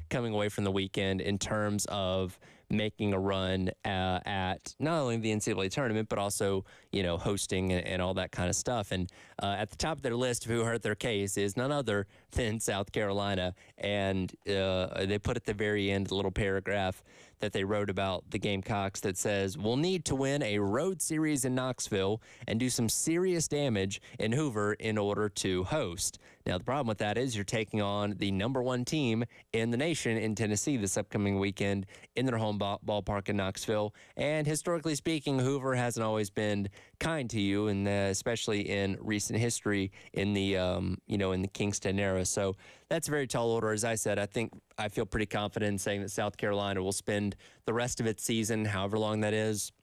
coming away from the weekend in terms of making a run at not only the NCAA tournament, but also, hosting and all that kind of stuff. And at the top of their list of who hurt their case is none other than South Carolina. And they put at the very end a little paragraph that they wrote about the Gamecocks that says, we'll need to win a road series in Knoxville and do some serious damage in Hoover in order to host. Now, the problem with that is you're taking on the number one team in the nation in Tennessee this upcoming weekend in their home ballpark in Knoxville. And historically speaking, Hoover hasn't always been kind to you, and especially in recent history in the in the Kingston era. So that's a very tall order. As I said, I feel pretty confident in saying that South Carolina will spend the rest of its season, however long that is,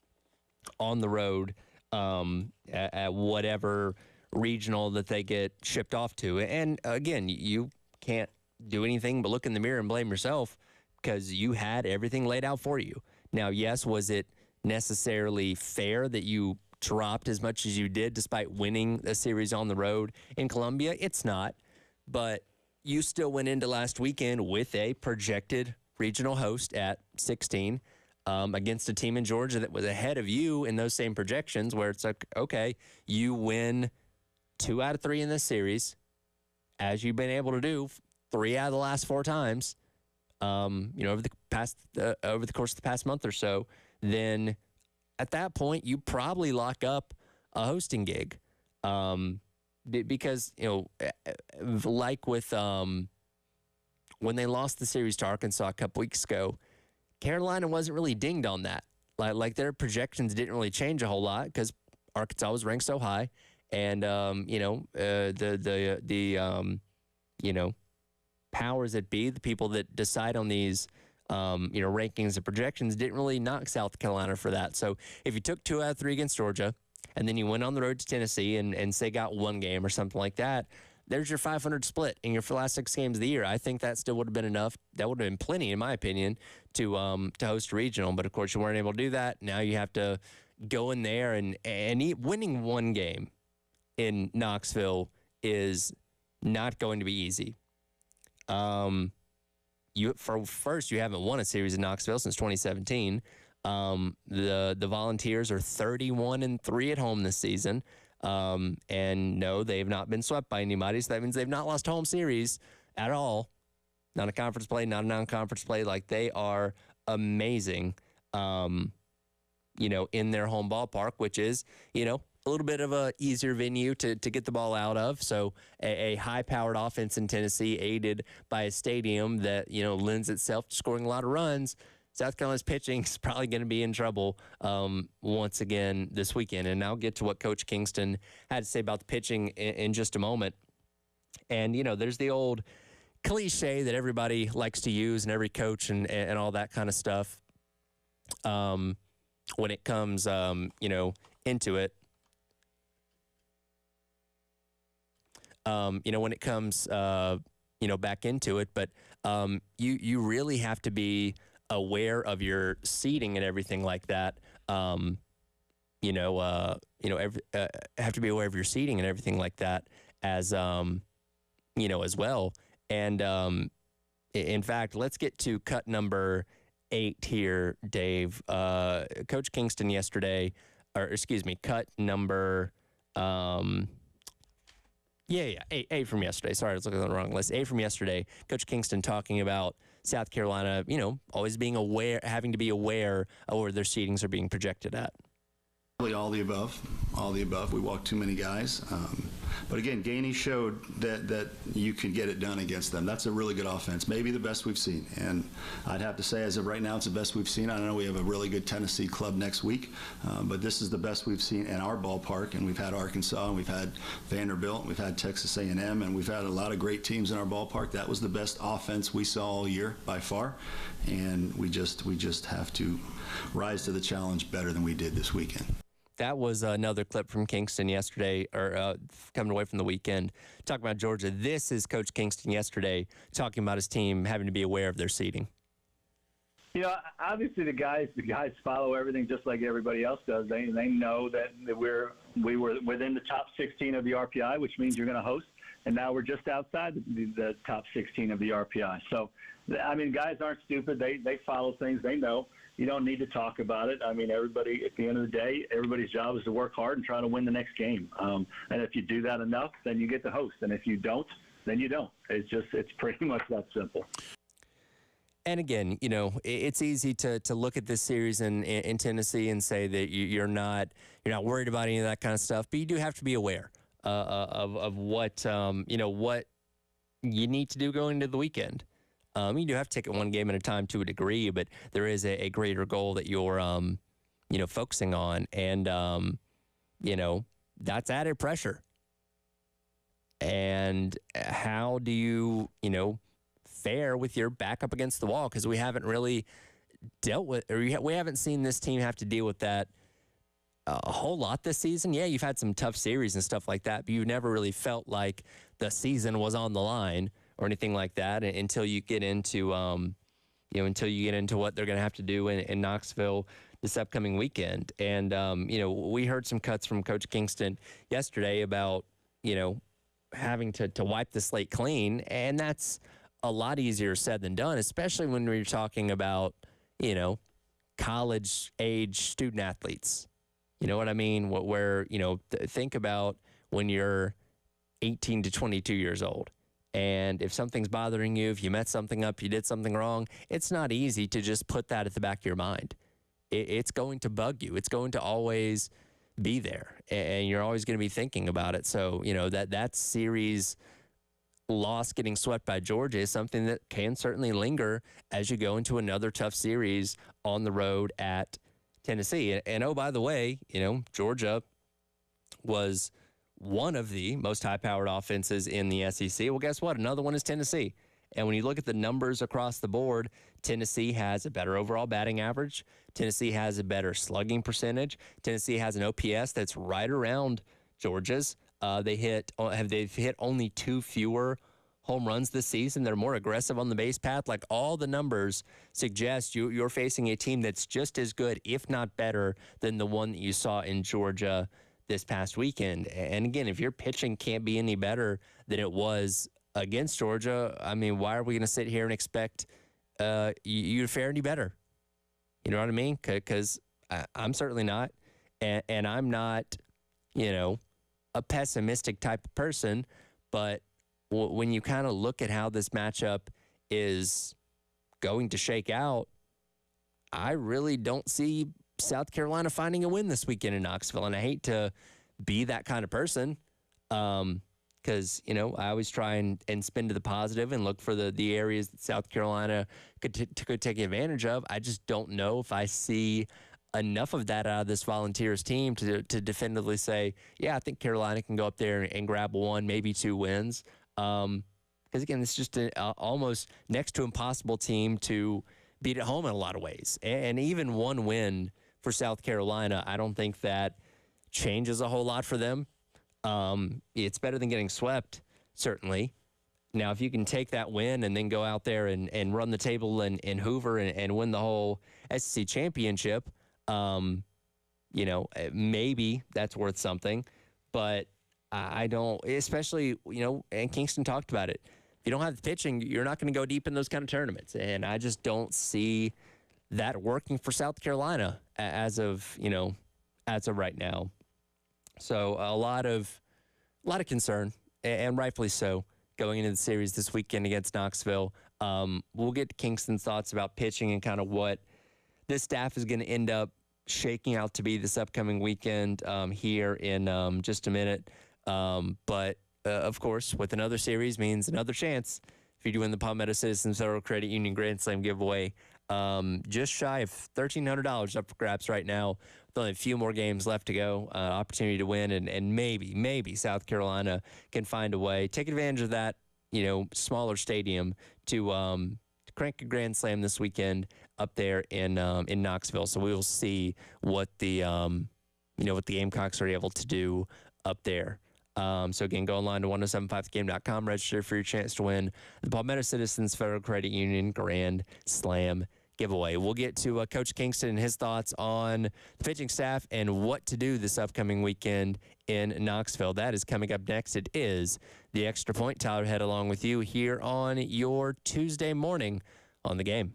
on the road at whatever regional that they get shipped off to. And again, you can't do anything but look in the mirror and blame yourself because you had everything laid out for you. Now, yes, was it necessarily fair that you dropped as much as you did despite winning a series on the road in Columbia? It's not, but you still went into last weekend with a projected regional host at 16 against a team in Georgia that was ahead of you in those same projections, where it's like, okay, you win 2 out of 3 in this series, as you've been able to do 3 out of the last 4 times, over the course of the past month or so, then at that point you probably lock up a hosting gig, because like with when they lost the series to Arkansas a couple weeks ago, Carolina wasn't really dinged on that. Like their projections didn't really change a whole lot because Arkansas was ranked so high. And, powers that be, the people that decide on these, rankings and projections didn't really knock South Carolina for that. So if you took 2 out of 3 against Georgia and then you went on the road to Tennessee and say got 1 game or something like that, there's your 500 split in your last 6 games of the year. I think that still would have been enough. That would have been plenty, in my opinion, to host a regional. But, of course, you weren't able to do that. Now you have to go in there and winning 1 game in Knoxville is not going to be easy. You haven't won a series in Knoxville since 2017. The Volunteers are 31-3 at home this season. And no, they've not been swept by anybody. So that means they've not lost home series at all. Not a conference play, not a non-conference play. Like, they are amazing, in their home ballpark, which is, a little bit of a easier venue to get the ball out of. So a high-powered offense in Tennessee, aided by a stadium that, lends itself to scoring a lot of runs. South Carolina's pitching is probably going to be in trouble once again this weekend. And I'll get to what Coach Kingston had to say about the pitching in just a moment. And, there's the old cliche that everybody likes to use, and every coach and all that kind of stuff when it comes, into it. When it comes, back into it. But you really have to be aware of your seating and everything like that. Have to be aware of your seating and everything like that as well. And in fact, let's get to cut number 8 here, Dave. Coach Kingston yesterday, cut number. Eight from yesterday. Sorry, I was looking at the wrong list. 8 from yesterday. Coach Kingston talking about South Carolina, always being aware, having to be aware of where their seedings are being projected at. All the above. We walked too many guys. But again, Gainey showed that you can get it done against them. That's a really good offense, maybe the best we've seen. And I'd have to say, as of right now, it's the best we've seen. I know we have a really good Tennessee club next week, but this is the best we've seen in our ballpark. And we've had Arkansas, and we've had Vanderbilt, and we've had Texas A&M, and we've had a lot of great teams in our ballpark. That was the best offense we saw all year by far. And we just have to rise to the challenge better than we did this weekend. That was another clip from Kingston yesterday, or coming away from the weekend, talking about Georgia. This is Coach Kingston yesterday talking about his team having to be aware of their seeding. Obviously the guys follow everything just like everybody else does. They know that we were within the top 16 of the RPI, which means you're going to host. and now we're just outside the top 16 of the RPI. So, I mean, guys aren't stupid. They follow things. They know. You don't need to talk about it. I mean, everybody, at the end of the day, everybody's job is to work hard and try to win the next game. And if you do that enough, then you get to host. And if you don't, then you don't. It's pretty much that simple. And again, you know, it's easy to look at this series in Tennessee and say that you're not worried about any of that kind of stuff, but you do have to be aware of what what you need to do going into the weekend. You do have to take it one game at a time to a degree, but there is a greater goal that you're focusing on, and that's added pressure. And how do you fare with your back up against the wall? Because we haven't really dealt with, or we haven't seen this team have to deal with that a whole lot this season. Yeah, you've had some tough series and stuff like that, but you've never really felt like the season was on the line or anything like that until you get into what they're going to have to do in Knoxville this upcoming weekend. And we heard some cuts from Coach Kingston yesterday about having to wipe the slate clean, and that's a lot easier said than done, especially when we're talking about college age student athletes. You know what I mean? Where think about when you're 18 to 22 years old. And if something's bothering you, if you met something up, you did something wrong, it's not easy to just put that at the back of your mind. It's going to bug you. It's going to always be there, and you're always going to be thinking about it. So, that series loss getting swept by Georgia is something that can certainly linger as you go into another tough series on the road at Tennessee. And oh, by the way, Georgia was one of the most high-powered offenses in the SEC. Well, guess what? Another one is Tennessee. And when you look at the numbers across the board, Tennessee has a better overall batting average. Tennessee has a better slugging percentage. Tennessee has an OPS that's right around Georgia's. They've hit only 2 fewer home runs this season. They're more aggressive on the base path. Like, all the numbers suggest you're facing a team that's just as good, if not better, than the one that you saw in Georgia this past weekend. And again, if your pitching can't be any better than it was against Georgia, I mean, why are we going to sit here and expect you to fare any better? You know what I mean? Because I'm certainly not, and I'm not, a pessimistic type of person. But when you kind of look at how this matchup is going to shake out, I really don't see South Carolina finding a win this weekend in Knoxville. And I hate to be that kind of person, because, I always try and spin to the positive and look for the areas that South Carolina could take advantage of. I just don't know if I see enough of that out of this Volunteers team to definitively say, yeah, I think Carolina can go up there and grab 1, maybe 2 wins. Because, again, it's just an almost next to impossible team to beat at home in a lot of ways. And even 1 win for South Carolina, I don't think that changes a whole lot for them. It's better than getting swept, certainly. Now, if you can take that win and then go out there and run the table in Hoover and win the whole SEC championship, maybe that's worth something. But I don't, especially, and Kingston talked about it. If you don't have the pitching, you're not going to go deep in those kind of tournaments. And I just don't see that working for South Carolina as of right now. So a lot of concern, and rightfully so, going into the series this weekend against Knoxville. We'll get to Kingston's thoughts about pitching and kind of what this staff is going to end up shaking out to be this upcoming weekend here in just a minute. But of course, with another series means another chance for you to win the Palmetto Citizens Federal Credit Union Grand Slam giveaway. Just shy of $1,300 up for grabs right now, with only a few more games left to go. Opportunity to win, and maybe South Carolina can find a way. Take advantage of that, smaller stadium to crank a grand slam this weekend up there in Knoxville. So we will see what the what the Gamecocks are able to do up there. So again, go online to 1075thegame.com, register for your chance to win the Palmetto Citizens Federal Credit Union Grand Slam giveaway. We'll get to Coach Kingston and his thoughts on the pitching staff and what to do this upcoming weekend in Knoxville. That is coming up next. It is The Extra Point. Tyler Head along with you here on your Tuesday morning on The Game.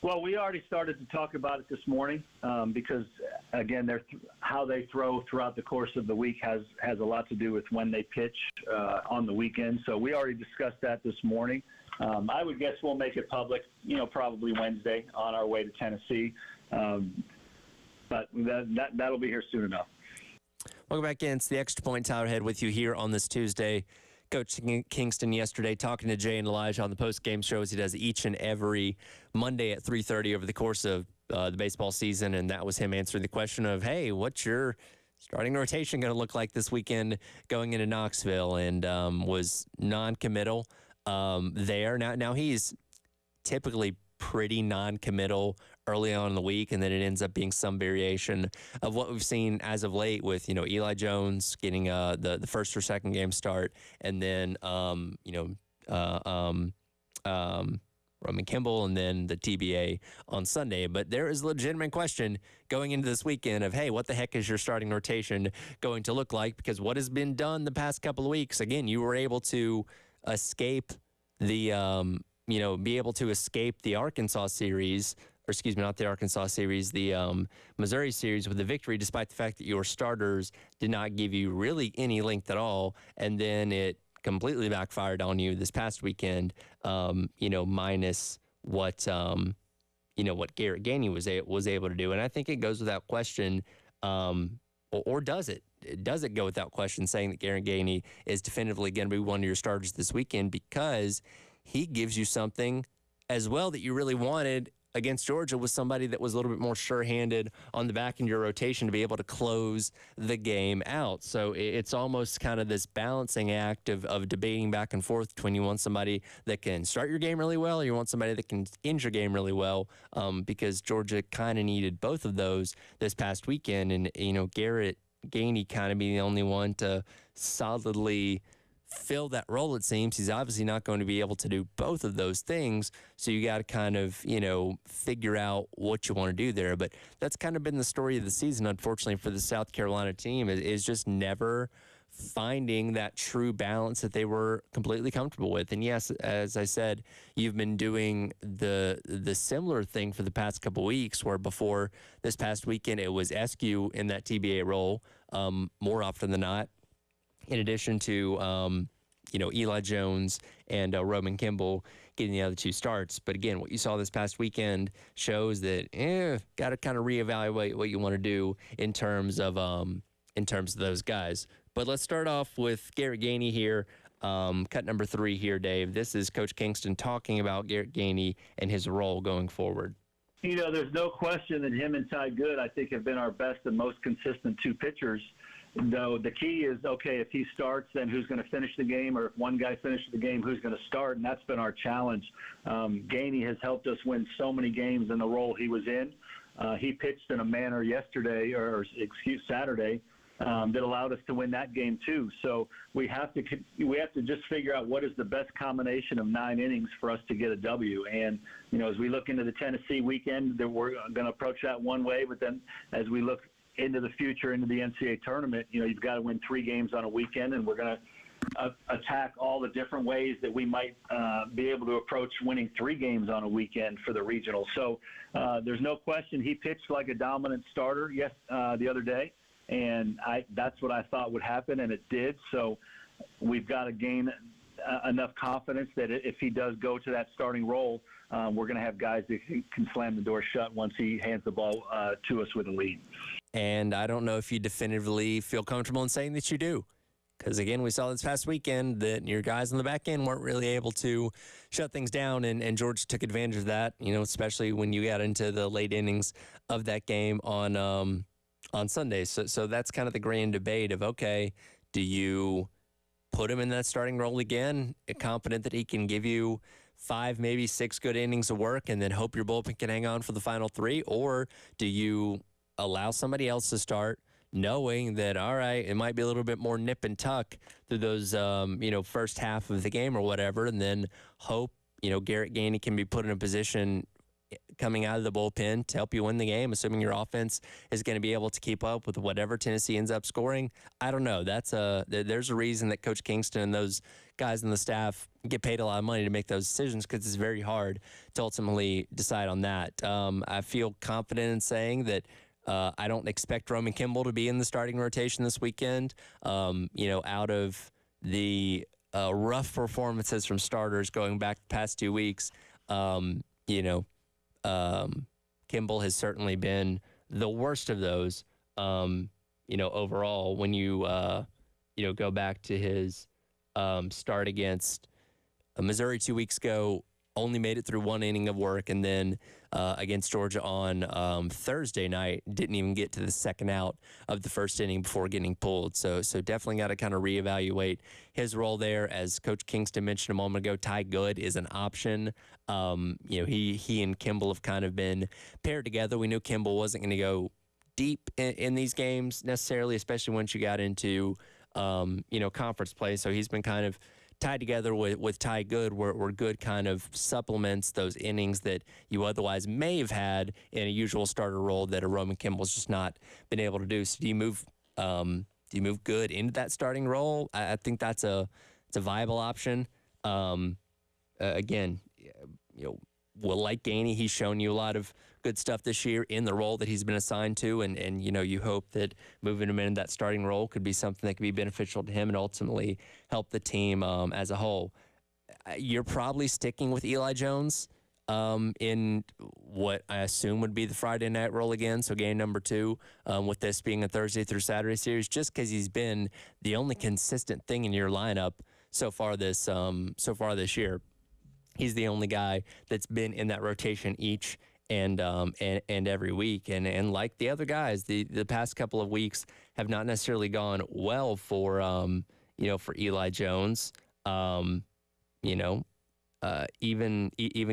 Well, we already started to talk about it this morning because, again, how they throw throughout the course of the week has a lot to do with when they pitch on the weekend. So we already discussed that this morning. I would guess we'll make it public, probably Wednesday on our way to Tennessee. But that'll be here soon enough. Welcome back in. It's the Extra Point. Tyler Head with you here on this Tuesday. Coach Kingston yesterday talking to Jay and Elijah on the post-game show as he does each and every Monday at 3:30 over the course of the baseball season, and that was him answering the question of, hey, what's your starting rotation going to look like this weekend going into Knoxville, and was non-committal there. Now he's typically pretty non-committal early on in the week, and then it ends up being some variation of what we've seen as of late with, Eli Jones getting the first or second game start, and then, Roman Kimball, and then the TBA on Sunday. But there is a legitimate question going into this weekend of, hey, what the heck is your starting rotation going to look like? Because what has been done the past couple of weeks, again, you were able to escape the be able to escape the Arkansas series, or excuse me, not the Arkansas series, the Missouri series with the victory, despite the fact that your starters did not give you really any length at all. And then it completely backfired on you this past weekend, minus what, what Garrett Gainey was able to do. And I think it goes without question, or does it? Does it go without question saying that Garrett Gainey is definitively going to be one of your starters this weekend, because he gives you something as well that you really wanted against Georgia, was somebody that was a little bit more sure-handed on the back end of your rotation to be able to close the game out. So it's almost kind of this balancing act of debating back and forth between you want somebody that can start your game really well, or you want somebody that can end your game really well, because Georgia kind of needed both of those this past weekend. And, Garrett Gainey kind of being the only one to solidly fill that role, it seems. He's obviously not going to be able to do both of those things, so you got to kind of, figure out what you want to do there. But that's kind of been the story of the season, unfortunately, for the South Carolina team, is just never finding that true balance that they were completely comfortable with. And yes, as I said, you've been doing the similar thing for the past couple weeks, where before this past weekend it was Eskew in that TBA role more often than not, in addition to, Eli Jones and Roman Kimball getting the other two starts. But again, what you saw this past weekend shows that got to kind of reevaluate what you want to do in terms of those guys. But let's start off with Garrett Gainey here. Cut number 3 here, Dave. This is Coach Kingston talking about Garrett Gainey and his role going forward. There's no question that him and Ty Good, I think, have been our best and most consistent two pitchers. Though the key is, okay, if he starts, then who's going to finish the game? Or if one guy finishes the game, who's going to start? And that's been our challenge. Gainey has helped us win so many games in the role he was in. He pitched in a manner Saturday, that allowed us to win that game too. So we have to just figure out what is the best combination of 9 innings for us to get a W. And as we look into the Tennessee weekend, that we're going to approach that one way. But then as we look into the future, into the NCAA tournament, you've got to win 3 games on a weekend, and we're going to attack all the different ways that we might be able to approach winning 3 games on a weekend for the regional. So there's no question he pitched like a dominant starter the other day, and that's what I thought would happen, and it did. So we've got to gain enough confidence that if he does go to that starting role, we're going to have guys that can slam the door shut once he hands the ball to us with a lead. And I don't know if you definitively feel comfortable in saying that you do. Because, again, we saw this past weekend that your guys on the back end weren't really able to shut things down, and Georgia took advantage of that, especially when you got into the late innings of that game on Sunday. So that's kind of the grand debate of, okay, do you put him in that starting role again, confident that he can give you 5, maybe 6 good innings of work and then hope your bullpen can hang on for the final 3? Or do you allow somebody else to start, knowing that, all right, it might be a little bit more nip and tuck through those, first half of the game or whatever, and then hope, Garrett Gainey can be put in a position coming out of the bullpen to help you win the game, assuming your offense is going to be able to keep up with whatever Tennessee ends up scoring. I don't know. There's a reason that Coach Kingston and those guys on the staff get paid a lot of money to make those decisions, because it's very hard to ultimately decide on that. I feel confident in saying that I don't expect Roman Kimball to be in the starting rotation this weekend. Out of the rough performances from starters going back the past 2 weeks, Kimball has certainly been the worst of those. Overall, when you go back to his start against Missouri 2 weeks ago, only made it through 1 inning of work, and then against Georgia on Thursday night, didn't even get to the second out of the first inning before getting pulled. So definitely got to kind of reevaluate his role there. As Coach Kingston mentioned a moment ago, Ty Good is an option. He and Kimball have kind of been paired together. We knew Kimball wasn't going to go deep in these games necessarily, especially once you got into conference play. So he's been kind of tied together with Ty Good, where Good kind of supplements those innings that you otherwise may have had in a usual starter role that a Roman Kimball's just not been able to do. So do you move Good into that starting role? I think it's a viable option. Again, we'll like Gainey. He's shown you a lot of good stuff this year in the role that he's been assigned to, and you hope that moving him into that starting role could be something that could be beneficial to him and ultimately help the team as a whole. You're probably sticking with Eli Jones in what I assume would be the Friday night role again, so game number 2, with this being a Thursday through Saturday series, just because he's been the only consistent thing in your lineup so far this year. He's the only guy that's been in that rotation each and every week, and like the other guys, the past couple of weeks have not necessarily gone well for Eli Jones. Even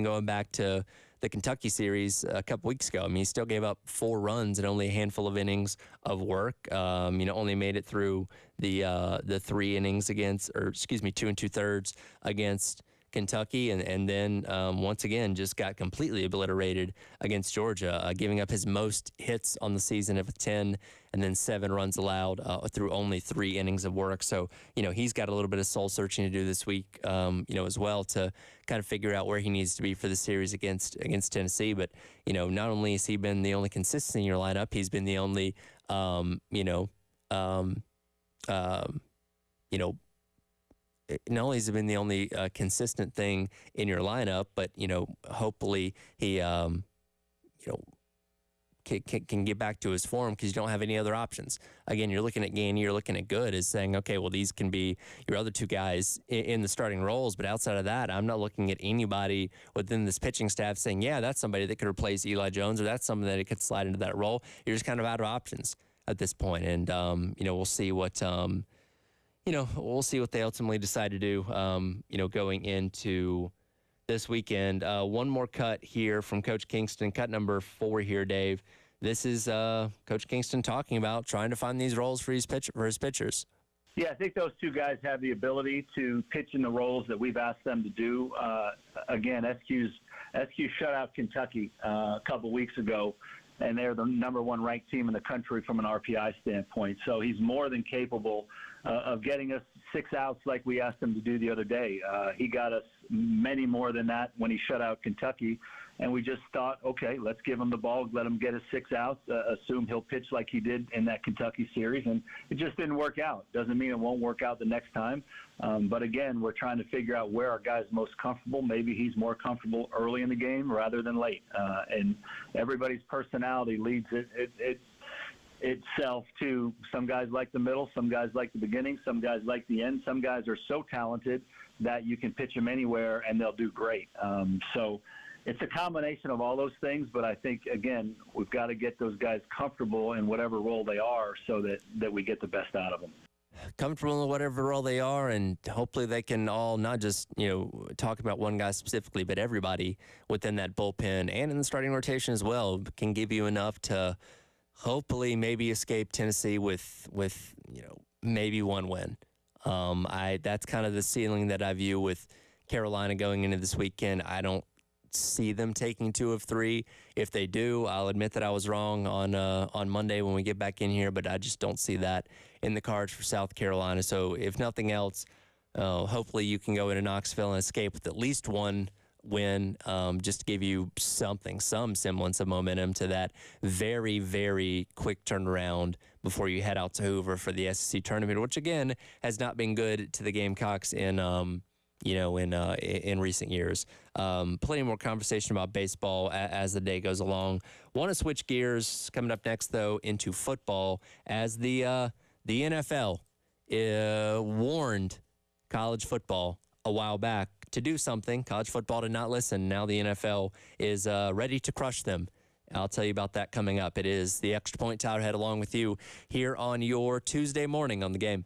going back to the Kentucky series a couple weeks ago, I mean, he still gave up 4 runs and only a handful of innings of work. Only made it through the 3 innings 2 2/3 against Kentucky, and then once again just got completely obliterated against Georgia, giving up his most hits on the season of 10, and then 7 runs allowed through only 3 innings of work. So he's got a little bit of soul searching to do this week, as well, to kind of figure out where he needs to be for the series against Tennessee. But not only has he been the only consistent in your lineup, he's been the only not only has it been the only consistent thing in your lineup, but hopefully he can get back to his form, because you don't have any other options. Again, you're looking at Gainey, you're looking at Good as saying, okay, well, these can be your other 2 guys in the starting roles, but outside of that, I'm not looking at anybody within this pitching staff saying, yeah, that's somebody that could replace Eli Jones, or that's somebody that could slide into that role. You're just kind of out of options at this point, and we'll see what we'll see what they ultimately decide to do, going into this weekend. One more cut here from Coach Kingston, cut number 4 here, Dave. This is Coach Kingston talking about trying to find these roles for his pitchers. Yeah, I think those 2 guys have the ability to pitch in the roles that we've asked them to do. Again, SQ shut out Kentucky a couple weeks ago, and they're the number 1 ranked team in the country from an RPI standpoint. So he's more than capable of getting us 6 outs like we asked him to do the other day. He got us many more than that when he shut out Kentucky, and we just thought, okay, let's give him the ball, let him get his 6 outs, assume he'll pitch like he did in that Kentucky series, and it just didn't work out. Doesn't mean it won't work out the next time, but again, we're trying to figure out where our guy's most comfortable. Maybe he's more comfortable early in the game rather than late, and everybody's personality leads itself to some guys like the middle, some guys like the beginning, some guys like the end. Some guys are so talented that you can pitch them anywhere and they'll do great. So it's a combination of all those things, but I think, again, we've got to get those guys comfortable in whatever role they are so that we get the best out of them. Comfortable in whatever role they are, and hopefully they can all not just talk about one guy specifically, but everybody within that bullpen and in the starting rotation as well can give you enough to hopefully maybe escape Tennessee with maybe 1 win. That's kind of the ceiling that I view with Carolina going into this weekend. I don't see them taking 2 of 3. If they do, I'll admit that I was wrong on Monday when we get back in here, but I just don't see that in the cards for South Carolina. So if nothing else, hopefully you can go into Knoxville and escape with at least one win, just to give you something, some semblance of momentum to that very, very quick turnaround before you head out to Hoover for the SEC tournament, which again has not been good to the Gamecocks in recent years. Plenty more conversation about baseball as the day goes along. Want to switch gears coming up next though into football as the NFL warned college football a while back to do something. College football did not listen. Now the NFL is ready to crush them. I'll tell you about that coming up. It is the Extra Point. Tyler Head along with you here on your Tuesday morning on the Game.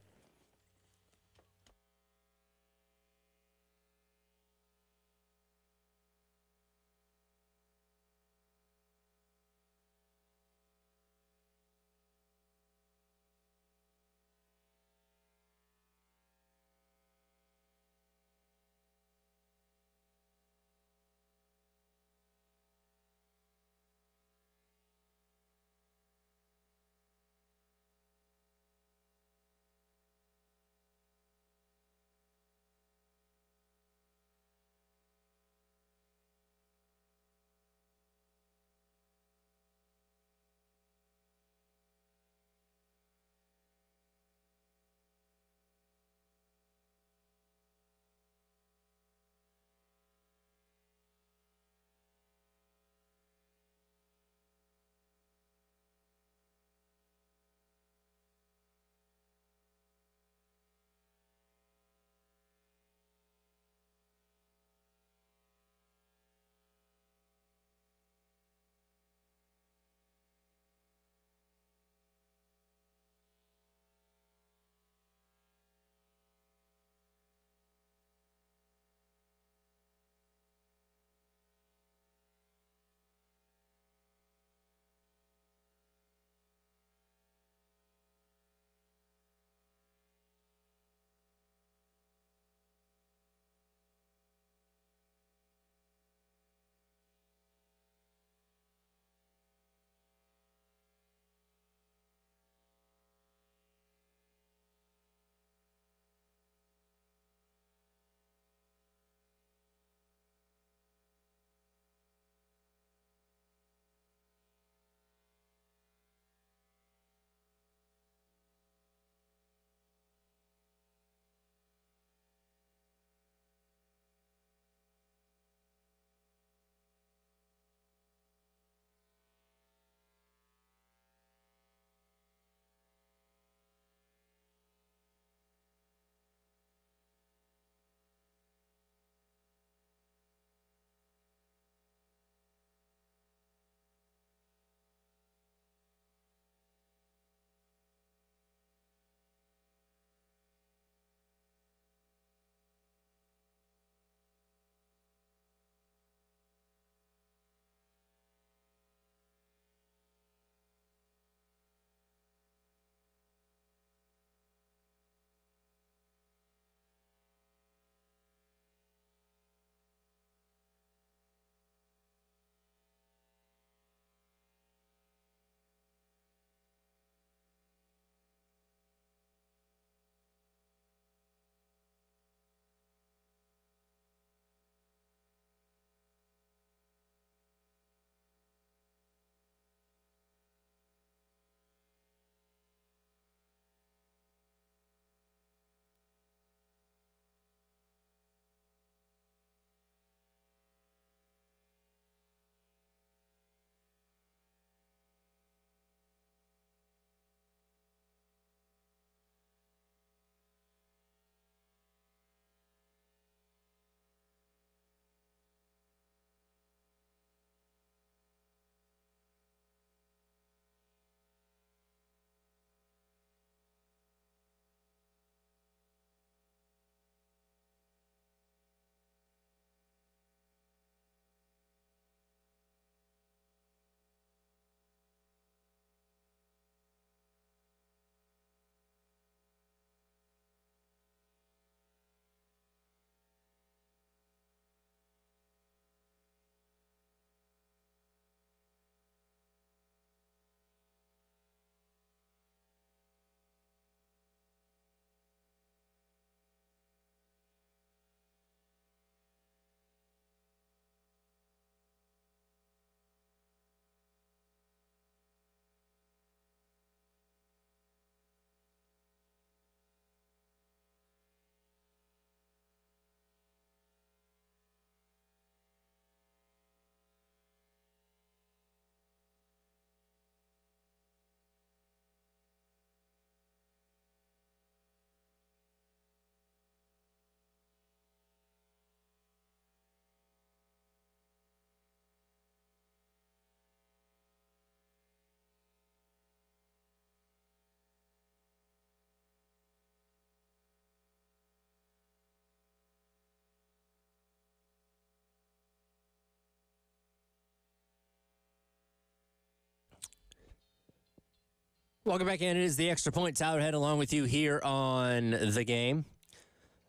Welcome back in. It is the Extra Point. Tyler Head along with you here on The Game.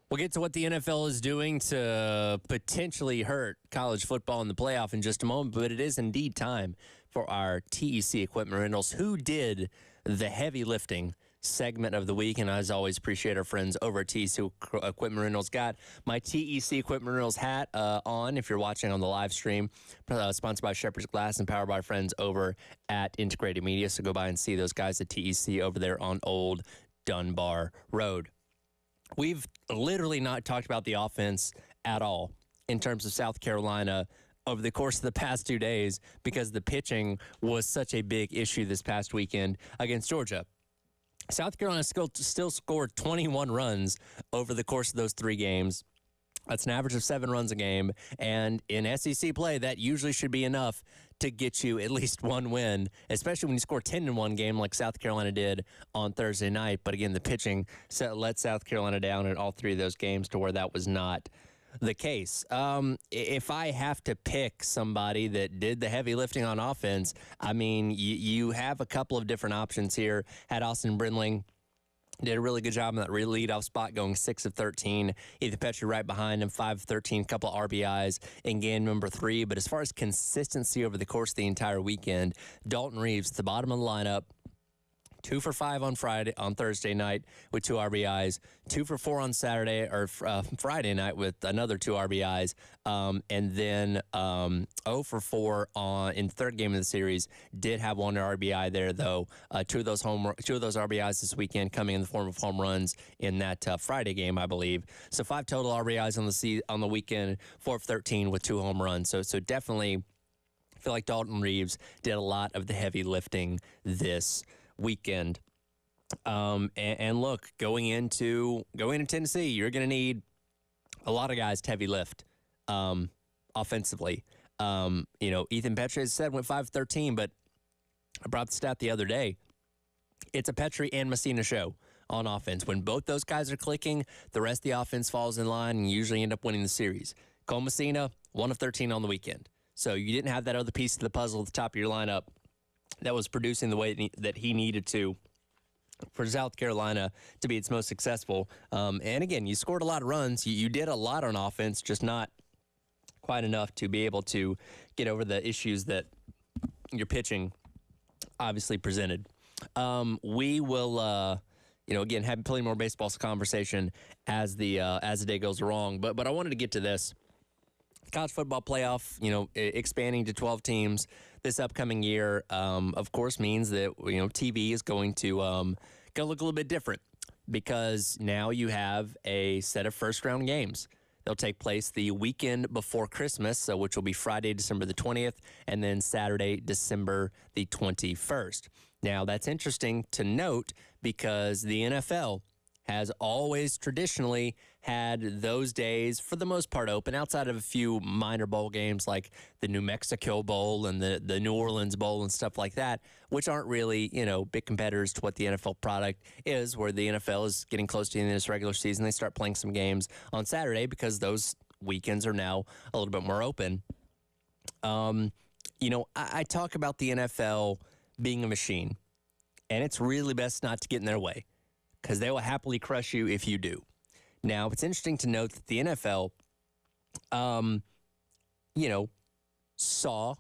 We'll get to what the NFL is doing to potentially hurt college football in the playoff in just a moment, but it is indeed time for our TEC Equipment Rentals, who did the heavy lifting segment of the week. And as always, appreciate our friends over at TEC Equipment Rentals. Got my TEC Equipment Rentals hat on if you're watching on the live stream, sponsored by Shepherd's Glass and powered by friends over at Integrated Media. So go by and see those guys at TEC over there on Old Dunbar Road. We've literally not talked about the offense at all in terms of South Carolina over the course of the past 2 days because the pitching was such a big issue this past weekend against Georgia. South Carolina still scored 21 runs over the course of those 3 games. That's an average of 7 runs a game. And in SEC play, that usually should be enough to get you at least one win, especially when you score 10 in one game like South Carolina did on Thursday night. But again, the pitching let South Carolina down in all 3 of those games to where that was not the case. If I have to pick somebody that did the heavy lifting on offense, I mean, you have a couple of different options here. Had Austin Brindling. Did a really good job in that leadoff spot, going 6 of 13. Ethan Petrie right behind him, 5 of 13, couple of RBIs in game number 3. But as far as consistency over the course of the entire weekend, Dalton Reeves, at the bottom of the lineup, 2 for 5 on Thursday night with 2 RBIs, 2 for 4 on Friday night with another 2 RBIs, and then 0 for 4 in third game of the series. Did have 1 RBI there though. 2 of those RBIs this weekend coming in the form of home runs in that Friday game, I believe. So 5 total RBIs on the weekend, 4 of 13 with 2 home runs. So definitely feel like Dalton Reeves did a lot of the heavy lifting this weekend. And look, going into Tennessee, you're going to need a lot of guys to heavy lift offensively. Ethan Petrie, as I said, went 5-13, but I brought the stat the other day. It's a Petrie and Messina show on offense. When both those guys are clicking, the rest of the offense falls in line and you usually end up winning the series. Cole Messina, 1 of 13 on the weekend. So you didn't have that other piece of the puzzle at the top of your lineup that was producing the way that he needed to for South Carolina to be its most successful. And again, you scored a lot of runs. You did a lot on offense, just not quite enough to be able to get over the issues that your pitching obviously presented. We will, again, have plenty more baseball conversation as the day goes along. But I wanted to get to this. College football playoff, expanding to 12 teams this upcoming year, of course, means that, TV is going to look a little bit different because now you have a set of first-round games. They'll take place the weekend before Christmas, which will be Friday, December the 20th, and then Saturday, December the 21st. Now, that's interesting to note because the NFL has always traditionally had those days, for the most part, open outside of a few minor bowl games like the New Mexico Bowl and the New Orleans Bowl and stuff like that, which aren't really, big competitors to what the NFL product is, where the NFL is getting close to the end of this regular season. They start playing some games on Saturday because those weekends are now a little bit more open. I talk about the NFL being a machine, and it's really best not to get in their way, because they will happily crush you if you do. Now, it's interesting to note that the NFL, saw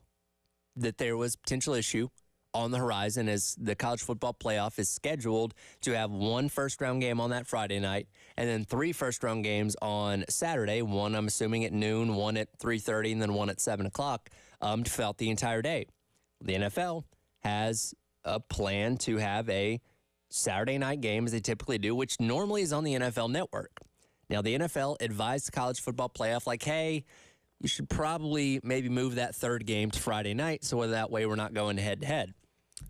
that there was potential issue on the horizon as the college football playoff is scheduled to have 1 first-round game on that Friday night and then 3 first-round games on Saturday, 1, I'm assuming, at noon, 1 at 3:30, and then 1 at 7 o'clock to fill out the entire day. The NFL has a plan to have a Saturday night game, as they typically do, which normally is on the NFL Network. Now, the NFL advised the college football playoff, like, hey, you should probably maybe move that 3rd game to Friday night so that way we're not going head-to-head.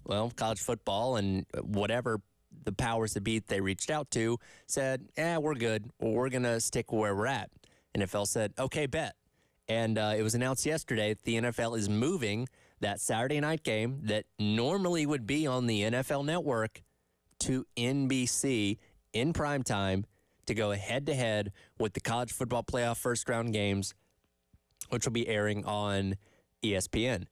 Well, college football and whatever the powers that be they reached out to said, we're good. We're going to stick where we're at. NFL said, okay, bet. And it was announced yesterday that the NFL is moving that Saturday night game that normally would be on the NFL Network to NBC in prime time to go head-to-head with the college football playoff first-round games, which will be airing on ESPN.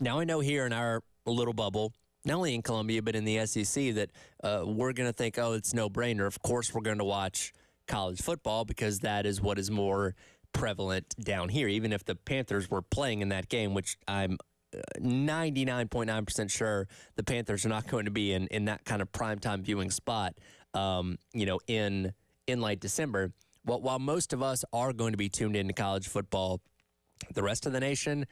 Now, I know here in our little bubble, not only in Columbia, but in the SEC that we're going to think, oh, it's no-brainer. Of course we're going to watch college football because that is what is more prevalent down here. Even if the Panthers were playing in that game, which I'm 99.9% sure the Panthers are not going to be in that kind of primetime viewing spot, in late December. Well, while most of us are going to be tuned into college football, the rest of the nation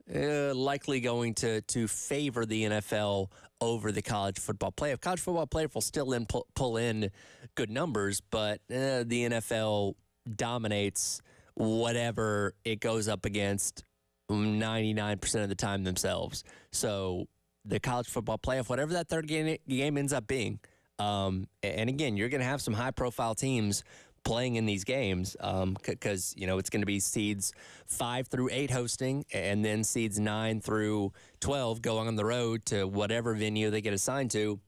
likely going to favor the NFL over the college football playoff. College football playoff will still pull in good numbers, but the NFL dominates whatever it goes up against 99% of the time themselves. So the college football playoff, whatever that third game ends up being, and again, you're going to have some high-profile teams playing in these games because, it's going to be seeds 5 through 8 hosting and then seeds 9 through 12 going on the road to whatever venue they get assigned to.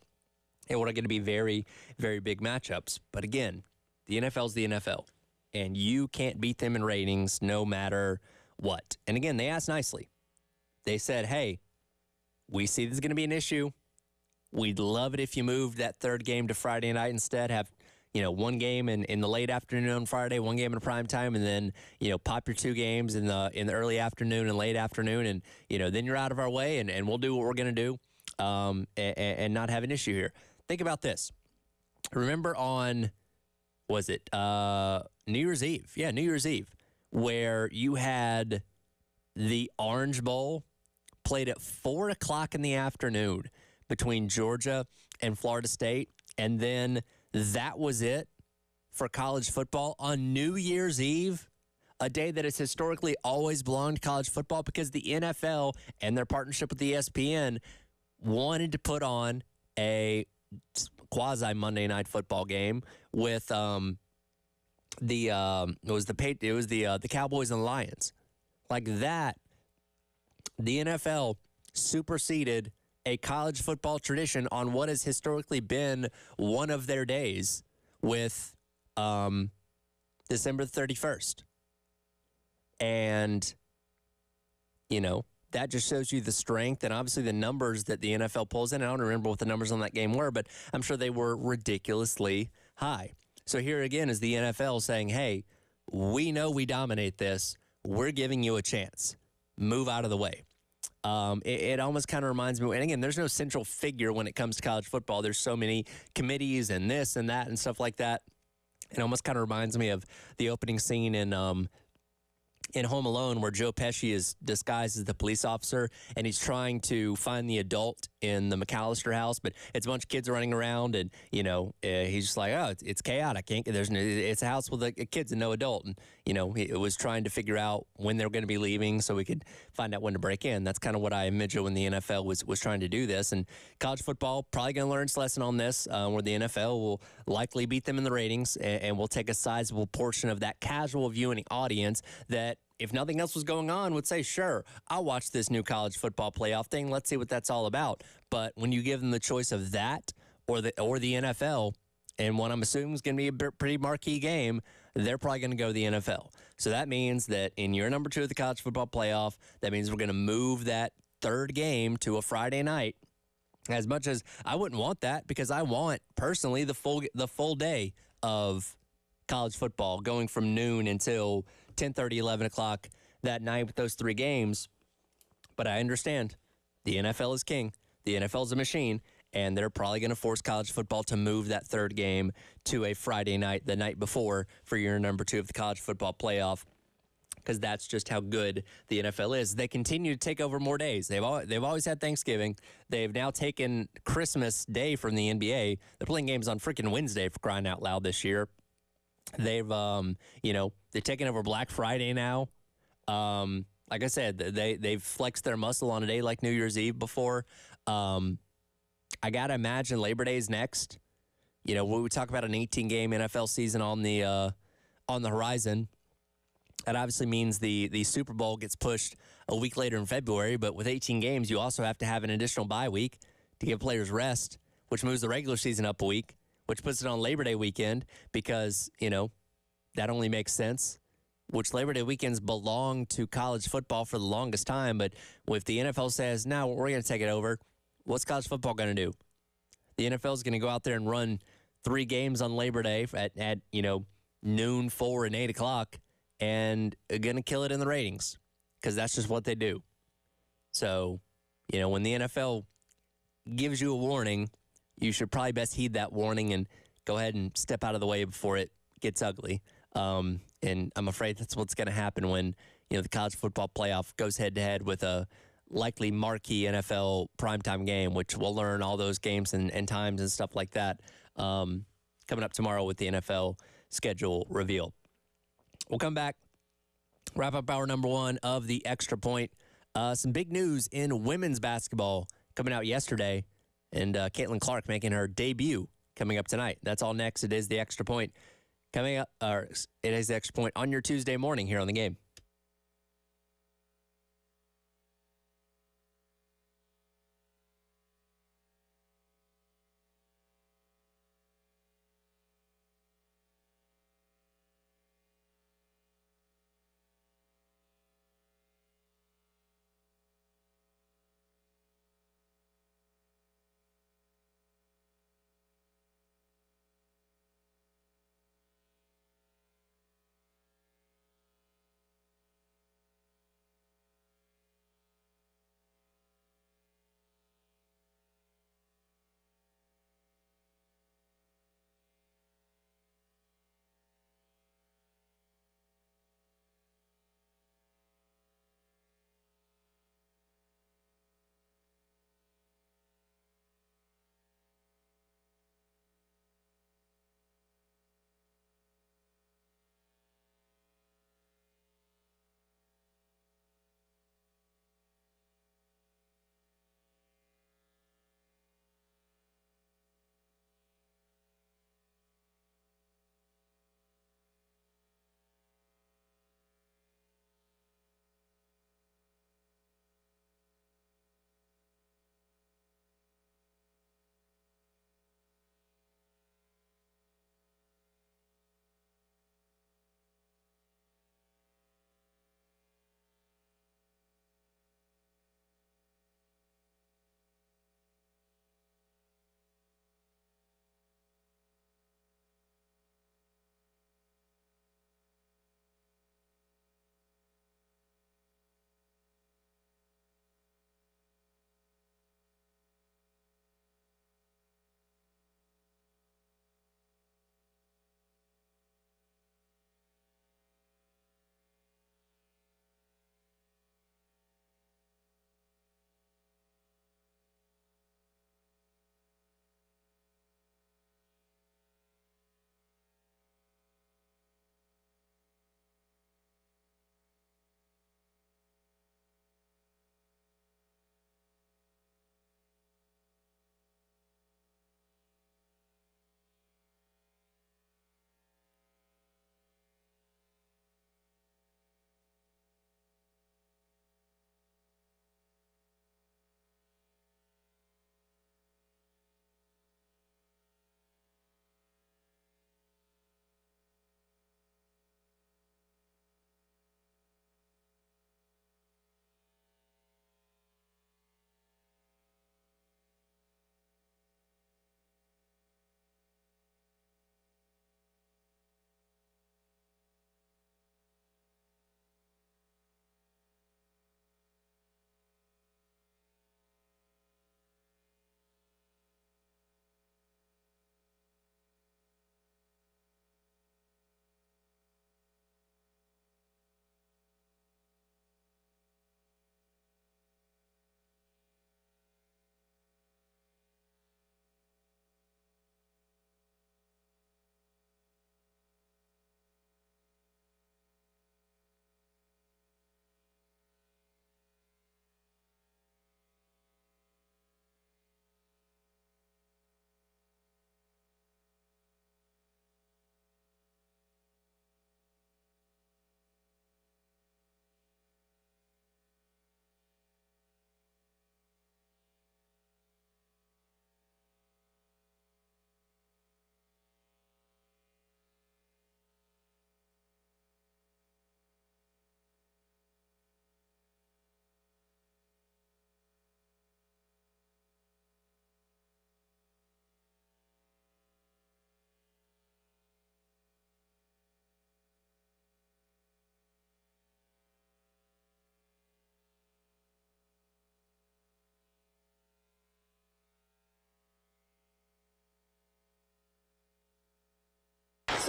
And what are going to be very, very big matchups. But again, the NFL's the NFL, and you can't beat them in ratings no matter what. And again, they asked nicely. They said, hey, we see this is going to be an issue. We'd love it if you moved that third game to Friday night instead. Have, one game in the late afternoon on Friday, one game in the prime time, and then, pop your 2 games in the early afternoon and late afternoon. And, then you're out of our way and we'll do what we're going to do and not have an issue here. Think about this. Remember on, was it New Year's Eve? Yeah, New Year's Eve, where you had the Orange Bowl played at 4 o'clock in the afternoon between Georgia and Florida State. And then that was it for college football on New Year's Eve, a day that has historically always belonged to college football because the NFL and their partnership with ESPN wanted to put on a quasi Monday night football game with the Cowboys and Lions. Like that, the NFL superseded a college football tradition on what has historically been one of their days with December 31st. And, that just shows you the strength and obviously the numbers that the NFL pulls in. I don't remember what the numbers on that game were, but I'm sure they were ridiculously high. So here again is the NFL saying, hey, we know we dominate this. We're giving you a chance. Move out of the way. It almost kind of reminds me, and again, there's no central figure when it comes to college football. There's so many committees and this and that and stuff like that. It almost kind of reminds me of the opening scene in Home Alone where Joe Pesci is disguised as the police officer and he's trying to find the adult in the McAllister house, but it's a bunch of kids running around and, he's just like, oh, it's chaotic. It's a house with kids and no adult. And, he was trying to figure out when they're going to be leaving so we could find out when to break in. That's kind of what I imagined when the NFL was trying to do this. And college football probably going to learn its lesson on this, where the NFL will likely beat them in the ratings and will take a sizable portion of that casual viewing audience that, if nothing else was going on, would say, sure, I'll watch this new college football playoff thing. Let's see what that's all about. But when you give them the choice of that or the NFL, and what I'm assuming is going to be a pretty marquee game, they're probably going to go to the NFL. So that means that in year number 2 of the college football playoff, that means we're going to move that third game to a Friday night. As much as I wouldn't want that, because I want, personally, the full day of college football going from noon until 10:30, 11 o'clock that night with those 3 games. But I understand the NFL is king. The NFL is a machine, and they're probably going to force college football to move that third game to a Friday night, the night before, for year number 2 of the college football playoff, because that's just how good the NFL is. They continue to take over more days. They've always had Thanksgiving. They've now taken Christmas Day from the NBA. They're playing games on freaking Wednesday, for crying out loud, this year. They've, they've taken over Black Friday now. Like I said, they've flexed their muscle on a day like New Year's Eve before. I got to imagine Labor Day is next. When we talk about an 18-game NFL season on the horizon, that obviously means the Super Bowl gets pushed a week later in February. But with 18 games, you also have to have an additional bye week to give players rest, which moves the regular season up a week, which puts it on Labor Day weekend because, that only makes sense, which Labor Day weekends belong to college football for the longest time. But if the NFL says, no, we're going to take it over, what's college football going to do? The NFL is going to go out there and run 3 games on Labor Day at noon, 4, and 8 o'clock, and going to kill it in the ratings because that's just what they do. So, when the NFL gives you a warning, you should probably best heed that warning and go ahead and step out of the way before it gets ugly. And I'm afraid that's what's going to happen when, the college football playoff goes head-to-head with a likely marquee NFL primetime game, which we'll learn all those games and times and stuff like that coming up tomorrow with the NFL schedule reveal. We'll come back, wrap up hour number 1 of the Extra Point. Some big news in women's basketball coming out yesterday, and Caitlin Clark making her debut coming up tonight. That's all next. It is the Extra Point coming up, or it is the Extra Point on your Tuesday morning here on the Game.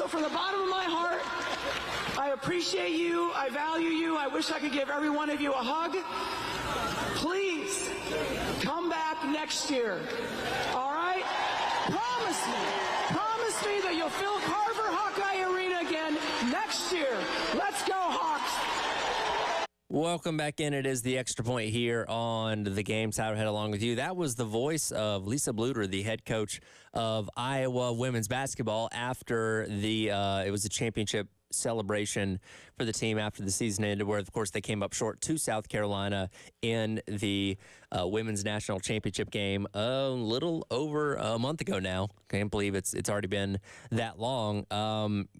So from the bottom of my heart, I appreciate you. I value you. I wish I could give every one of you a hug. Please come back next year. All right? Promise me that you'll fill Carver Hawkeye Arena again next year. Let's go, Hawks. Welcome back in. It is the Extra Point here on the game. Tyler Head along with you. That was the voice of Lisa Bluter, the head coach of Iowa women's basketball after it was a championship celebration for the team after the season ended, where, of course, they came up short to South Carolina in the women's national championship game a little over a month ago now. Can't believe it's already been that long.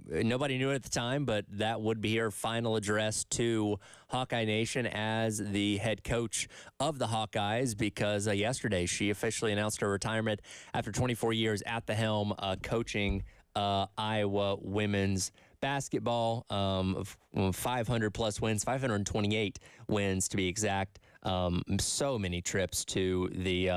Nobody knew it at the time, but that would be her final address to Hawkeye Nation as the head coach of the Hawkeyes, because yesterday she officially announced her retirement after 24 years at the helm coaching Iowa women's basketball. 500 plus wins, 528 wins to be exact. So many trips to the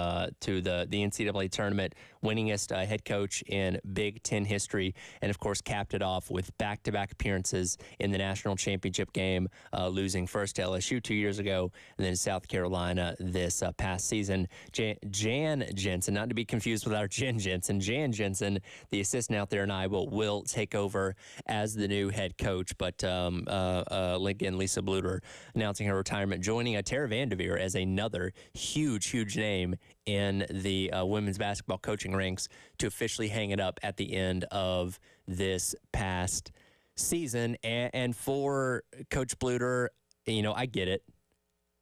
NCAA tournament, winningest head coach in Big Ten history, and of course capped it off with back-to-back appearances in the national championship game, losing first to LSU 2 years ago, and then South Carolina this past season. Jan Jensen, not to be confused with our Jen Jensen. Jan Jensen, the assistant out there in Iowa, will take over as the new head coach. But again, Lisa Bluter announcing her retirement, joining Tara Vanderveer as another huge name in the women's basketball coaching ranks to officially hang it up at the end of this past season. And for Coach Bluter, I get it.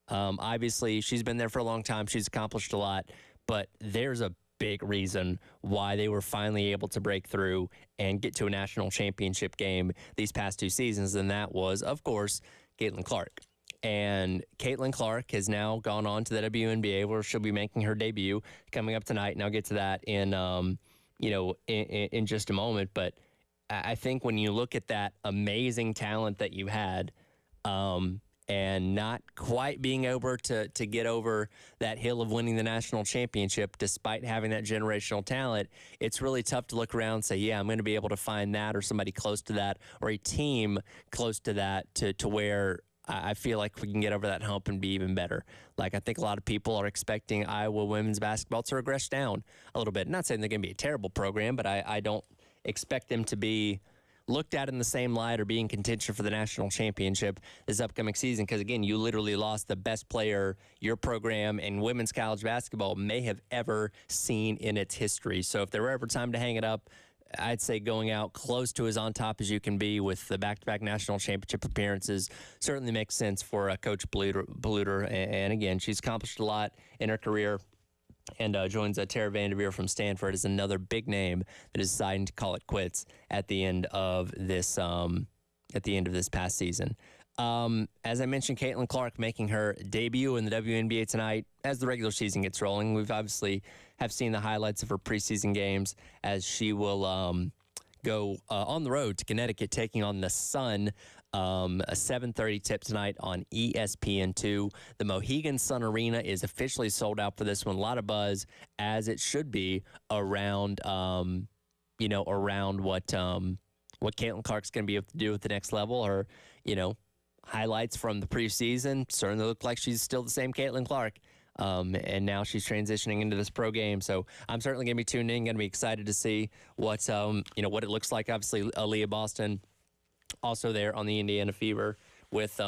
Obviously, she's been there for a long time. She's accomplished a lot, but there's a big reason why they were finally able to break through and get to a national championship game these past 2 seasons, and that was, of course, Caitlin Clark. And Caitlin Clark has now gone on to the WNBA, where she'll be making her debut coming up tonight, and I'll get to that in in just a moment. But I think when you look at that amazing talent that you had, and not quite being able to get over that hill of winning the national championship despite having that generational talent, it's really tough to look around and say, yeah, I'm going to be able to find that or somebody close to that or a team close to that to where I feel like we can get over that hump and be even better. Like, I think a lot of people are expecting Iowa women's basketball to regress down a little bit. Not saying they're going to be a terrible program, but I don't expect them to be looked at in the same light or be in contention for the national championship this upcoming season. Because, again, you literally lost the best player your program in women's college basketball may have ever seen in its history. So if there were ever time to hang it up, I'd say going out close to as on top as you can be with the back-to-back national championship appearances certainly makes sense for Coach Bluter. And again, she's accomplished a lot in her career, and joins Tara Vanderveer from Stanford as another big name that is deciding to call it quits at the end of this past season. As I mentioned, Caitlin Clark making her debut in the WNBA tonight as the regular season gets rolling. We've obviously have seen the highlights of her preseason games as she will go on the road to Connecticut, taking on the Sun. A 7:30 tip tonight on ESPN2. The Mohegan Sun Arena is officially sold out for this one. A lot of buzz, as it should be, around around what Caitlin Clark's going to be able to do at the next level. Or highlights from the preseason certainly look like she's still the same Caitlin Clark. And now she's transitioning into this pro game. So I'm certainly going to be tuned in, going to be excited to see what it looks like. Obviously, Aaliyah Boston also there on the Indiana Fever with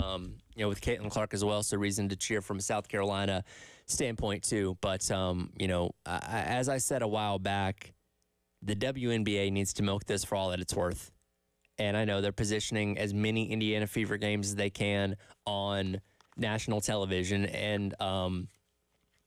with Caitlin Clark as well. So reason to cheer from a South Carolina standpoint too. But as I said a while back, the WNBA needs to milk this for all that it's worth. And I know they're positioning as many Indiana Fever games as they can on national television. And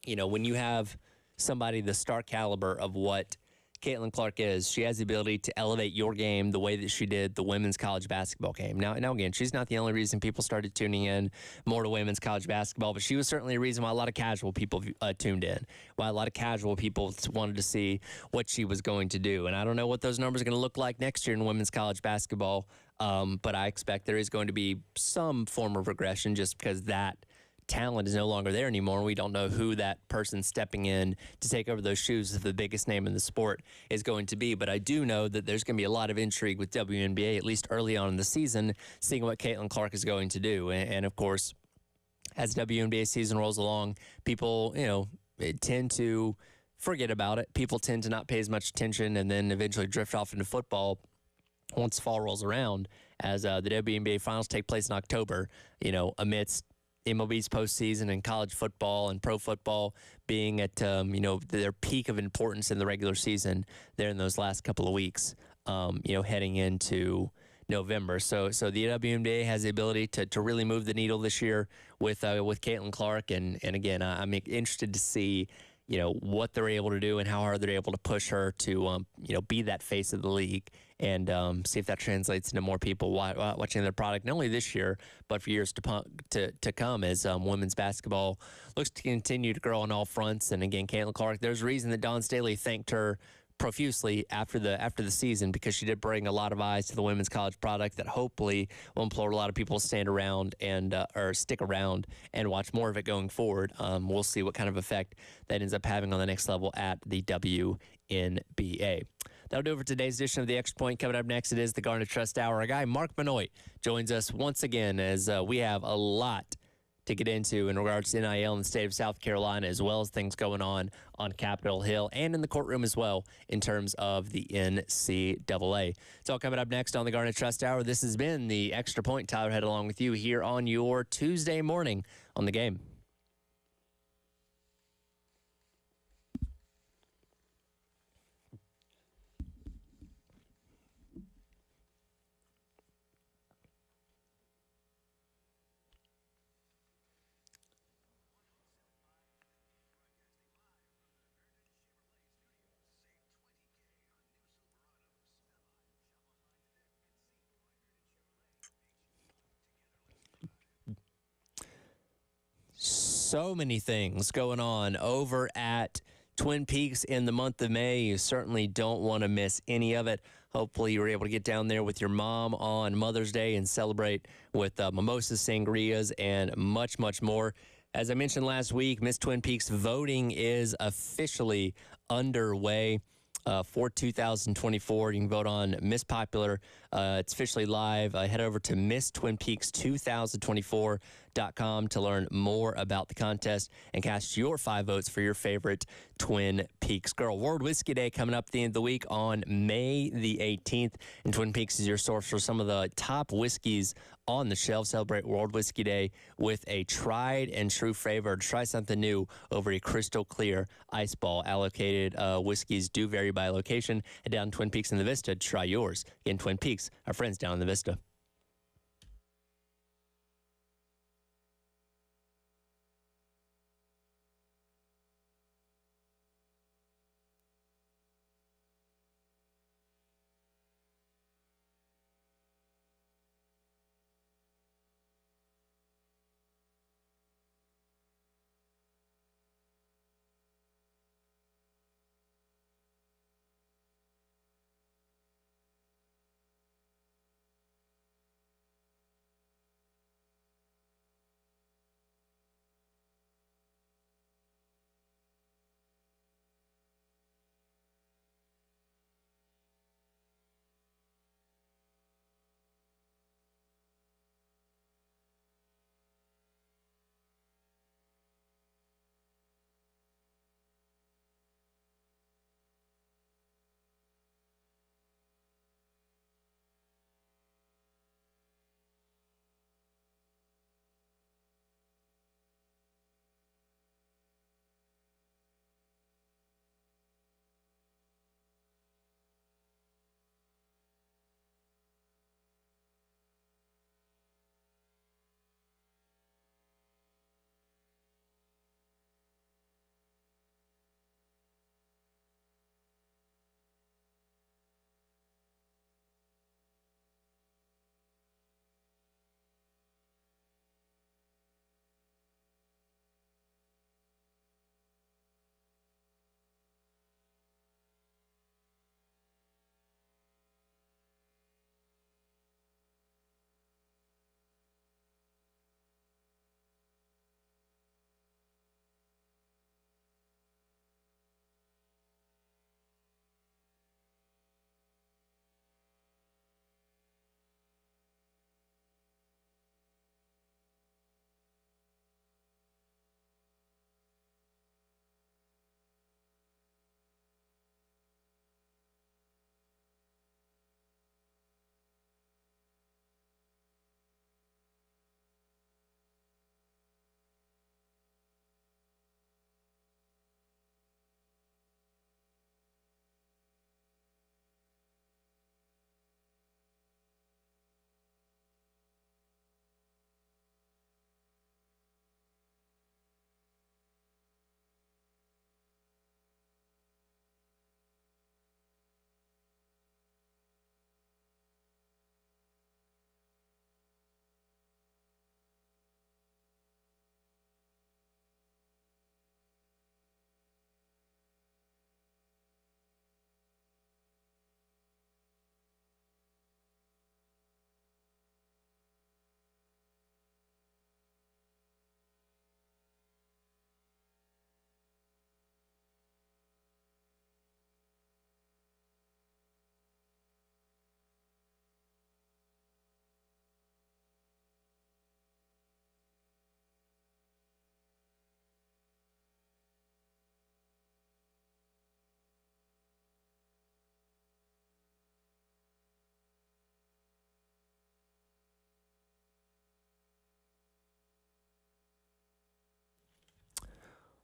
when you have somebody the star caliber of what Caitlin Clark is, she has the ability to elevate your game the way that she did the women's college basketball game. Now again, she's not the only reason people started tuning in more to women's college basketball, but she was certainly a reason why a lot of casual people tuned in, why a lot of casual people wanted to see what she was going to do. And I don't know what those numbers are going to look like next year in women's college basketball, but I expect there is going to be some form of regression just because that talent is no longer there anymore. We don't know who that person stepping in to take over those shoes of the biggest name in the sport is going to be. But I do know that there's going to be a lot of intrigue with WNBA, at least early on in the season, seeing what Caitlin Clark is going to do. And of course, as WNBA season rolls along, people, tend to forget about it. People tend to not pay as much attention and then eventually drift off into football once fall rolls around, as the WNBA finals take place in October, amidst MLB's postseason and college football and pro football being at, their peak of importance in the regular season there in those last couple of weeks, heading into November. So the WNBA has the ability to really move the needle this year with Caitlin Clark. And again, I'm interested to see, what they're able to do and how hard they're able to push her to, be that face of the league and see if that translates into more people watching their product, not only this year, but for years to come as women's basketball looks to continue to grow on all fronts. And again, Caitlin Clark, there's a reason that Dawn Staley thanked her profusely after the season, because she did bring a lot of eyes to the women's college product that hopefully will implore a lot of people to stand around and or stick around and watch more of it going forward. We'll see what kind of effect that ends up having on the next level at the WNBA. That'll do it for today's edition of the Extra Point. Coming up next, it is the Garnet Trust Hour. Our guy Mark Benoit joins us once again as we have a lot to get into in regards to NIL in the state of South Carolina, as well as things going on Capitol Hill and in the courtroom as well in terms of the NCAA. It's all coming up next on the Garnet Trust Hour. This has been the Extra Point. Tyler Head along with you here on your Tuesday morning on The Game. So many things going on over at Twin Peaks in the month of May. You certainly don't want to miss any of it. Hopefully you were able to get down there with your mom on Mother's Day and celebrate with mimosas, sangrias, and much, much more. As I mentioned last week, Miss Twin Peaks voting is officially underway. For 2024. You can vote on Miss Popular. It's officially live. Head over to MissTwinPeaks2024.com to learn more about the contest and cast your 5 votes for your favorite Twin Peaks girl. World Whiskey Day coming up at the end of the week on May the 18th. And Twin Peaks is your source for some of the top whiskeys on the shelf. Celebrate World Whiskey Day with a tried and true flavor. Try something new over a crystal clear ice ball. Allocated whiskeys do vary by location. Head down Twin Peaks in the Vista to try yours. Again, Twin Peaks, our friends down in the Vista.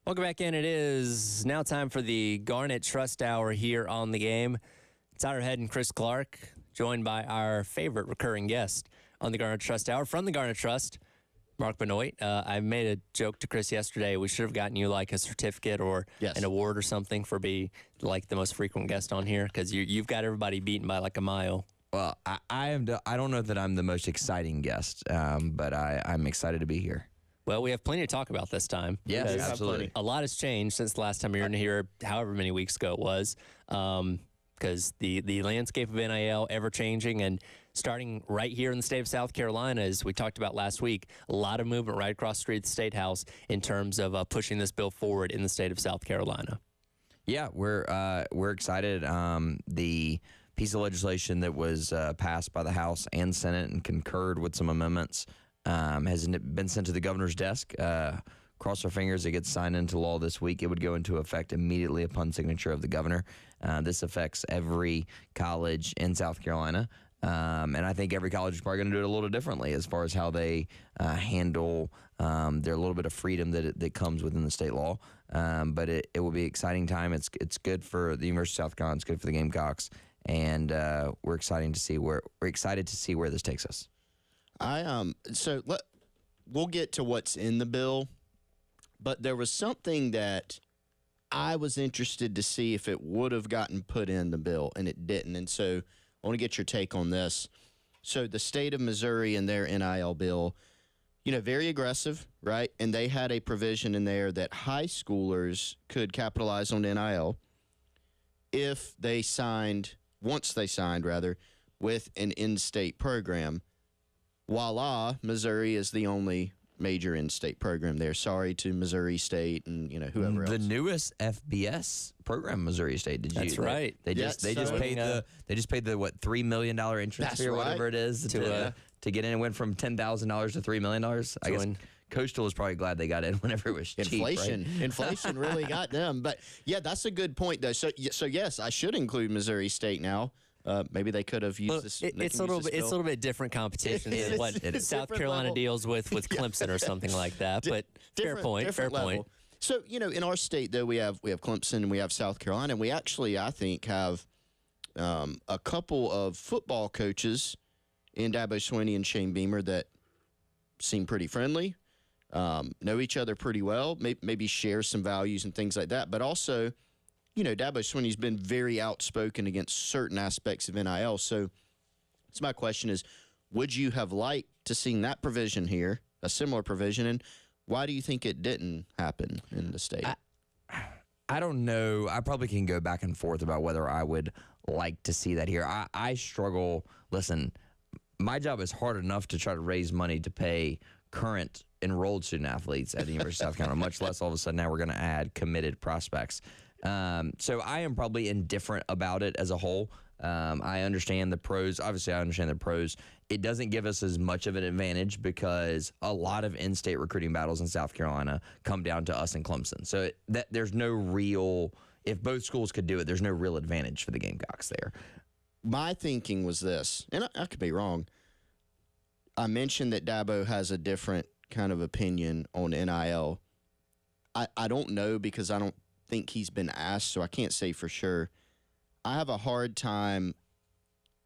Welcome back in. It is now time for the Garnet Trust Hour here on the game. Tyler Head and Chris Clark, joined by our favorite recurring guest on the Garnet Trust Hour from the Garnet Trust, Mark Benoit. I made a joke to Chris yesterday. We should have gotten you like a certificate or an award or something for being like the most frequent guest on here, because you've got everybody beaten by like a mile. Well, I don't know that I'm the most exciting guest, but I'm excited to be here. Well, we have plenty to talk about this time. Yes, absolutely. A lot has changed since the last time you were in here, however many weeks ago it was, because the landscape of NIL ever-changing, and starting right here in the state of South Carolina, as we talked about last week, a lot of movement right across the street at the State House in terms of pushing this bill forward in the state of South Carolina. Yeah, we're excited. The piece of legislation that was passed by the House and Senate and concurred with some amendments has been sent to the governor's desk. Cross our fingers it gets signed into law this week. It would go into effect immediately upon signature of the governor. This affects every college in South Carolina. And I think every college is probably going to do it a little differently as far as how they handle their little bit of freedom that comes within the state law. But it will be an exciting time. It's good for the University of South Carolina. It's good for the Gamecocks. And we're excited to see where this takes us. We'll get to what's in the bill, but there was something that I was interested to see if it would have gotten put in the bill, and it didn't. And so I want to get your take on this. So the state of Missouri and their NIL bill, very aggressive, right? And they had a provision in there that high schoolers could capitalize on NIL if they signed, with an in-state program. Voila, Missouri is the only major in-state program there. Sorry to Missouri State and whoever else. The newest FBS program, Missouri State. That's right. They just paid the $3 million entrance fee or whatever it is to get in. It went from $10,000 to $3 million. I guess Coastal was probably glad they got in whenever it was cheap. Inflation really got them. But yeah, that's a good point though. So yes, I should include Missouri State now. Maybe they could have used this. It's a little bit different competition than what South Carolina deals with Clemson or something like that. But fair point. So in our state though, we have Clemson and we have South Carolina, and we actually I think have a couple of football coaches in Dabo Swinney and Shane Beamer that seem pretty friendly, know each other pretty well, maybe share some values and things like that, but also. Dabo Swinney's been very outspoken against certain aspects of NIL. So my question is, would you have liked to seen that provision here, a similar provision, and why do you think it didn't happen in the state? I don't know. I probably can go back and forth about whether I would like to see that here. I struggle. Listen, my job is hard enough to try to raise money to pay current enrolled student athletes at the University of South Carolina, much less all of a sudden now we're going to add committed prospects. So I am probably indifferent about it as a whole. I understand the pros. Obviously, I understand the pros. It doesn't give us as much of an advantage because a lot of in-state recruiting battles in South Carolina come down to us and Clemson. So there's no real – if both schools could do it, there's no real advantage for the Gamecocks there. My thinking was this, and I could be wrong. I mentioned that Dabo has a different kind of opinion on NIL. I don't know because I don't think he's been asked, so I can't say for sure. I have a hard time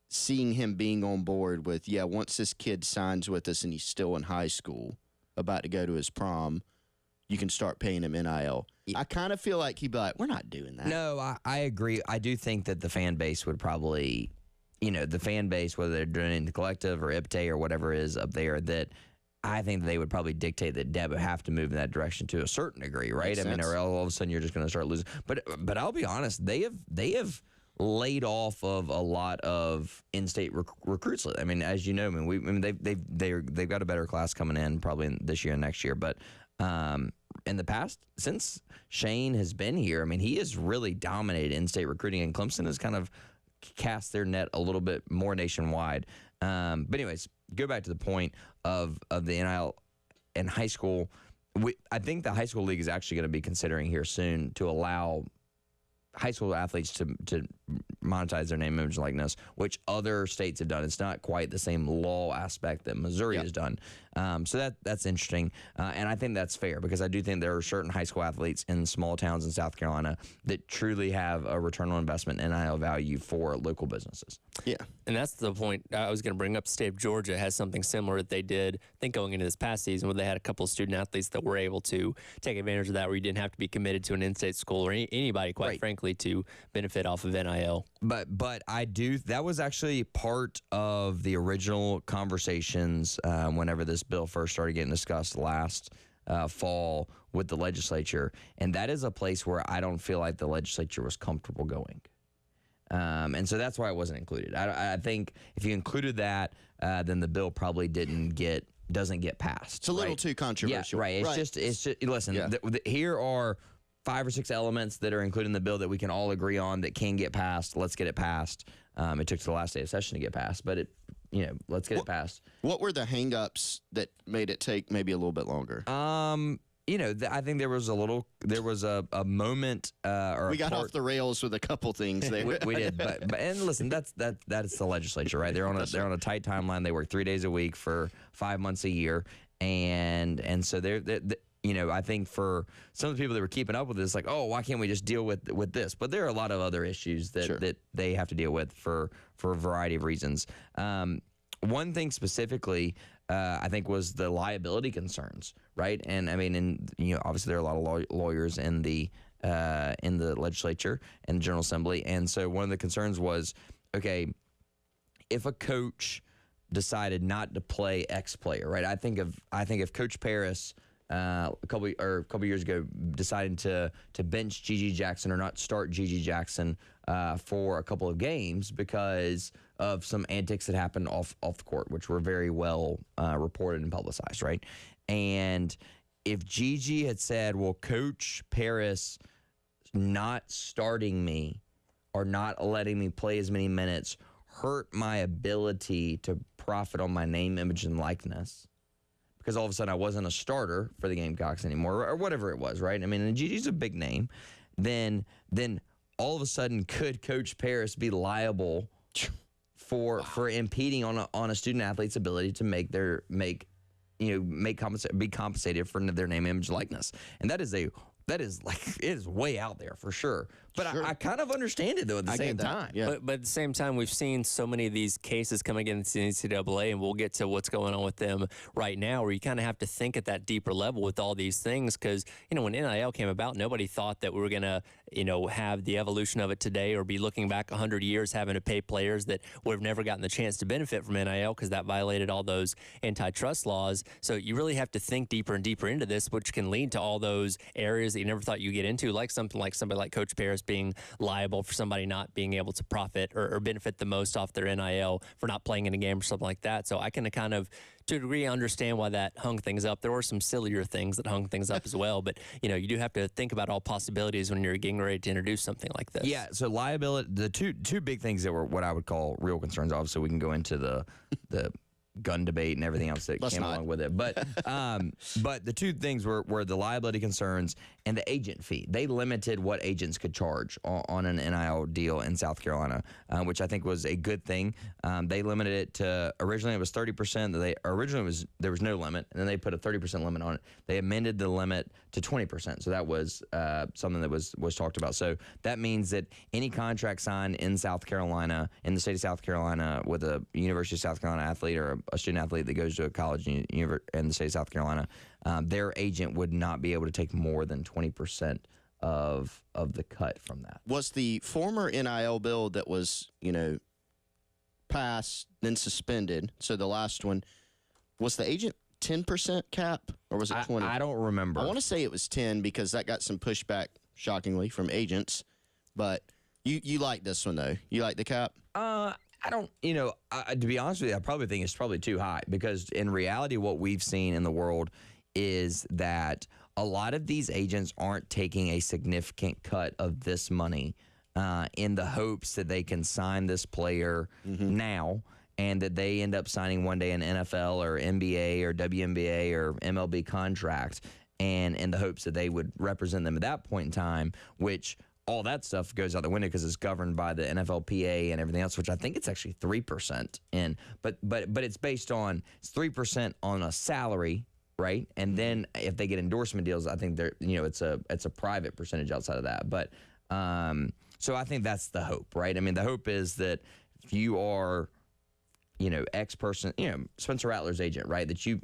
seeing him being on board with, once this kid signs with us and he's still in high school, about to go to his prom, you can start paying him NIL. I kind of feel like he'd be like, we're not doing that. No, I agree. I do think that the fan base would probably, the fan base, whether they're doing it in the collective or IPTE or whatever it is up there, that I think they would probably dictate that Dabo have to move in that direction to a certain degree, right? Makes sense. Or all of a sudden you're just going to start losing. But I'll be honest, they have laid off of a lot of in-state recruits. I mean, as you know, they've got a better class coming in probably this year and next year. But in the past, since Shane has been here, I mean, he has really dominated in-state recruiting, and Clemson has kind of cast their net a little bit more nationwide. But anyways, go back to the point of the NIL in high school. I think the high school league is actually going to be considering here soon to allow high school athletes to monetize their name, image, and likeness, which other states have done. It's not quite the same law aspect that Missouri has done. So that's interesting, and I think that's fair because I do think there are certain high school athletes in small towns in South Carolina that truly have a return on investment and NIL value for local businesses. Yeah. And that's the point I was going to bring up. State of Georgia has something similar that they did, I think, going into this past season, where they had a couple of student athletes that were able to take advantage of that, where you didn't have to be committed to an in-state school or anybody, quite frankly, to benefit off of NIL. But I do. That was actually part of the original conversations whenever this bill first started getting discussed last fall with the legislature, and that is a place where I don't feel like the legislature was comfortable going. And so that's why it wasn't included. I think if you included that, then the bill probably doesn't get passed. It's a little too controversial. Yeah, right. It's just listen. Here are 5 or 6 elements that are included in the bill that we can all agree on that can get passed. Let's get it passed. It took to the last day of session to get passed, but let's get it passed. What were the hang-ups that made it take maybe a little bit longer? I think there was a moment. We got off the rails with a couple things there. we did, but and listen, that's the legislature, right? They're on a tight timeline. They work 3 days a week for 5 months a year, and so they're I think for some of the people that were keeping up with this, like, oh, why can't we just deal with this? But there are a lot of other issues that they have to deal with for a variety of reasons. One thing specifically, I think, was the liability concerns, right? And I mean, obviously there are a lot of lawyers in the legislature and the General Assembly, and so one of the concerns was, okay, if a coach decided not to play X player, right? I think of Coach Paris. A couple years ago, deciding to bench Gigi Jackson or not start Gigi Jackson for a couple of games because of some antics that happened off the court, which were very well reported and publicized, right? And if Gigi had said, "Well, Coach Paris not starting me or not letting me play as many minutes hurt my ability to profit on my name, image, and likeness," because all of a sudden I wasn't a starter for the Gamecocks anymore, or whatever it was, right? I mean, and Gigi's a big name. Then all of a sudden, could Coach Paris be liable for impeding on a student athlete's ability to be compensated for their name, image, likeness? And that is it is way out there for sure. But I kind of understand it though at the same time. Yeah. But at the same time, we've seen so many of these cases come against the NCAA, and we'll get to what's going on with them right now, where you kind of have to think at that deeper level with all these things. Because, when NIL came about, nobody thought that we were going to, have the evolution of it today, or be looking back 100 years having to pay players that would have never gotten the chance to benefit from NIL because that violated all those antitrust laws. So you really have to think deeper and deeper into this, which can lead to all those areas that you never thought you'd get into, like something like somebody like Coach Paris being liable for somebody not being able to profit or benefit the most off their NIL for not playing in a game or something like that. So I can kind of, to a degree, understand why that hung things up. There were some sillier things that hung things up as well, but you do have to think about all possibilities when you're getting ready to introduce something like this. Yeah, so liability, the two big things that were what I would call real concerns. Obviously, we can go into the gun debate and everything else that came along with it. But the two things were the liability concerns and the agent fee. They limited what agents could charge on an NIL deal in South Carolina, which I think was a good thing. They limited it to, originally it was 30%. There was no limit, and then they put a 30% limit on it. They amended the limit to 20%. So that was something that was talked about. So that means that any contract signed in South Carolina, in the state of South Carolina, with a University of South Carolina athlete or a student athlete that goes to a college in the state of South Carolina, their agent would not be able to take more than 20% of the cut from that. Was the former NIL bill that was, passed, then suspended, so the last one, was the agent 10% cap, or was it 20? I don't remember. I want to say it was 10 because that got some pushback, shockingly, from agents. But you like this one, though. You like the cap? I don't, to be honest with you, I probably think it's probably too high, because in reality, what we've seen in the world is that a lot of these agents aren't taking a significant cut of this money in the hopes that they can sign this player now, and that they end up signing one day an NFL or NBA or WNBA or MLB contract, and in the hopes that they would represent them at that point in time, which all that stuff goes out the window because it's governed by the NFLPA and everything else, which I think it's actually 3% in. But it's based on, it's 3% on a salary, right? And then if they get endorsement deals, I think they're, it's a private percentage outside of that. But so I think that's the hope, right? I mean, the hope is that if you are, X person, Spencer Rattler's agent, right? That you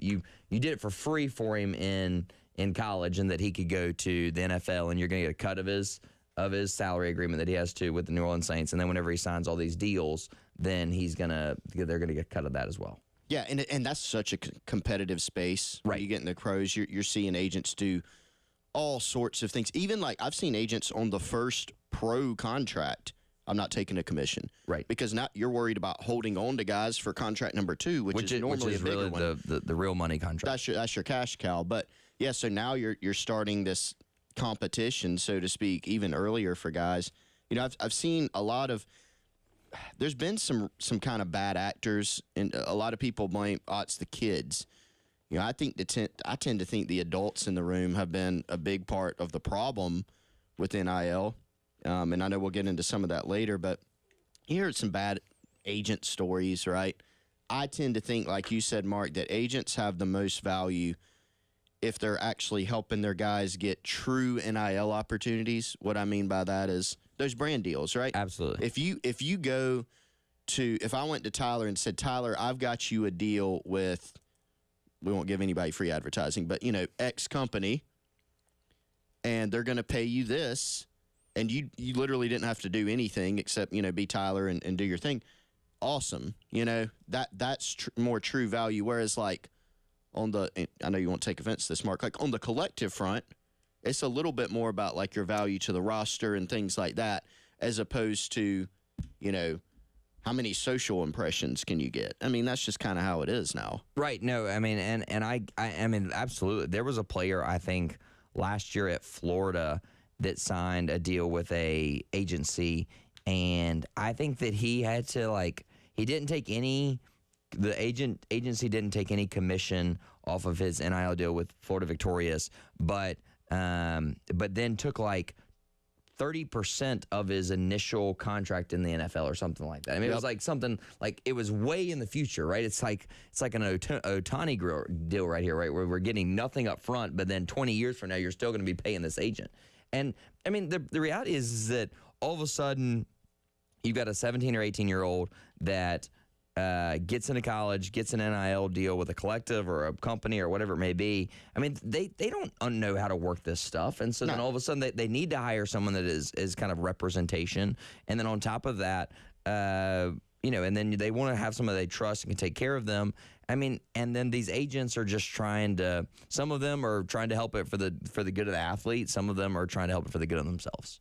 did it for free for him in college, and that he could go to the NFL, and you're going to get a cut of his salary agreement that he has to with the New Orleans Saints, and then whenever he signs all these deals, then they're going to get a cut of that as well. Yeah, and that's such a competitive space. Right. When you get in the pros, you're seeing agents do all sorts of things. Even like I've seen agents on the first pro contract, I'm not taking a commission. Right. Because now you're worried about holding on to guys for contract number 2, which is normally a bigger really one. the real money contract. That's your cash cow. But yeah, so now you're starting this competition, so to speak, even earlier for guys. I've seen a lot of. There's been some kind of bad actors, and a lot of people blame it's the kids. I think I tend to think the adults in the room have been a big part of the problem with NIL. And I know we'll get into some of that later, but you heard some bad agent stories, right? I tend to think, like you said, Mark, that agents have the most value if they're actually helping their guys get true NIL opportunities. What I mean by that is those brand deals, right? Absolutely. If you go to, if I went to Tyler and said, Tyler, I've got you a deal with, we won't give anybody free advertising, but X company, and they're going to pay you this, and you literally didn't have to do anything except be Tyler and do your thing. Awesome. That's more true value. Whereas like on the, I know you won't take offense to this, Mark, like on the collective front, it's a little bit more about like your value to the roster and things like that, as opposed to, how many social impressions can you get? I mean, that's just kind of how it is now. Right. No, I mean, and I mean, absolutely. There was a player, I think, last year at Florida that signed a deal with a agency, and I think that he had to he didn't take any. The agency didn't take any commission off of his NIL deal with Florida Victorious, but then took 30% of his initial contract in the NFL or something like that. I mean, It was like something like it was way in the future, right? It's like an Ohtani deal right here, right? Where we're getting nothing up front, but then 20 years from now, you're still going to be paying this agent. And I mean, the reality is that all of a sudden you've got a 17 or 18-year-old that gets into college, gets an NIL deal with a collective or a company or whatever it may be. I mean, they don't know how to work this stuff. And so then all of a sudden they need to hire someone that is kind of representation. And then on top of that, and then they want to have someone they trust and can take care of them. I mean, and then these agents are just trying to, some of them are trying to help it for the good of the athlete. Some of them are trying to help it for the good of themselves.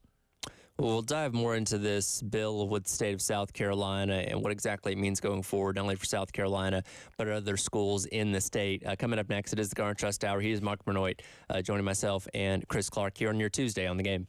Well, we'll dive more into this bill with the state of South Carolina and what exactly it means going forward, not only for South Carolina, but other schools in the state. Coming up next, it is the Garner Trust Hour. He is Mark Benoit, joining myself and Chris Clark here on your Tuesday on The Game.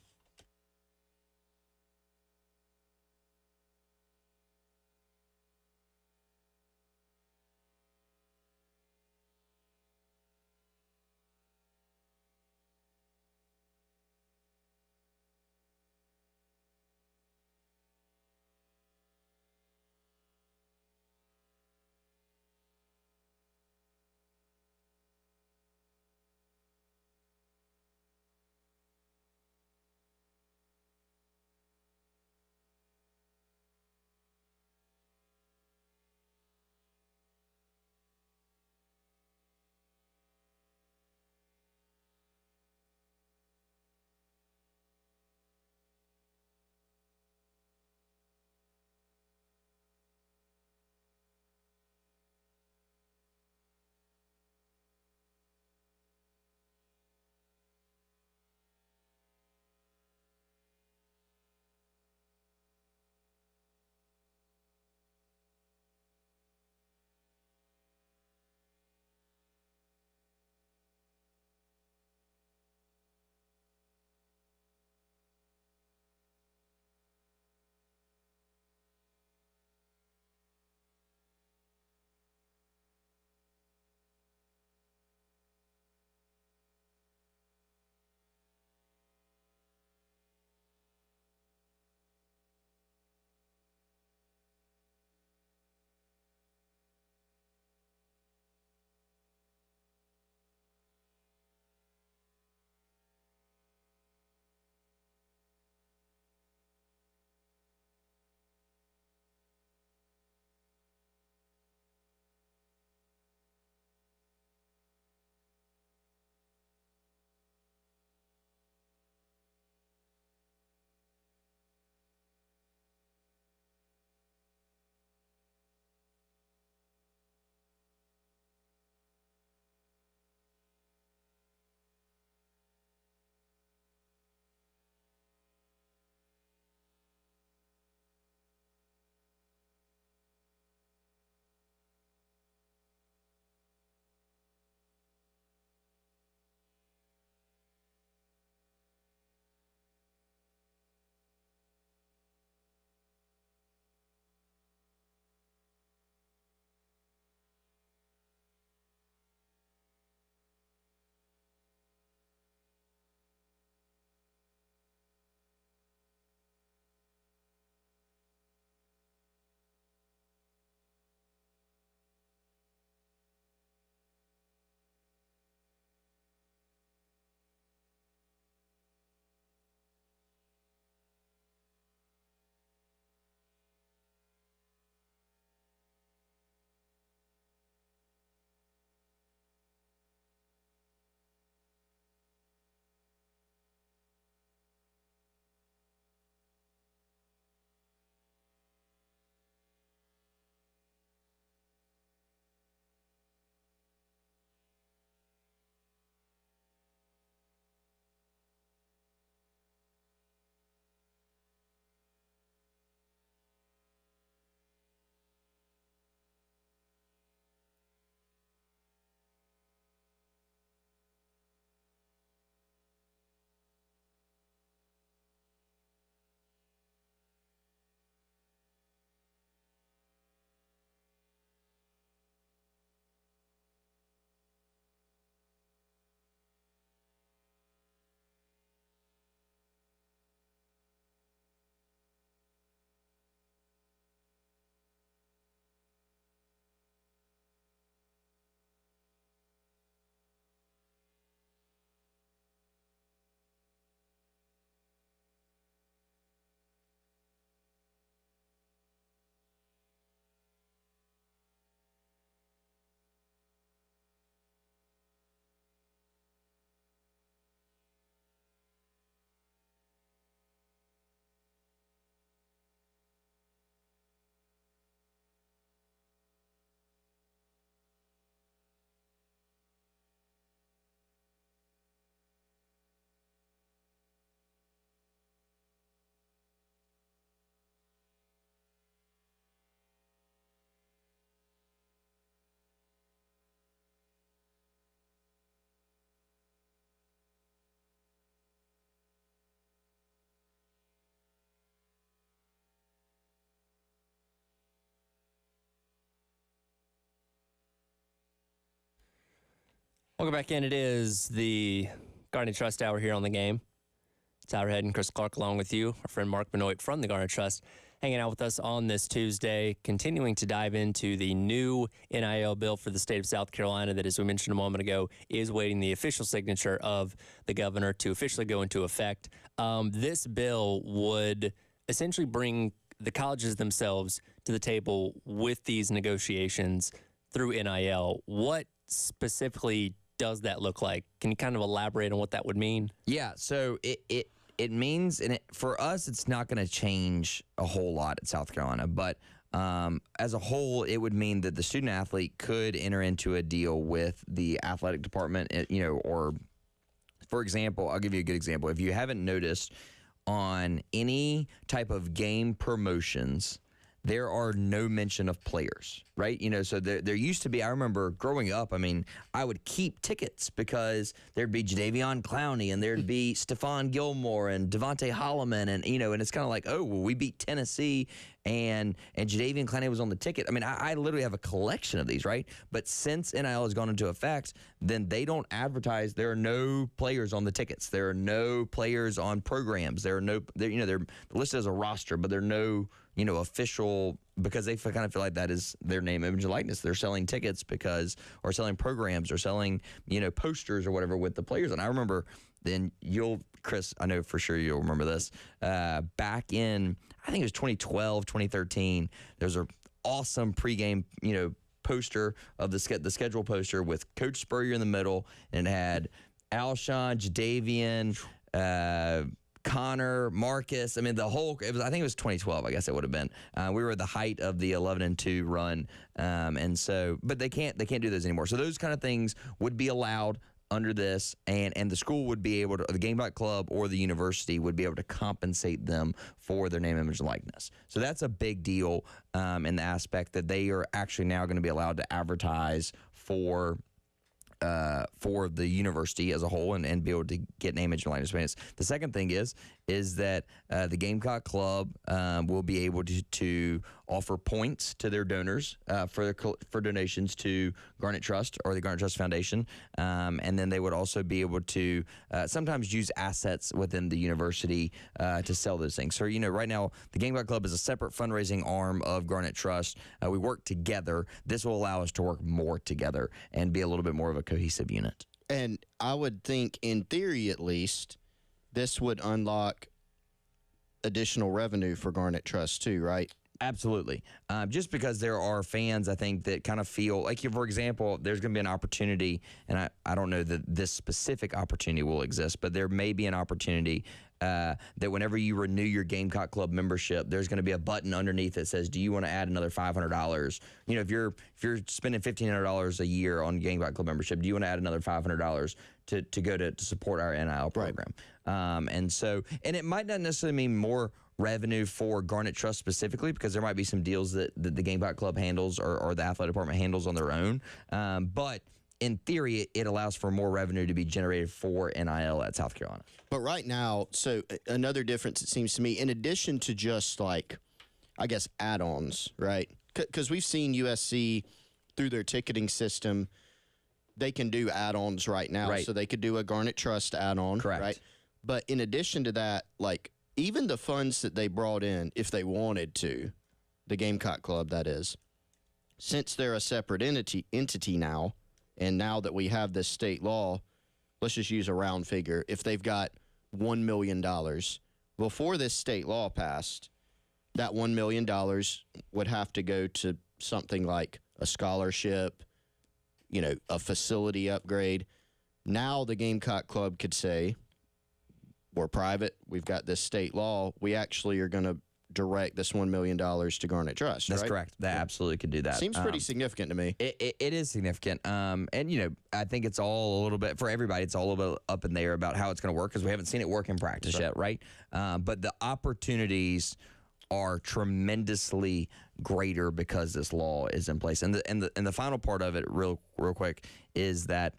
Welcome back in. It is the Garnet Trust Hour here on the game. Tyler Head and Chris Clark along with you. Our friend Mark Benoit from the Garnet Trust hanging out with us on this Tuesday, continuing to dive into the new NIL bill for the state of South Carolina that, as we mentioned a moment ago, is waiting the official signature of the governor to officially go into effect. This bill would essentially bring the colleges themselves to the table with these negotiations through NIL. What specifically does that look like? Can you kind of elaborate on what that would mean? Yeah, so it means, and for us, it's not going to change a whole lot at South Carolina, but as a whole, it would mean that the student athlete could enter into a deal with the athletic department, or, for example, I'll give you a good example. If you haven't noticed, on any type of game promotions, there are no mention of players, right? So there used to be, I remember growing up, I would keep tickets because there'd be Jadeveon Clowney and there'd be Stephon Gilmore and Devontae Holloman and it's kind of like, oh, well, we beat Tennessee and Jadeveon Clowney was on the ticket. I literally have a collection of these, right? But since NIL has gone into effect, then they don't advertise. There are no players on the tickets. There are no players on programs. They're listed as a roster, but there are no official, because they kind of feel like that is their name, image, and likeness. They're selling tickets or selling programs or selling, posters or whatever with the players. And I remember then Chris, I know for sure you'll remember this, back in, I think it was 2012, 2013, there's an awesome pregame, poster of the schedule poster with Coach Spurrier in the middle, and it had Alshon, Jadeveon, Connor, Marcus. I think it was 2012. I guess it would have been. We were at the height of the 11-2 run, but they can't do those anymore. So those kind of things would be allowed under this, and the school would be able to, the Gamecock Club or the university would be able to compensate them for their name, image, and likeness. So that's a big deal in the aspect that they are actually now going to be allowed to advertise for the university as a whole and be able to get name, image, and likeness payments. The second thing is that the Gamecock Club will be able to offer points to their donors for donations to Garnet Trust or the Garnet Trust Foundation, and then they would also be able to sometimes use assets within the university to sell those things. So right now the Gamecock Club is a separate fundraising arm of Garnet Trust. We work together. This will allow us to work more together and be a little bit more of a cohesive unit. And I would think, in theory at least, this would unlock additional revenue for Garnet Trust too, right? Absolutely. Just because there are fans, I think, that kind of feel like, for example, there's going to be an opportunity, and I don't know that this specific opportunity will exist, but there may be an opportunity that whenever you renew your Gamecock Club membership, there's going to be a button underneath that says, do you want to add another $500? If you're spending $1,500 a year on Gamecock Club membership, do you want to add another $500 to go to support our NIL program? Right. And it might not necessarily mean more revenue for Garnet Trust specifically, because there might be some deals that the Gamecock Club handles or the athletic department handles on their own. But in theory, it allows for more revenue to be generated for NIL at South Carolina. But right now, so another difference, it seems to me, in addition to just add-ons, right? Because we've seen USC through their ticketing system, they can do add-ons right now. Right. So they could do a Garnet Trust add-on. Correct. Right? But in addition to that, even the funds that they brought in, if they wanted to, the Gamecock Club, that is, since they're a separate entity now, and now that we have this state law, let's just use a round figure. If they've got $1 million, before this state law passed, that $1 million would have to go to something like a scholarship, a facility upgrade. Now the Gamecock Club could say, we're private, we've got this state law, we actually are going to direct this $1 million to Garnet Trust. That's right? correct. That absolutely could do that. Seems pretty significant to me. It is significant. And, I think it's all a little bit, for everybody, it's all a little bit up in the air about how it's going to work, because we haven't seen it work in practice yet, right? But the opportunities are tremendously greater because this law is in place. And the final part of it, real quick, is that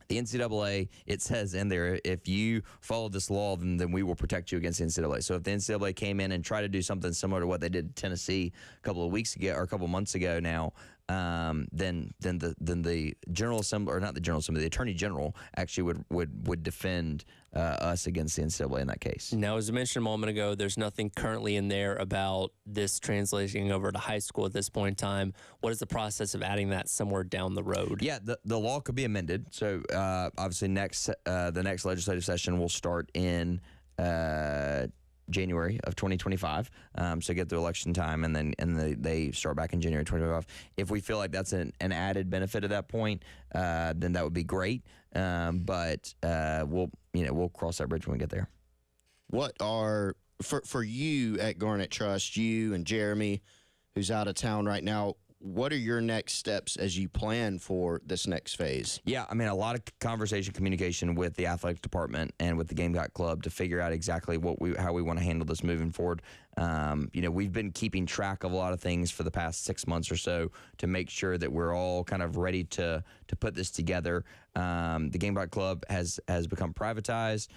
the NCAA, it says in there, if you follow this law, then we will protect you against the NCAA. So if the NCAA came in and tried to do something similar to what they did in Tennessee a couple of weeks ago or a couple of months ago now, then the General Assembly, or not the General Assembly, the Attorney General actually would defend us against the NCAA in that case. Now, as I mentioned a moment ago, there's nothing currently in there about this translating over to high school at this point in time. What is the process of adding that somewhere down the road? Yeah, the law could be amended. So obviously the next legislative session will start in January of 2025. So get through election time, and then they start back in January 2025. If we feel like that's an added benefit at that point, then that would be great. But we'll cross that bridge when we get there. What are for you at Garnet Trust, you and Jeremy, who's out of town right now, what are your next steps as you plan for this next phase? Yeah, I mean, a lot of conversation, communication with the athletic department and with the Gamecock Club to figure out exactly how we want to handle this moving forward. We've been keeping track of a lot of things for the past 6 months or so to make sure that we're all kind of ready to put this together. The Gamecock Club has become privatized.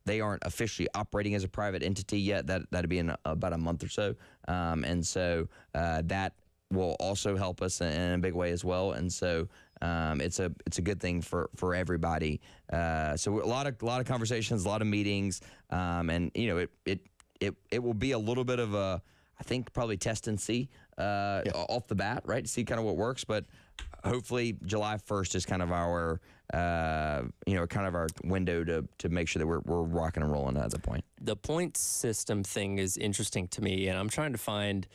They aren't officially operating as a private entity yet. That'll be in about a month or so. And so that will also help us in a big way as well. And so it's a good thing for everybody. So a lot of conversations, a lot of meetings, and it will be a little bit of a, I think, probably test and see off the bat, right? To see kind of what works, but hopefully July 1st is kind of our our window to make sure that we're rocking and rolling at that point. The point system thing is interesting to me, and I'm trying to find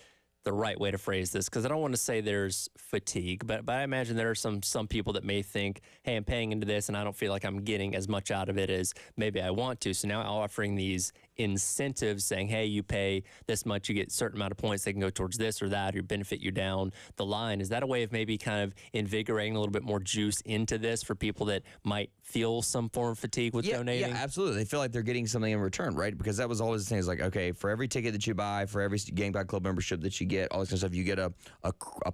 the right way to phrase this, because I don't want to say there's fatigue, but I imagine there are some people that may think, hey, I'm paying into this and I don't feel like I'm getting as much out of it as maybe I want to. So now offering these incentives saying, hey, you pay this much, you get a certain amount of points, they can go towards this or that or benefit you down the line. Is that a way of maybe kind of invigorating a little bit more juice into this for people that might feel some form of fatigue with donating? Yeah, absolutely. They feel like they're getting something in return, right? Because that was always the thing, is like, okay, for every ticket that you buy, for every Gamecock Club membership that you get, all this kind of stuff, you get a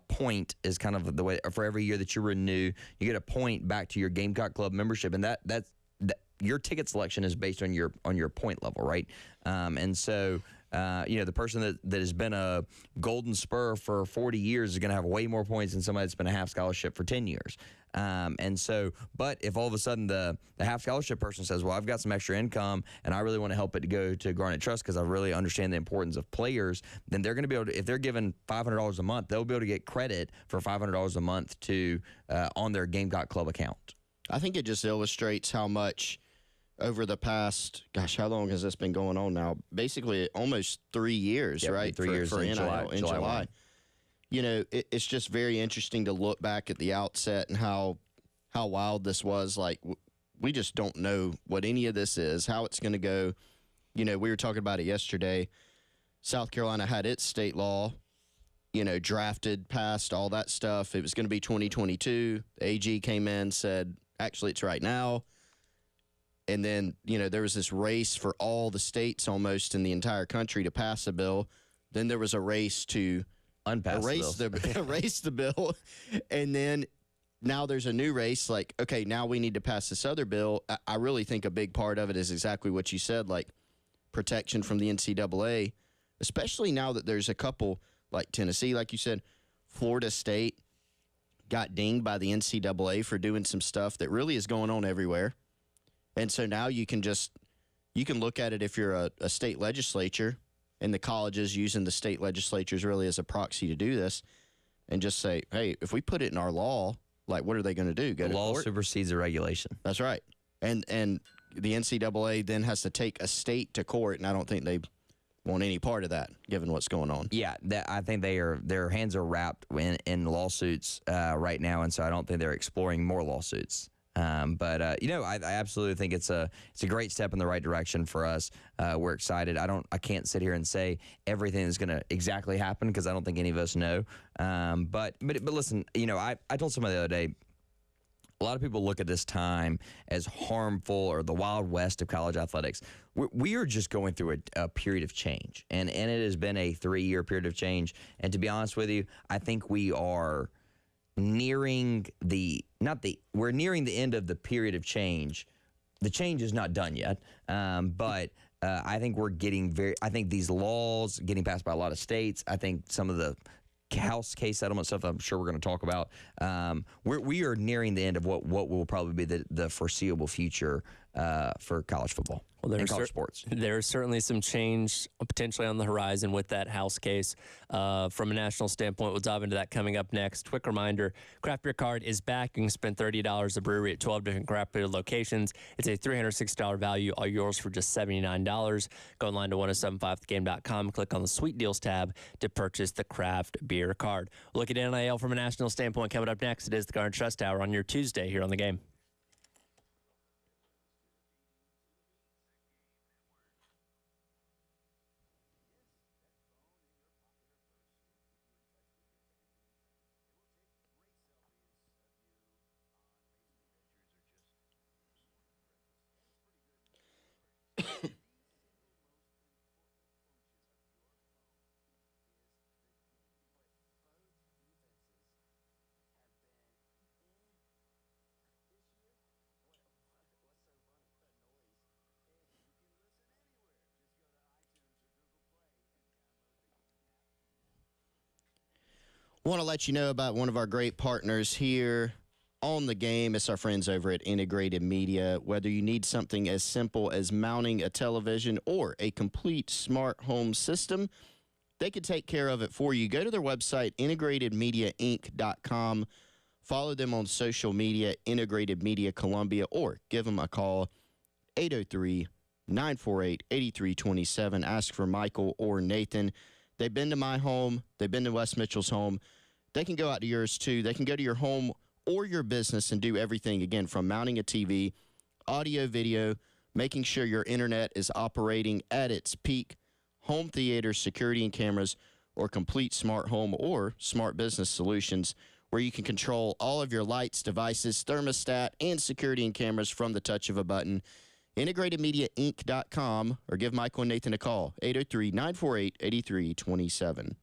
point, is kind of the way, for every year that you renew, you get a point back to your Gamecock Club membership, and that's your ticket selection is based on your point level, right? And so the person that has been a Golden Spur for 40 years is going to have way more points than somebody that's been a half scholarship for 10 years. And so, but if all of a sudden the half scholarship person says, well, I've got some extra income and I really want to help it to go to Garnet Trust because I really understand the importance of players, then they're going to be able to, if they're given $500 a month, they'll be able to get credit for $500 a month to on their Gamecock Club account. I think it just illustrates how much over the past, how long has this been going on now? Basically almost 3 years, right? 3 years for in July. It's just very interesting to look back at the outset and how wild this was. Like, we just don't know what any of this is, how it's going to go. We were talking about it yesterday. South Carolina had its state law, drafted, passed, all that stuff. It was going to be 2022. The AG came in, said, actually, it's right now. And then, there was this race for all the states almost in the entire country to pass a bill. Then there was a race to erase the bill. And then now there's a new race, like, okay, now we need to pass this other bill. I really think a big part of it is exactly what you said, like protection from the NCAA, especially now that there's a couple, like Tennessee, like you said, Florida State got dinged by the NCAA for doing some stuff that really is going on everywhere. And so now you can look at it if you're a state legislature and the colleges using the state legislatures really as a proxy to do this, and just say, hey, if we put it in our law, like, what are they going to do? Go to law court? Supersedes a regulation. That's right. And the NCAA then has to take a state to court, and I don't think they want any part of that, given what's going on. Yeah, I think their hands are wrapped in lawsuits right now, and so I don't think they're exploring more lawsuits. But I absolutely think it's a great step in the right direction for us. We're excited. I can't sit here and say everything is going to exactly happen because I don't think any of us know. But listen, I told somebody the other day, a lot of people look at this time as harmful or the Wild West of college athletics. We are just going through a period of change, and it has been a 3-year period of change. And to be honest with you, I think we are nearing we're nearing the end of the period of change. The change is not done yet, but I think we're getting I think these laws getting passed by a lot of states, I think some of the house case settlement stuff I'm sure we're going to talk about. We are nearing the end of what will probably be the foreseeable future for college football and college sports. There's certainly some change potentially on the horizon with that house case. From a national standpoint, we'll dive into that coming up next. Quick reminder, Craft Beer Card is back. You can spend $30 a brewery at 12 different craft beer locations. It's a $360 value, all yours for just $79. Go online to 1075thegame.com, click on the Sweet Deals tab to purchase the Craft Beer Card. Look at NIL from a national standpoint. Coming up next, it is the Garden Trust Hour on your Tuesday here on The Game. Want to let you know about one of our great partners here on The Game. It's our friends over at Integrated Media. Whether you need something as simple as mounting a television or a complete smart home system, they can take care of it for you. Go to their website, integratedmediainc.com. Follow them on social media, Integrated Media Columbia, or give them a call, 803-948-8327. Ask for Michael or Nathan. They've been to my home. They've been to West Mitchell's home. They can go out to yours, too. They can go to your home or your business and do everything, again, from mounting a TV, audio, video, making sure your internet is operating at its peak, home theater, security and cameras, or complete smart home or smart business solutions where you can control all of your lights, devices, thermostat, and security and cameras from the touch of a button. IntegratedMediaInc.com, or give Michael and Nathan a call, 803-948-8327.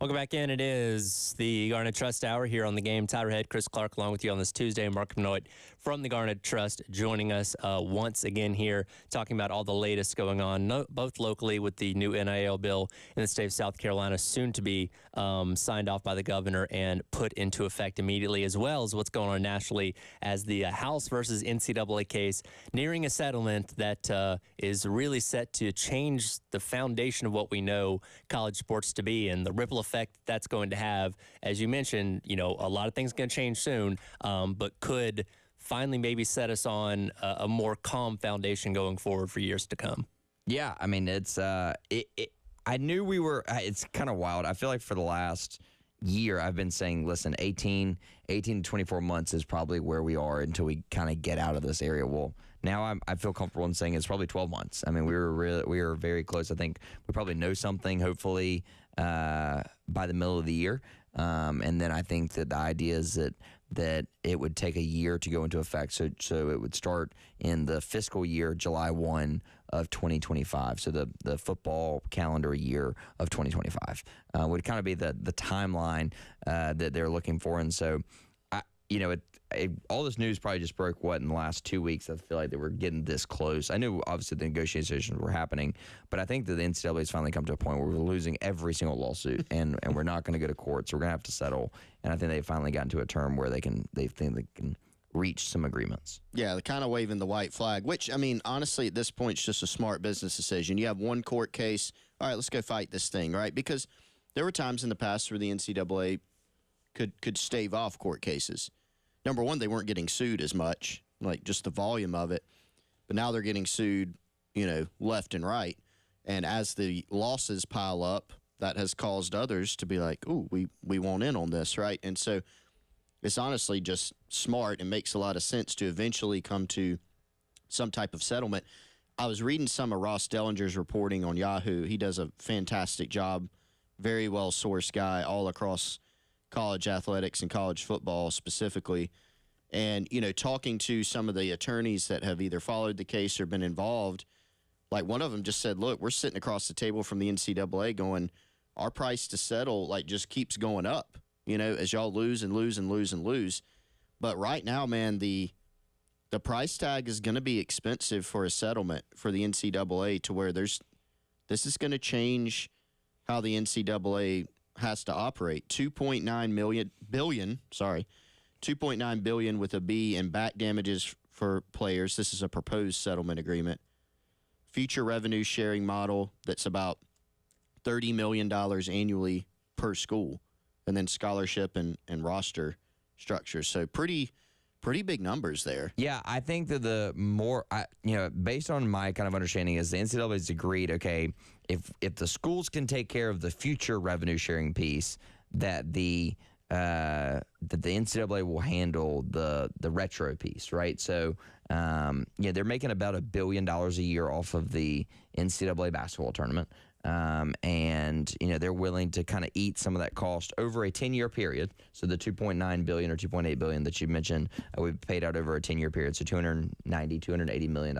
Welcome back in. It is the Garnet Trust Hour here on the game. Tyler Head, Chris Clark, along with you on this Tuesday. Mark Benoit from the Garnet Trust joining us once again here, talking about all the latest going on, both locally with the new NIL bill in the state of South Carolina, soon to be signed off by the governor and put into effect immediately, as well as what's going on nationally as the House versus NCAA case nearing a settlement that is really set to change the foundation of what we know college sports to be, and the ripple effect that's going to have. As you mentioned, a lot of things going to change soon, but could finally maybe set us on a more calm foundation going forward for years to come. Yeah, I mean, it's I knew we were. It's kind of wild. I feel like for the last year, I've been saying, listen, 18 to 24 months is probably where we are until we kind of get out of this area. Well, now I feel comfortable in saying it's probably 12 months. I mean, we were very close. I think we probably know something, hopefully, by the middle of the year. And then I think that the idea is that it would take a year to go into effect. So it would start in the fiscal year, July 1 of 2025. So the football calendar year of 2025 would kind of be the timeline that they're looking for. And so, all this news probably just broke, in the last 2 weeks. I feel like they were getting this close. I knew, obviously, the negotiations were happening, but I think that the NCAA has finally come to a point where we're losing every single lawsuit, and we're not going to go to court, so we're going to have to settle. And I think they've finally gotten to a term where they think they can reach some agreements. Yeah, they're kind of waving the white flag, which, I mean, honestly, at this point, it's just a smart business decision. You have one court case. All right, let's go fight this thing, right? Because there were times in the past where the NCAA could stave off court cases. Number one, they weren't getting sued as much, like just the volume of it. But now they're getting sued, left and right. And as the losses pile up, that has caused others to be like, ooh, we want in on this, right? And so it's honestly just smart and makes a lot of sense to eventually come to some type of settlement. I was reading some of Ross Dellinger's reporting on Yahoo. He does a fantastic job, very well-sourced guy all across college athletics and college football specifically. And, talking to some of the attorneys that have either followed the case or been involved, like one of them just said, look, we're sitting across the table from the NCAA going, our price to settle, just keeps going up, as y'all lose and lose and lose and lose. But right now, man, the price tag is going to be expensive for a settlement for the NCAA, to where this is going to change how the NCAA has to operate. $2.9 billion with a B in back damages for players. This is a proposed settlement agreement. Future revenue sharing model that's about $30 million annually per school, and then scholarship and roster structures. So pretty big numbers there. Yeah, I think that the more, based on my kind of understanding, is the NCAA has agreed, okay, if the schools can take care of the future revenue sharing piece, that the NCAA will handle the retro piece, right? So, they're making about $1 billion a year off of the NCAA basketball tournament. And they're willing to kind of eat some of that cost over a 10-year period. So the $2.9 billion or $2.8 billion that you mentioned, we paid out over a 10-year period, so $280 million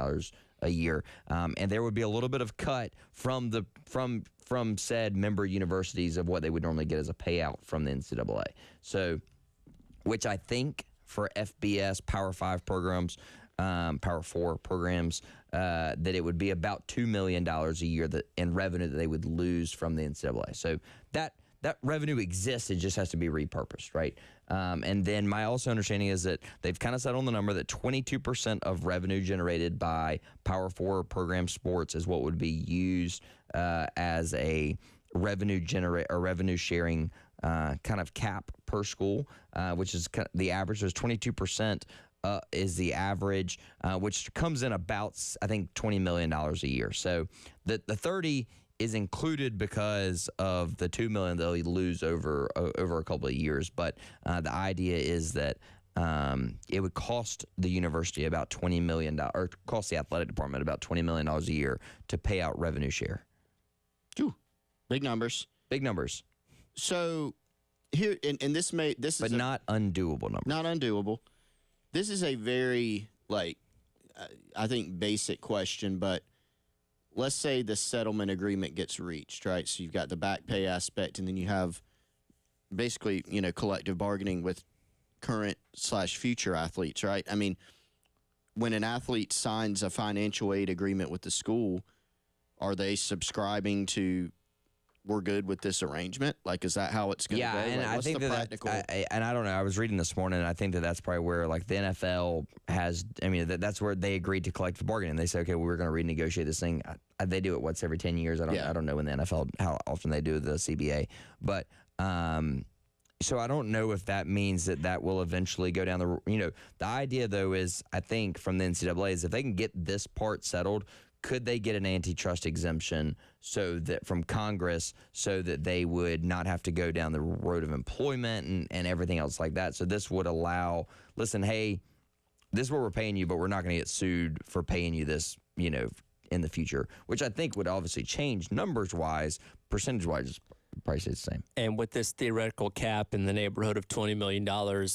a year. And there would be a little bit of cut from said member universities of what they would normally get as a payout from the NCAA. So, which I think for FBS Power 5 programs, Power 4 programs, that it would be about $2 million a year in revenue that they would lose from the NCAA. So that revenue exists. It just has to be repurposed, right? And then my also understanding is that they've kind of set on the number that 22% of revenue generated by Power 4 program sports is what would be used as a revenue sharing kind of cap per school, which is the average. Was 22%. Is the average, which comes in about, I think, $20 million a year. So the 30 is included because of the $2 million they'll lose over a couple of years. But the idea is that it would cost the university about $20 million, or cost the athletic department about $20 million a year to pay out revenue share. Ooh, big numbers. Big numbers. So here, and this is but not undoable numbers. Not undoable. This is a very, I think, basic question, but let's say the settlement agreement gets reached, right? So you've got the back pay aspect, and then you have basically, collective bargaining with current/future athletes, right? I mean, when an athlete signs a financial aid agreement with the school, are they subscribing to we're good with this arrangement? Like, is that how it's going to go? And like, I what's think the that practical? and I don't know. I was reading this morning, and I think that that's probably where like the NFL has. I mean, that's where they agreed to collective bargaining. They say, okay, well, we're going to renegotiate this thing. They do it once every 10 years. I don't know in the NFL how often they do the CBA, but so I don't know if that means that will eventually go down the. The idea though is I think from the NCAA is if they can get this part settled. Could they get an antitrust exemption so that from Congress so that they would not have to go down the road of employment and everything else like that? So this would allow, listen, hey, this is what we're paying you, but we're not going to get sued for paying you this, in the future, which I think would obviously change numbers-wise, percentage-wise, probably stay the same. And with this theoretical cap in the neighborhood of $20 million,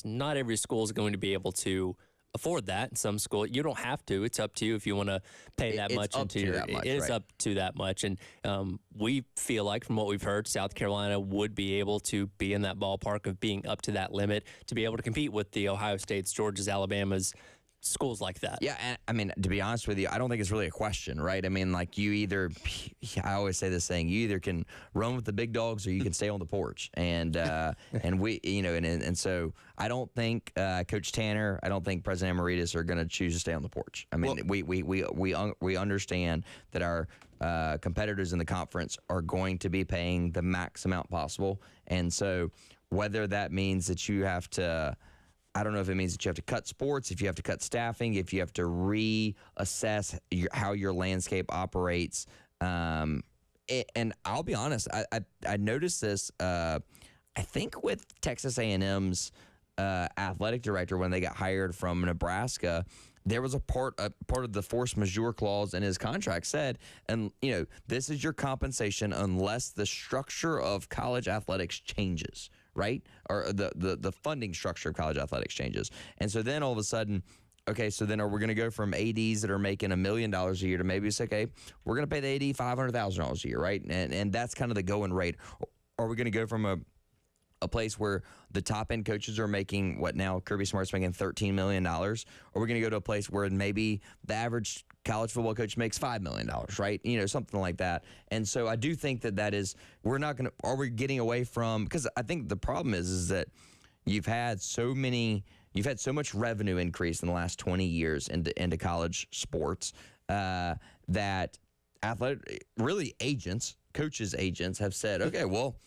not every school is going to be able to afford that. In some school, you don't have to. It's up to you if you want to pay that much into your. It is up to that much, and we feel like from what we've heard, South Carolina would be able to be in that ballpark of being up to that limit to be able to compete with the Ohio States, Georgias, Alabamas, schools like that. Yeah, and I mean, to be honest with you, I don't think it's really a question, right? I mean, like I always say this saying, you either can run with the big dogs or you can stay on the porch. And and we, and so I don't think Coach Tanner, I don't think President Emeritus are going to choose to stay on the porch. I mean, we understand that our competitors in the conference are going to be paying the max amount possible, and so whether that means that you have to. I don't know if it means that you have to cut sports, if you have to cut staffing, if you have to reassess how your landscape operates. And I'll be honest, I noticed this. I think with Texas A&M's athletic director when they got hired from Nebraska. There was a part of the force majeure clause in his contract said, and this is your compensation unless the structure of college athletics changes. Right? Or the funding structure of college athletics changes. And so then all of a sudden, okay, so then are we going to go from ADs that are making $1 million a year to maybe it's okay, we're going to pay the AD $500,000 a year, right? And that's kind of the going rate. Are we going to go from a place where the top end coaches are making what now Kirby Smart's making $13 million? Or are we going to go to a place where maybe the average college football coach makes $5 million, right? Something like that. And so I do think that is, are we getting away from, because I think the problem is that you've had so much revenue increase in the last 20 years into college sports that really coaches' agents have said, okay, well,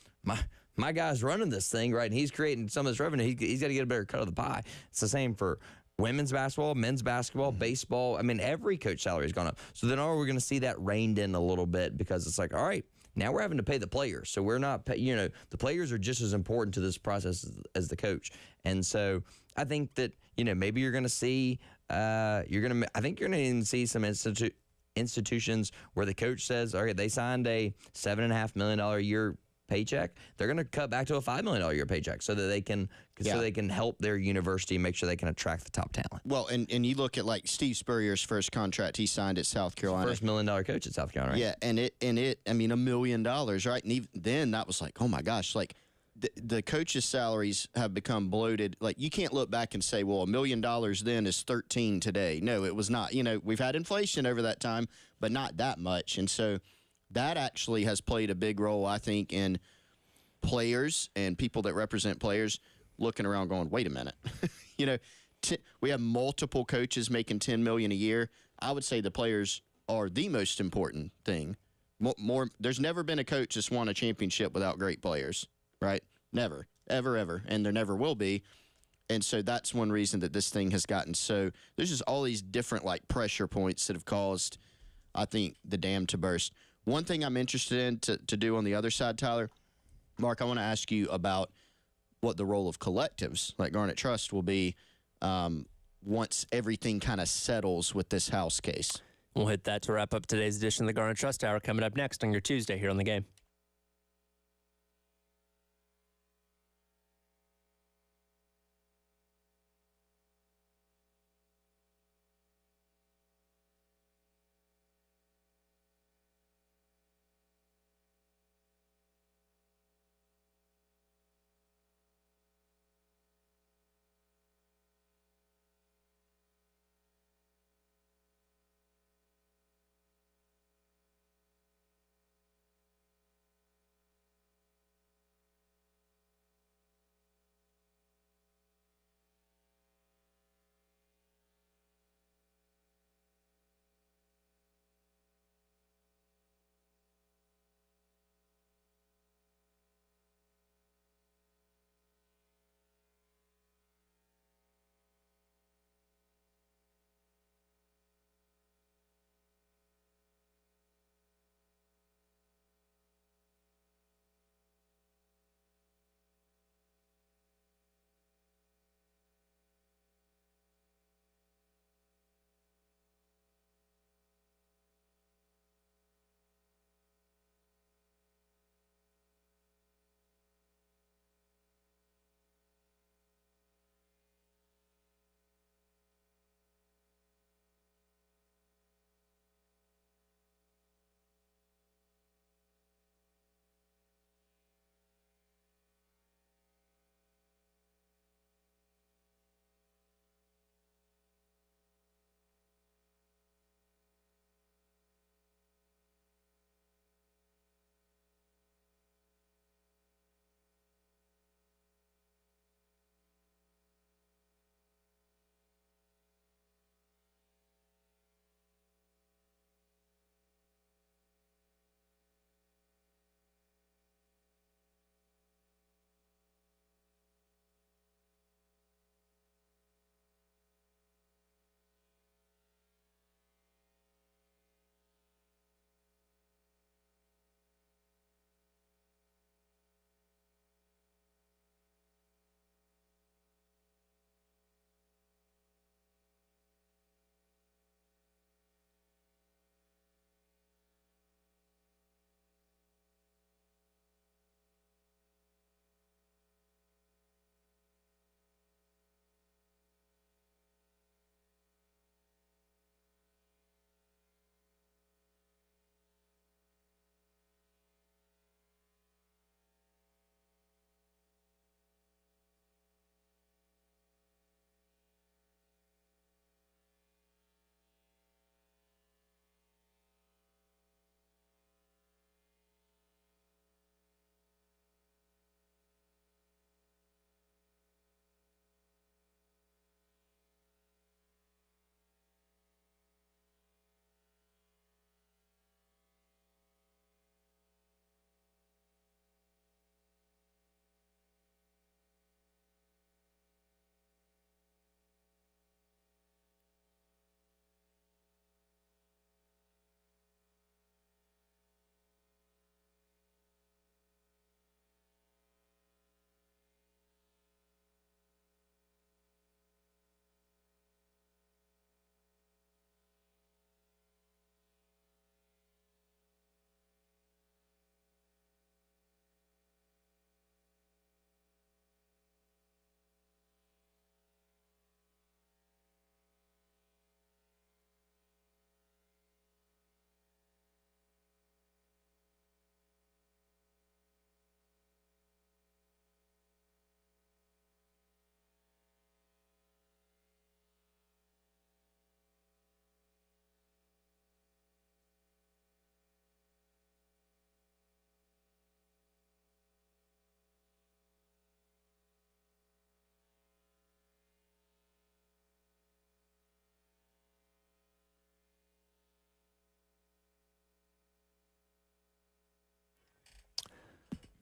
my guy's running this thing, right? And he's creating some of this revenue. He's got to get a better cut of the pie. It's the same for women's basketball, men's basketball, baseball. I mean, every coach salary has gone up. So then are we going to see that reined in a little bit because it's like, all right, now we're having to pay the players. So we're not, the players are just as important to this process as the coach. And so I think that, maybe you're going to see, I think you're going to even see some institutions where the coach says, okay, they signed a $7.5 million a year paycheck, they're going to cut back to a $5 million a year paycheck so that they can help their university make sure they can attract the top talent. Well, and you look at like Steve Spurrier's first contract he signed at South Carolina. First $1 million coach at South Carolina, right? Yeah, and it I mean $1 million, right? And even then that was like, oh my gosh, like the coaches' salaries have become bloated. Like you can't look back and say, well, $1 million then is 13 today. No, it was not. We've had inflation over that time, but not that much. And so that actually has played a big role, I think, in players and people that represent players looking around going, wait a minute. We have multiple coaches making $10 million a year. I would say the players are the most important thing. There's never been a coach that's won a championship without great players, right? Never, ever, and there never will be. And so that's one reason that this thing has gotten so – there's just all these different, pressure points that have caused, I think, the dam to burst. One thing I'm interested in to do on the other side, Tyler, Mark, I want to ask you about what the role of collectives like Garnet Trust will be once everything kind of settles with this House case. We'll hit that to wrap up today's edition of the Garnet Trust Hour coming up next on your Tuesday here on The Game.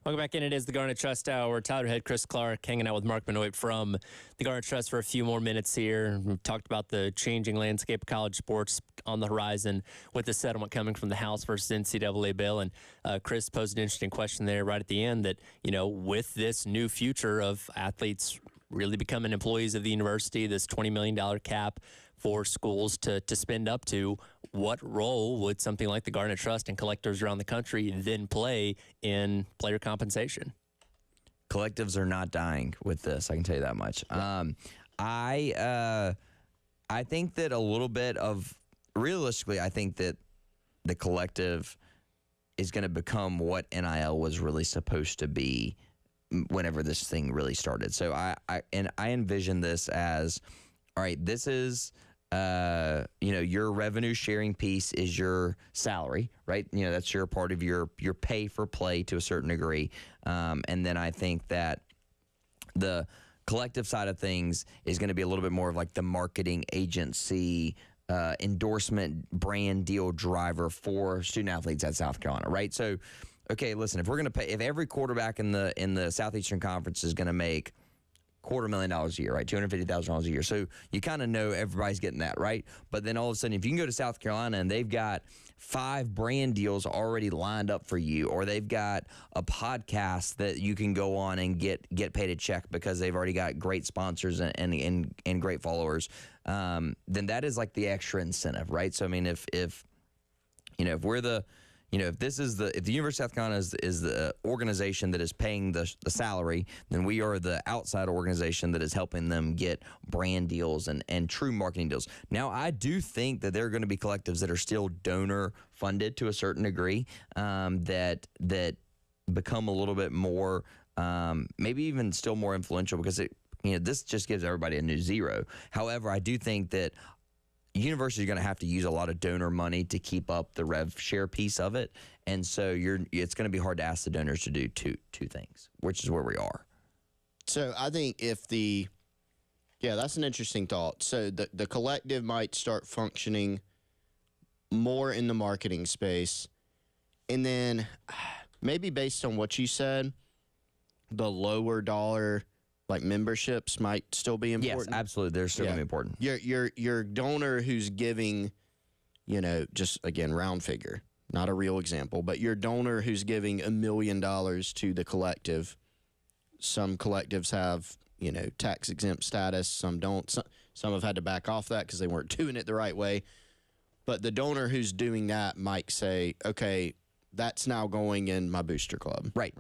Welcome back in. It is the Garnet Trust Hour. Tyler Head, Chris Clark, hanging out with Mark Benoit from the Garnet Trust for a few more minutes here. We've talked about the changing landscape of college sports on the horizon with the settlement coming from the House versus NCAA bill. And Chris posed an interesting question there right at the end that, you know, with this new future of athletes really becoming employees of the university, this $20 million cap for schools to spend up to, what role would something like the Garnet Trust and collectors around the country then play in player compensation? Collectives are not dying with this. I can tell you that much. I think that a little bit of, realistically, I think that the collective is going to become what NIL was really supposed to be whenever this thing really started. So I envision this as, all right, this is, your revenue sharing piece is your salary, right? You know, that's your part of your pay for play to a certain degree. And then I think that the collective side of things is going to be a little bit more of like the marketing agency, endorsement brand deal driver for student athletes at South Carolina, right? So, okay, listen, if we're going to pay, if every quarterback in the Southeastern Conference is going to make $250,000 a year, right? $250,000 a year. So you kind of know everybody's getting that, right? But then all of a sudden, if you can go to South Carolina and they've got 5 brand deals already lined up for you, or they've got a podcast that you can go on and get paid a check because they've already got great sponsors and great followers, then that is like the extra incentive, right? So I mean, if we're the if the University of South Carolina is the organization that is paying the salary, then we are the outside organization that is helping them get brand deals and true marketing deals. Now, I do think that there are going to be collectives that are still donor funded to a certain degree, that become a little bit more, maybe even still more influential, because this just gives everybody a new zero. However, I do think that university is going to have to use a lot of donor money to keep up the rev share piece of it, and so it's going to be hard to ask the donors to do two things, which is where we are. So I think that's an interesting thought. So the collective might start functioning more in the marketing space, and then maybe based on what you said, the lower dollar like memberships might still be important. Yes, absolutely. They're still going to be important. Your donor who's giving, just again, round figure, not a real example, but your donor who's giving $1 million to the collective. Some collectives have, tax exempt status. Some don't. Some have had to back off that because they weren't doing it the right way. But the donor who's doing that might say, okay, that's now going in my booster club. Right.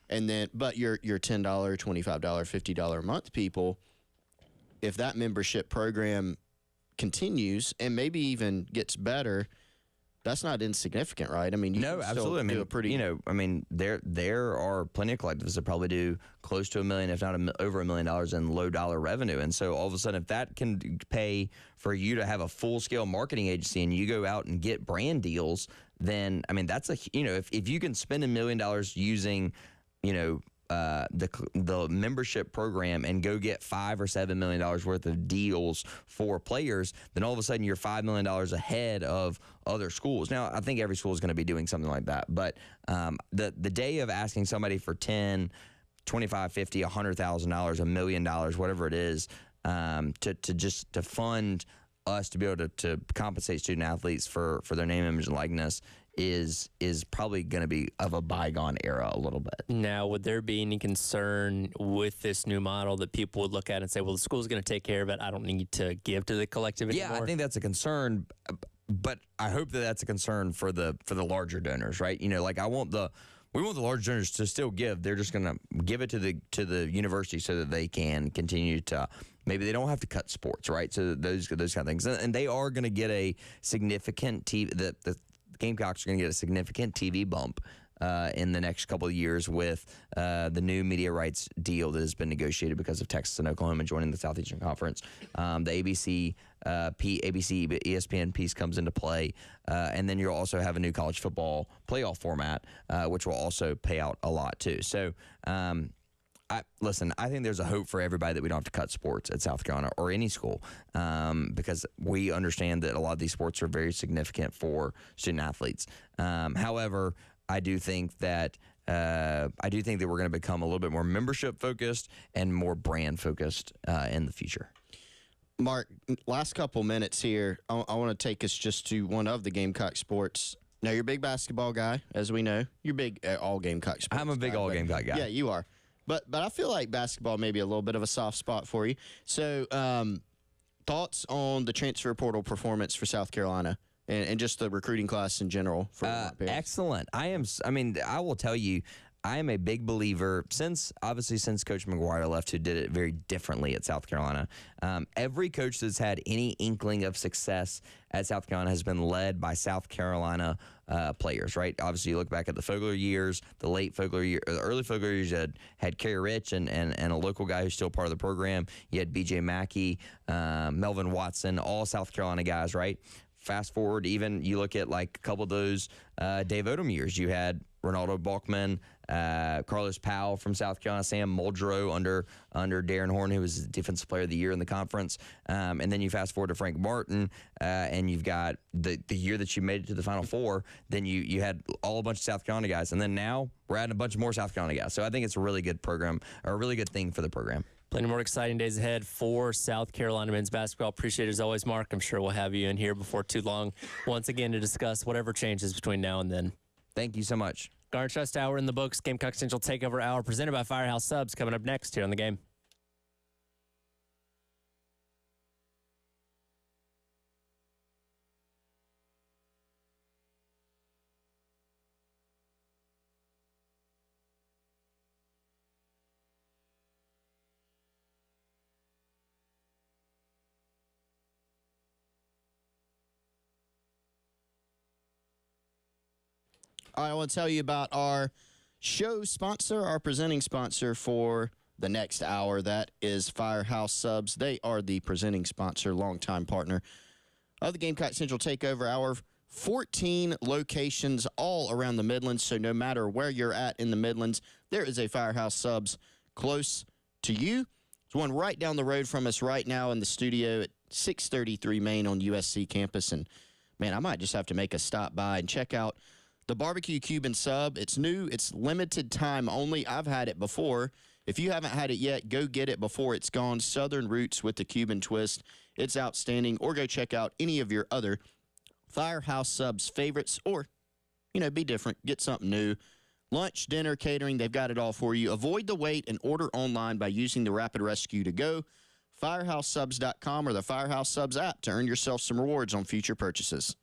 And then, but your $10, $25, $50 a month people, if that membership program continues and maybe even gets better, that's not insignificant, right? I mean, you can absolutely. Still do a pretty, there are plenty of collectives that probably do close to $1 million, if not over $1 million in low dollar revenue. And so all of a sudden, if that can pay for you to have a full scale marketing agency and you go out and get brand deals, then that's if you can spend $1 million using the membership program and go get $5 or $7 million worth of deals for players, then all of a sudden you're $5 million ahead of other schools. Now, I think every school is going to be doing something like that, but the day of asking somebody for $10,000, $25,000, $50,000, $100,000, $1 million, whatever it is, to fund us to be able to compensate student athletes for their name, image, and likeness is probably going to be of a bygone era a little bit. Now, would there be any concern with this new model that people would look at and say, well, the school's going to take care of it, I don't need to give to the collective anymore? Yeah, I think that's a concern, but I hope that that's a concern for the larger donors, right? We want the large donors to still give. They're just going to give it to the university so that they can continue to. Maybe they don't have to cut sports, right? So those kind of things, and they are going to get a significant TV. The Gamecocks are going to get a significant TV bump in the next couple of years with the new media rights deal that has been negotiated because of Texas and Oklahoma joining the Southeastern Conference. The ABC, ESPN piece comes into play, and then you'll also have a new college football playoff format, which will also pay out a lot too. So, I think there's a hope for everybody that we don't have to cut sports at South Carolina or any school, because we understand that a lot of these sports are very significant for student athletes. However, I do think that I do think that we're going to become a little bit more membership focused and more brand focused in the future. Mark, last couple minutes here, I want to take us just to one of the Gamecock sports. Now, you're a big basketball guy, as we know. You're big all Gamecock sports. I'm a big all Gamecock guy. Yeah, you are. But I feel like basketball may be a little bit of a soft spot for you. So, thoughts on the transfer portal performance for South Carolina and just the recruiting class in general? For Excellent. I will tell you, I am a big believer since Coach McGuire left, who did it very differently at South Carolina. Every coach that's had any inkling of success at South Carolina has been led by South Carolina players, right? Obviously, you look back at the Fogler years, the late Fogler year, or the early Fogler years. You had Kerry Rich and a local guy who's still part of the program. You had B.J. Mackey, Melvin Watson, all South Carolina guys, right? Fast forward, even you look at like a couple of those Dave Odom years. You had Ronaldo Balkman, Carlos Powell from South Carolina, Sam Muldrow under Darren Horn, who was Defensive Player of the Year in the conference. And then you fast forward to Frank Martin, and you've got the year that you made it to the Final Four. Then you had a bunch of South Carolina guys. And then now we're adding a bunch more South Carolina guys. So I think it's a really good program, or a really good thing for the program. Plenty more exciting days ahead for South Carolina men's basketball. Appreciate it as always, Mark. I'm sure we'll have you in here before too long once again to discuss whatever changes between now and then. Thank you so much. Garner Trust Hour in the books. Gamecock Central Takeover Hour presented by Firehouse Subs coming up next here on the game. All right, I want to tell you about our show sponsor, our presenting sponsor for the next hour. That is Firehouse Subs. They are the presenting sponsor, longtime partner of the Gamecock Central Takeover Hour. 14 locations all around the Midlands, so no matter where you're at in the Midlands, there is a Firehouse Subs close to you. There's one right down the road from us right now in the studio at 633 Main on USC campus. And, man, I might just have to make a stop by and check out the barbecue Cuban sub. It's new. It's limited time only. I've had it before. If you haven't had it yet, go get it before it's gone. Southern roots with the Cuban twist. It's outstanding. Or go check out any of your other Firehouse Subs favorites. Or, be different. Get something new. Lunch, dinner, catering, they've got it all for you. Avoid the wait and order online by using the Rapid Rescue to go. FirehouseSubs.com or the Firehouse Subs app to earn yourself some rewards on future purchases.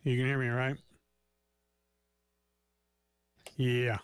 You can hear me, right? Yeah.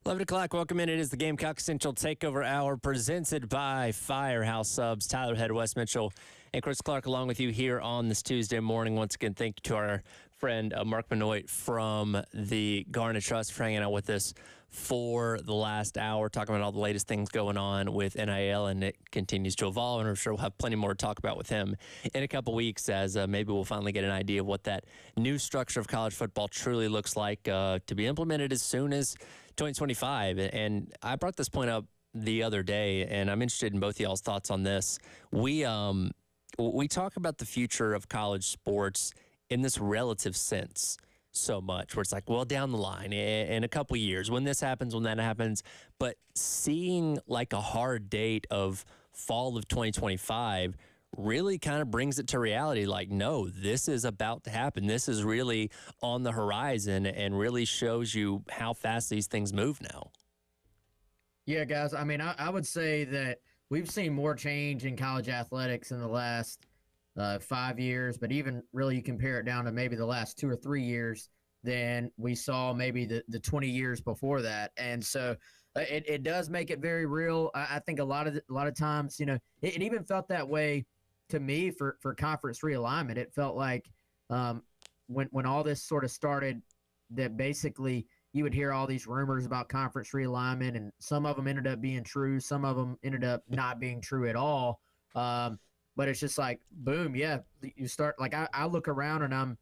$11 o'clock, welcome in. It is the Gamecock Central Takeover Hour presented by Firehouse Subs. Tyler Head, Wes Mitchell, and Chris Clark along with you here on this Tuesday morning. Once again, thank you to our friend Mark Benoit from the Garnet Trust for hanging out with us for the last hour, talking about all the latest things going on with NIL, and it continues to evolve, and I'm sure we'll have plenty more to talk about with him in a couple weeks as maybe we'll finally get an idea of what that new structure of college football truly looks like to be implemented as soon as 2025. And I brought this point up the other day, and I'm interested in both of y'all's thoughts on this. We talk about the future of college sports in this relative sense so much, where it's like, well, down the line in a couple years, when this happens, when that happens, but seeing like a hard date of fall of 2025 really kind of brings it to reality. Like, no, this is about to happen. This is really on the horizon and really shows you how fast these things move now. Yeah, guys, I mean, I would say that we've seen more change in college athletics in the last 5 years, but even really you compare it down to maybe the last 2 or 3 years than we saw maybe the 20 years before that. And so it does make it very real. I think a lot of times, you know, it even felt that way to me for conference realignment. It felt like when all this sort of started, that basically you would hear all these rumors about conference realignment, and some of them ended up being true. Some of them ended up not being true at all. But it's just like, boom, yeah, you start, like, I look around and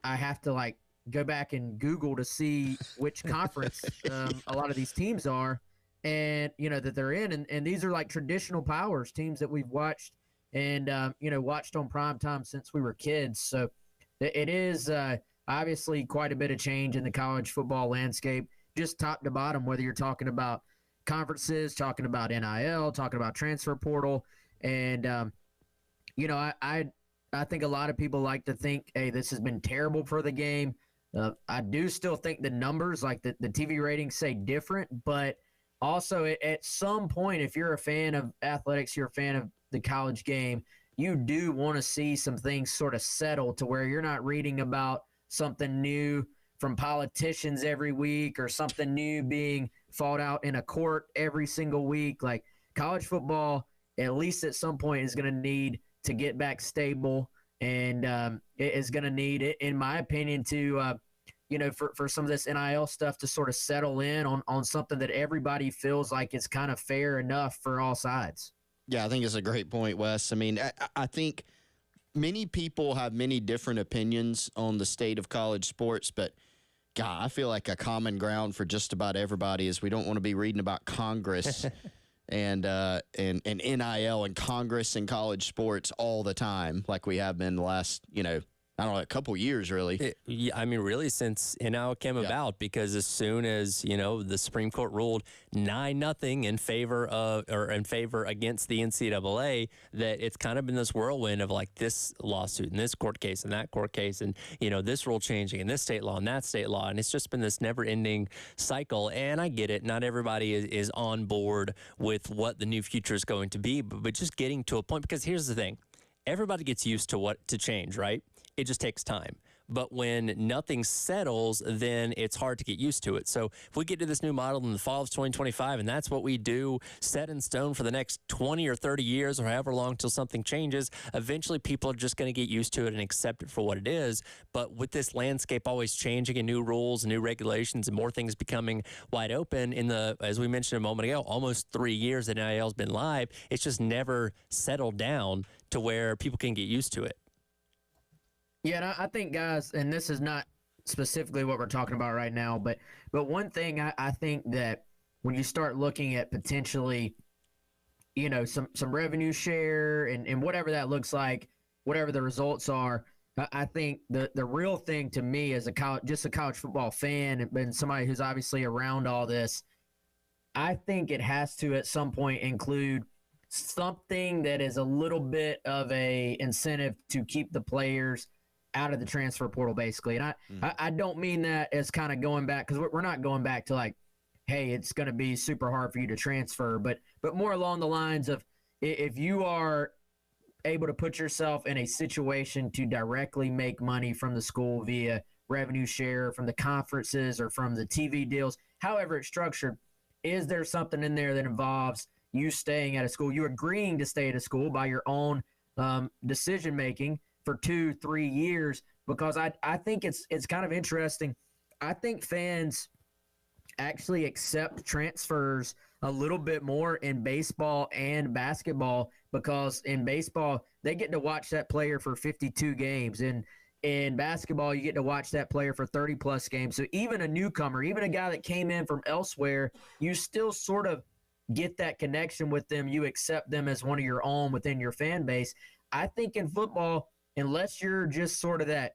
I have to, like, go back and Google to see which conference a lot of these teams are, and, you know, that they're in. And these are, like, traditional powers, teams that we've watched and, you know, watched on prime time since we were kids. So it is obviously quite a bit of change in the college football landscape, just top to bottom, whether you're talking about conferences, talking about NIL, talking about transfer portal. And, you know, I think a lot of people like to think, hey, this has been terrible for the game. I do still think the numbers, like the TV ratings, say different. But also at some point, if you're a fan of athletics, you're a fan of the college game, you do want to see some things sort of settle to where you're not reading about something new from politicians every week or something new being fought out in a court every single week. Like, college football, at least at some point, is going to need to get back stable, and it is going to need, in my opinion, to you know, for some of this NIL stuff to sort of settle in on something that everybody feels like is kind of fair enough for all sides. Yeah, I think it's a great point, Wes. I mean, I think many people have many different opinions on the state of college sports, but God, I feel like a common ground for just about everybody is we don't want to be reading about Congress and NIL and Congress and college sports all the time, like we have been the last, you know, I don't know, a couple years, really. I mean, really, since NIL came about, because as soon as, you know, the Supreme Court ruled 9-0 in favor of, or in favor against the NCAA, that it's kind of been this whirlwind of like this lawsuit and this court case and that court case and, you know, this rule changing and this state law and that state law. And it's just been this never ending cycle. And I get it. Not everybody is on board with what the new future is going to be, but just getting to a point, because here's the thing. Everybody gets used to what to change, right? It just takes time. but when nothing settles, then it's hard to get used to it. So if we get to this new model in the fall of 2025, and that's what we do, set in stone for the next 20 or 30 years or however long till something changes, eventually people are just going to get used to it and accept it for what it is. But with this landscape always changing and new rules and new regulations and more things becoming wide open in the, as we mentioned a moment ago, almost 3 years that NIL has been live, it's just never settled down to where people can get used to it. Yeah, and I think, guys, and this is not specifically what we're talking about right now, but one thing I think that when you start looking at potentially, you know, some revenue share and whatever that looks like, whatever the results are, I think the real thing to me as a college football fan and somebody who's obviously around all this, I think it has to at some point include something that is a little bit of a incentive to keep the players out of the transfer portal, basically. And I don't mean that as kind of going back, because we're not going back to like, hey, it's going to be super hard for you to transfer, but more along the lines of if you are able to put yourself in a situation to directly make money from the school via revenue share from the conferences or from the TV deals, however it's structured, is there something in there that involves you staying at a school, you agreeing to stay at a school by your own decision making for 2-3 years? Because I think it's kind of interesting. I think fans actually accept transfers a little bit more in baseball and basketball, because in baseball they get to watch that player for 52 games, and in basketball you get to watch that player for 30 plus games. So even a newcomer, even a guy that came in from elsewhere, you still sort of get that connection with them. You accept them as one of your own within your fan base. I think in football, unless you're just sort of that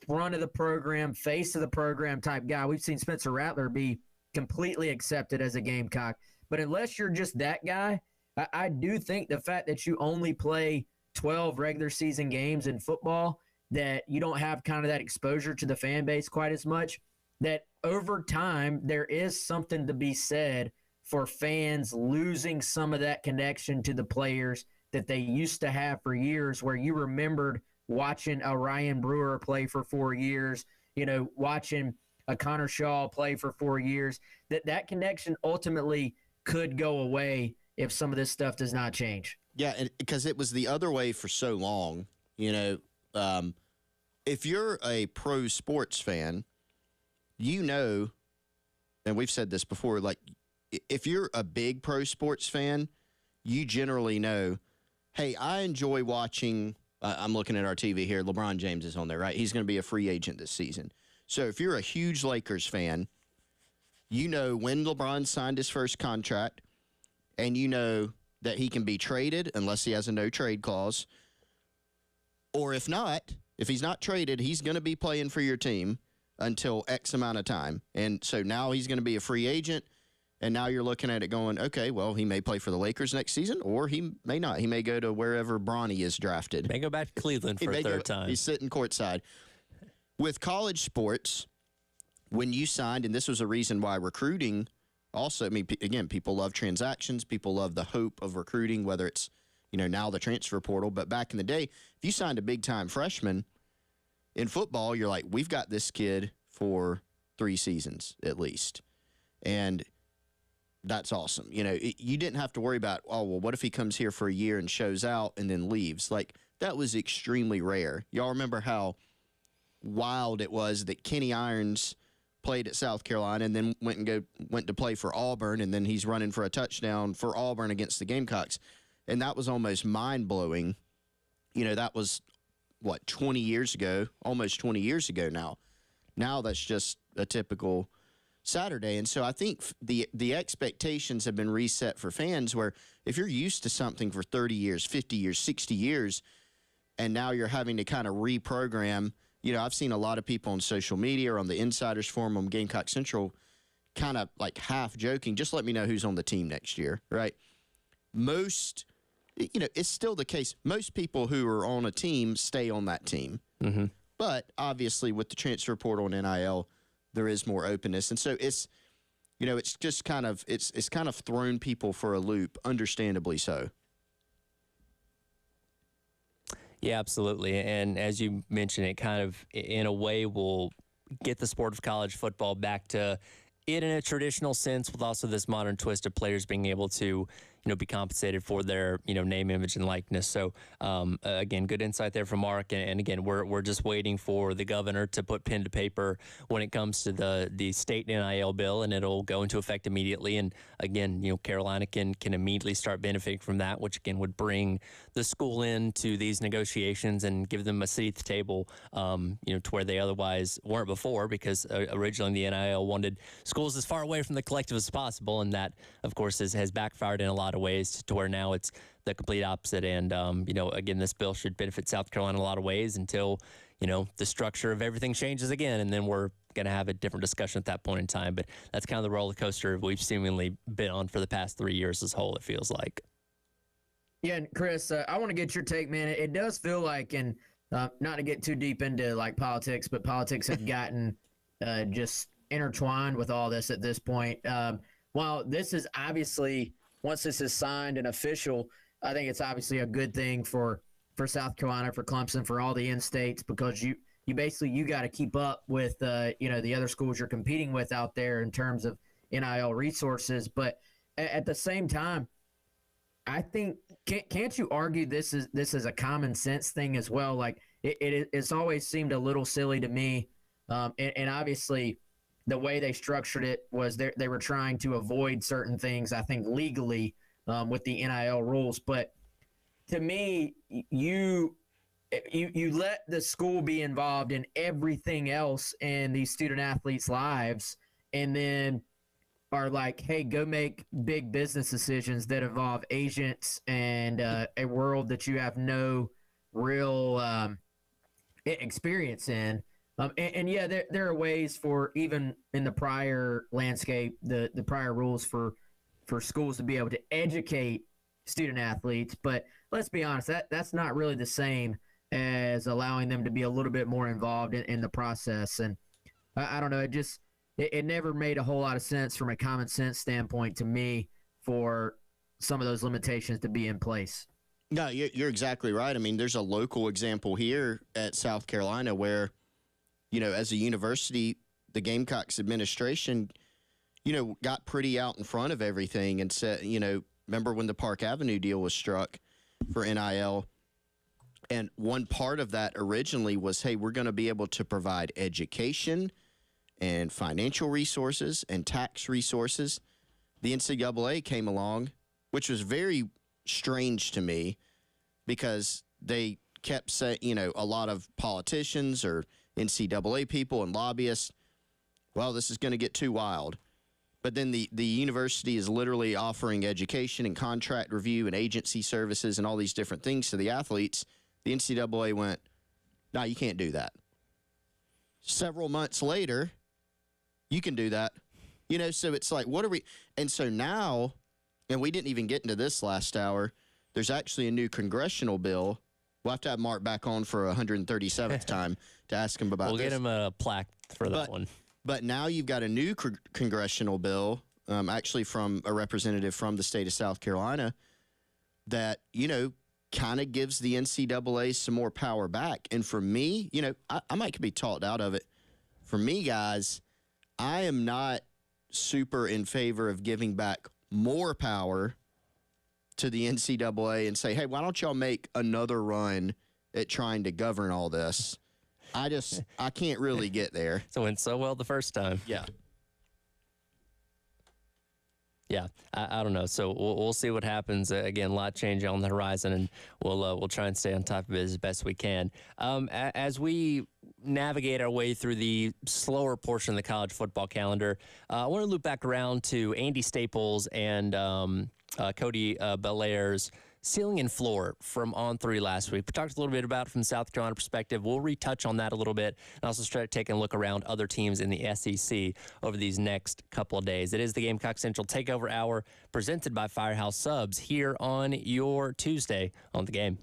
front of the program, face of the program type guy, we've seen Spencer Rattler be completely accepted as a Gamecock. But unless you're just that guy, I do think the fact that you only play 12 regular season games in football, that you don't have kind of that exposure to the fan base quite as much, that over time there is something to be said for fans losing some of that connection to the players that they used to have for years, where you remembered watching a Ryan Brewer play for 4 years, you know, watching a Connor Shaw play for 4 years, that connection ultimately could go away if some of this stuff does not change. Yeah, because it was the other way for so long. You know, if you're a pro sports fan, you know, and we've said this before, like if you're a big pro sports fan, you generally know, hey, I enjoy watching, I'm looking at our TV here, LeBron James is on there, right? He's going to be a free agent this season. So if you're a huge Lakers fan, you know when LeBron signed his first contract, and you know that he can be traded unless he has a no-trade clause. Or if not, if he's not traded, he's going to be playing for your team until X amount of time. And so now he's going to be a free agent, and now you're looking at it going, okay, well, he may play for the Lakers next season, or he may not. He may go to wherever Bronny is drafted. May go back to Cleveland for a third time. He's sitting courtside. With college sports, when you signed, and this was a reason why recruiting also, I mean, again, people love transactions. People love the hope of recruiting, whether it's, you know, now the transfer portal. But back in the day, if you signed a big-time freshman in football, you're like, we've got this kid for 3 seasons at least. And that's awesome. You know, you didn't have to worry about, oh, well, what if he comes here for a year and shows out and then leaves? Like, that was extremely rare. Y'all remember how wild it was that Kenny Irons played at South Carolina and then went to play for Auburn, and then he's running for a touchdown for Auburn against the Gamecocks. And that was almost mind-blowing. You know, that was, 20 years ago, almost 20 years ago now. Now that's just a typical Saturday. And so I think the expectations have been reset for fans, where if you're used to something for 30 years, 50 years, 60 years, and now you're having to kind of reprogram. You know, I've seen a lot of people on social media or on the Insiders Forum on Gamecock Central kind of like half joking, just let me know who's on the team next year, right? Most, you know, it's still the case. Most people who are on a team stay on that team. Mm-hmm. But obviously with the transfer portal and NIL, there is more openness. And so it's, you know, it's just kind of, it's kind of thrown people for a loop, understandably so. Yeah, absolutely. And as you mentioned, it kind of, in a way, will get the sport of college football back to it in a traditional sense, with also this modern twist of players being able to, be compensated for their, name, image, and likeness. So, again, good insight there from Mark. And again, we're just waiting for the governor to put pen to paper when it comes to the state NIL bill, and it'll go into effect immediately. And again, Carolina can immediately start benefiting from that, which again would bring the school into these negotiations and give them a seat at the table, to where they otherwise weren't before, because originally the NIL wanted schools as far away from the collective as possible, and that, of course, has backfired in a lot of ways to where now it's the complete opposite. And, again, this bill should benefit South Carolina in a lot of ways until, the structure of everything changes again, and then we're going to have a different discussion at that point in time. But that's kind of the roller coaster we've seemingly been on for the past 3 years as a whole, it feels like. Yeah, and Chris, I want to get your take, man. It does feel like, and not to get too deep into like politics, but politics have gotten just intertwined with all this at this point. While this is obviously, once this is signed and official, I think it's obviously a good thing for South Carolina, for Clemson, for all the in-states, because you basically got to keep up with the other schools you're competing with out there in terms of NIL resources. But at the same time, I think can't you argue this is a common sense thing as well? Like it's always seemed a little silly to me, and obviously the way they structured it was they were trying to avoid certain things, I think, legally with the NIL rules. But to me, you let the school be involved in everything else in these student athletes' lives, and then are like, hey, go make big business decisions that involve agents and a world that you have no real experience in. And yeah, there are ways for, even in the prior landscape, the prior rules for schools to be able to educate student athletes. But let's be honest, that's not really the same as allowing them to be a little bit more involved in the process. And I don't know, it never made a whole lot of sense from a common sense standpoint to me for some of those limitations to be in place. No, you're exactly right. I mean, there's a local example here at South Carolina where, as a university, the Gamecocks administration, got pretty out in front of everything and said, remember when the Park Avenue deal was struck for NIL? And one part of that originally was, hey, we're going to be able to provide education and financial resources and tax resources. The NCAA came along, which was very strange to me because they kept saying, a lot of politicians or NCAA people and lobbyists, well, this is going to get too wild. But then the university is literally offering education and contract review and agency services and all these different things to the athletes. The NCAA went, no, you can't do that. Several months later, you can do that. So it's like, what are we? And so now, and we didn't even get into this last hour, there's actually a new congressional bill. We'll have to have Mark back on for 137th time to ask him about this. We'll get him a plaque for that one. But now you've got a new congressional bill, actually from a representative from the state of South Carolina, that, kind of gives the NCAA some more power back. And for me, I might be talked out of it. For me, guys, I am not super in favor of giving back more power to the NCAA and say, hey, why don't y'all make another run at trying to govern all this? I can't really get there. So it went so well the first time. Yeah. Yeah, I don't know. So we'll see what happens. Again, a lot changing on the horizon, and we'll try and stay on top of it as best we can. As we navigate our way through the slower portion of the college football calendar, I want to loop back around to Andy Staples and Cody Belair's ceiling and floor from On3 last week. We talked a little bit about it from the South Carolina perspective. We'll retouch on that a little bit and also start taking a look around other teams in the SEC over these next couple of days. It is the Gamecock Central Takeover Hour presented by Firehouse Subs here on your Tuesday on The Game.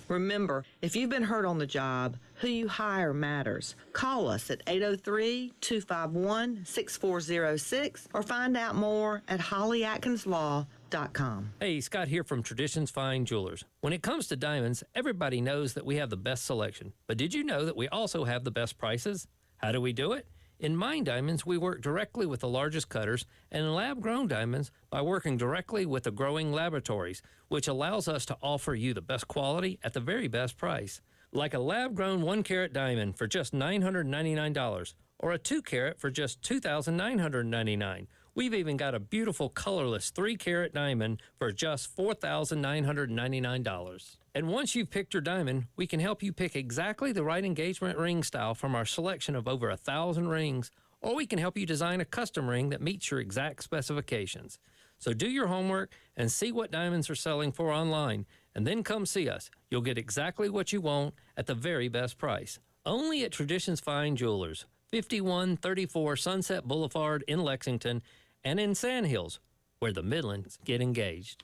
Remember, if you've been hurt on the job, who you hire matters. Call us at 803-251-6406 or find out more at hollyatkinslaw.com. Hey, Scott here from Traditions Fine Jewelers. When it comes to diamonds, everybody knows that we have the best selection. But did you know that we also have the best prices? How do we do it? In Mine Diamonds, we work directly with the largest cutters, and in lab-grown diamonds by working directly with the growing laboratories, which allows us to offer you the best quality at the very best price. Like a lab-grown 1-carat diamond for just $999, or a 2-carat for just $2,999. We've even got a beautiful colorless 3-carat diamond for just $4,999. And once you've picked your diamond, we can help you pick exactly the right engagement ring style from our selection of over 1,000 rings, or we can help you design a custom ring that meets your exact specifications. So do your homework and see what diamonds are selling for online, and then come see us. You'll get exactly what you want at the very best price. Only at Traditions Fine Jewelers, 5134 Sunset Boulevard in Lexington, and in Sandhills, where the Midlands get engaged.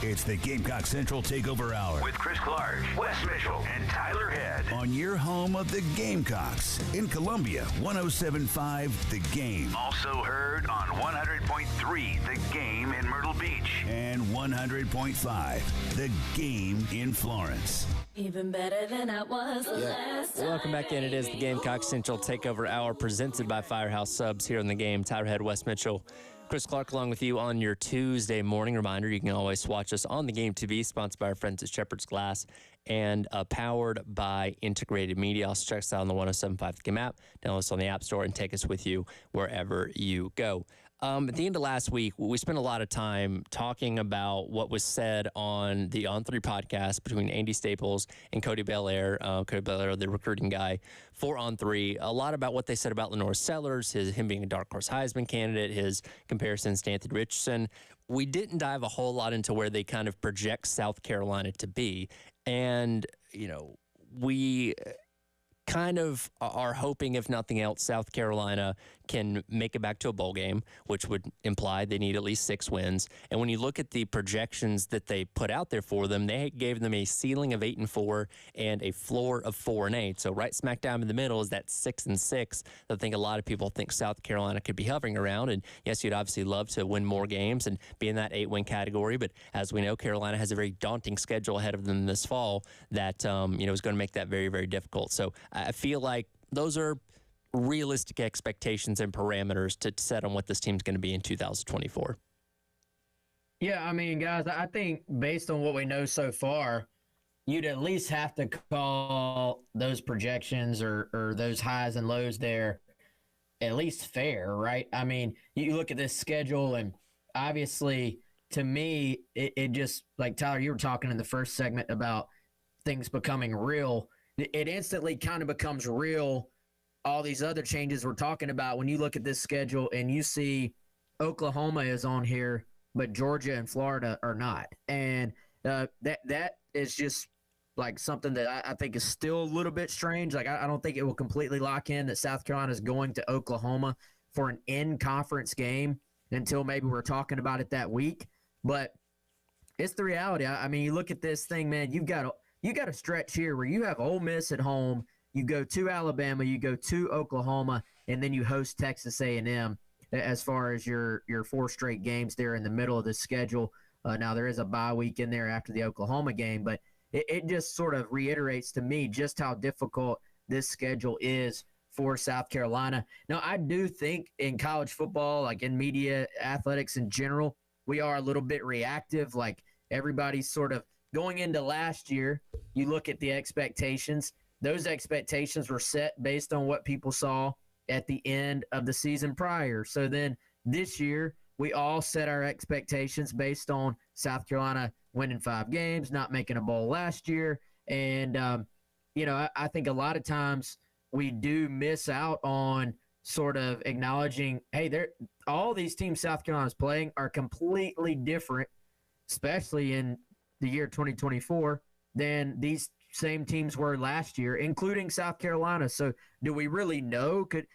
It's the Gamecock Central Takeover Hour with Chris Clark, Wes Mitchell, and Tyler Head on your home of the Gamecocks in Columbia, 107.5 The Game. Also heard on 100.3 The Game in Myrtle Beach and 100.5 The Game in Florence. Even better than I was the last time. Welcome back in. It is the Gamecock Central Takeover Hour presented by Firehouse Subs here on the game. Tyler Head, Wes Mitchell, Chris Clark along with you on your Tuesday morning. Reminder, you can always watch us on the Game TV, sponsored by our friends at Shepherd's Glass and powered by Integrated Media. Also check us out on the 107.5 The Game app. Download us on the App Store and take us with you wherever you go. At the end of last week, we spent a lot of time talking about what was said on the On 3 podcast between Andy Staples and Cody Belair. Cody Belair, the recruiting guy for On 3. A lot about what they said about Lenore Sellers, him being a dark horse Heisman candidate, his comparisons to Anthony Richardson. We didn't dive a whole lot into where they kind of project South Carolina to be. And, we kind of are hoping, if nothing else, South Carolina can make it back to a bowl game, which would imply they need at least 6 wins. And when you look at the projections that they put out there for them, they gave them a ceiling of 8-4 and a floor of 4-8. So right smack down in the middle is that 6-6 that I think a lot of people think South Carolina could be hovering around. And yes, you'd obviously love to win more games and be in that 8-win category. But as we know, Carolina has a very daunting schedule ahead of them this fall that is going to make that very, very difficult. So I feel like those are realistic expectations and parameters to set on what this team's going to be in 2024. Yeah, I mean, guys, I think based on what we know so far, you'd at least have to call those projections or those highs and lows there at least fair, right? I mean, you look at this schedule, and obviously, to me, it just, like Tyler, you were talking in the first segment about things becoming real. It instantly kind of becomes real, all these other changes we're talking about, when you look at this schedule and you see Oklahoma is on here, but Georgia and Florida are not. And that is just like something that I think is still a little bit strange. Like, I don't think it will completely lock in that South Carolina is going to Oklahoma for an in-conference game until maybe we're talking about it that week. But it's the reality. I mean, you look at this thing, man, you got a stretch here where you have Ole Miss at home, you go to Alabama, you go to Oklahoma, and then you host Texas A&M as far as your 4 straight games there in the middle of the schedule. Now, there is a bye week in there after the Oklahoma game, but it just sort of reiterates to me just how difficult this schedule is for South Carolina. Now, I do think in college football, like in media, athletics in general, we are a little bit reactive. Like, everybody's sort of going into last year, you look at the expectations. Those expectations were set based on what people saw at the end of the season prior. So then this year, we all set our expectations based on South Carolina winning 5 games, not making a bowl last year. And, I think a lot of times we do miss out on sort of acknowledging, hey, all these teams South Carolina's playing are completely different, especially in the year 2024, than these same teams were last year, including South Carolina. So do we really know? Could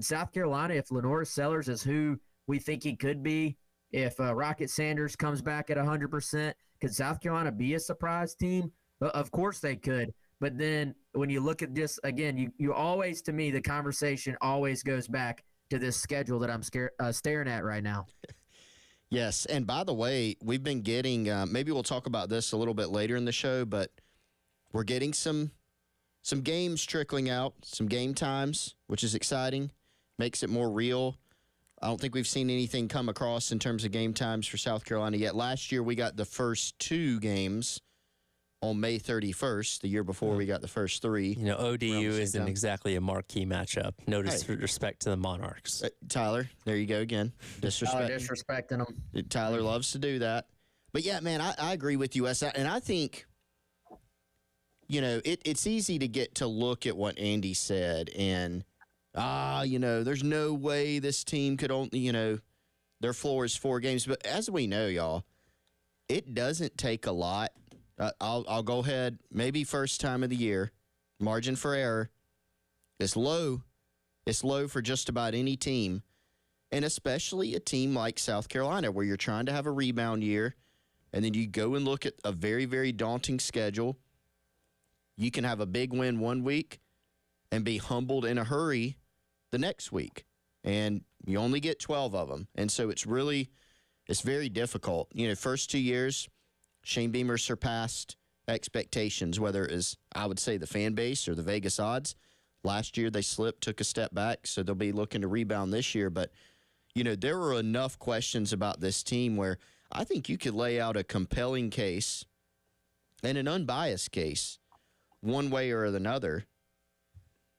South Carolina, if Lenore Sellers is who we think he could be, if Rocket Sanders comes back at 100%, could South Carolina be a surprise team? Of course they could. But then when you look at this, again, you always, to me, the conversation always goes back to this schedule that I'm staring at right now. Yes, and by the way, we've been getting, maybe we'll talk about this a little bit later in the show, but we're getting some games trickling out, some game times, which is exciting, makes it more real. I don't think we've seen anything come across in terms of game times for South Carolina yet. Last year, we got the first 2 games on May 31st. The year before, we got the first 3. ODU isn't exactly a marquee matchup. No disrespect to the Monarchs. Tyler, there you go again. Disrespecting them. Tyler loves to do that. But, yeah, man, I agree with you, Wes. And I think, it's easy to get to look at what Andy said and, there's no way this team could only, their floor is 4 games. But as we know, y'all, it doesn't take a lot. I'll go ahead. Maybe first time of the year, margin for error is low. It's low for just about any team, and especially a team like South Carolina where you're trying to have a rebound year, and then you go and look at a very, very daunting schedule. You can have a big win one week and be humbled in a hurry the next week, and you only get 12 of them. And so it's very difficult. First 2 years, Shane Beamer surpassed expectations, whether it is, I would say, the fan base or the Vegas odds. Last year, they slipped, took a step back, so they'll be looking to rebound this year. But, there were enough questions about this team where I think you could lay out a compelling case and an unbiased case, one way or another,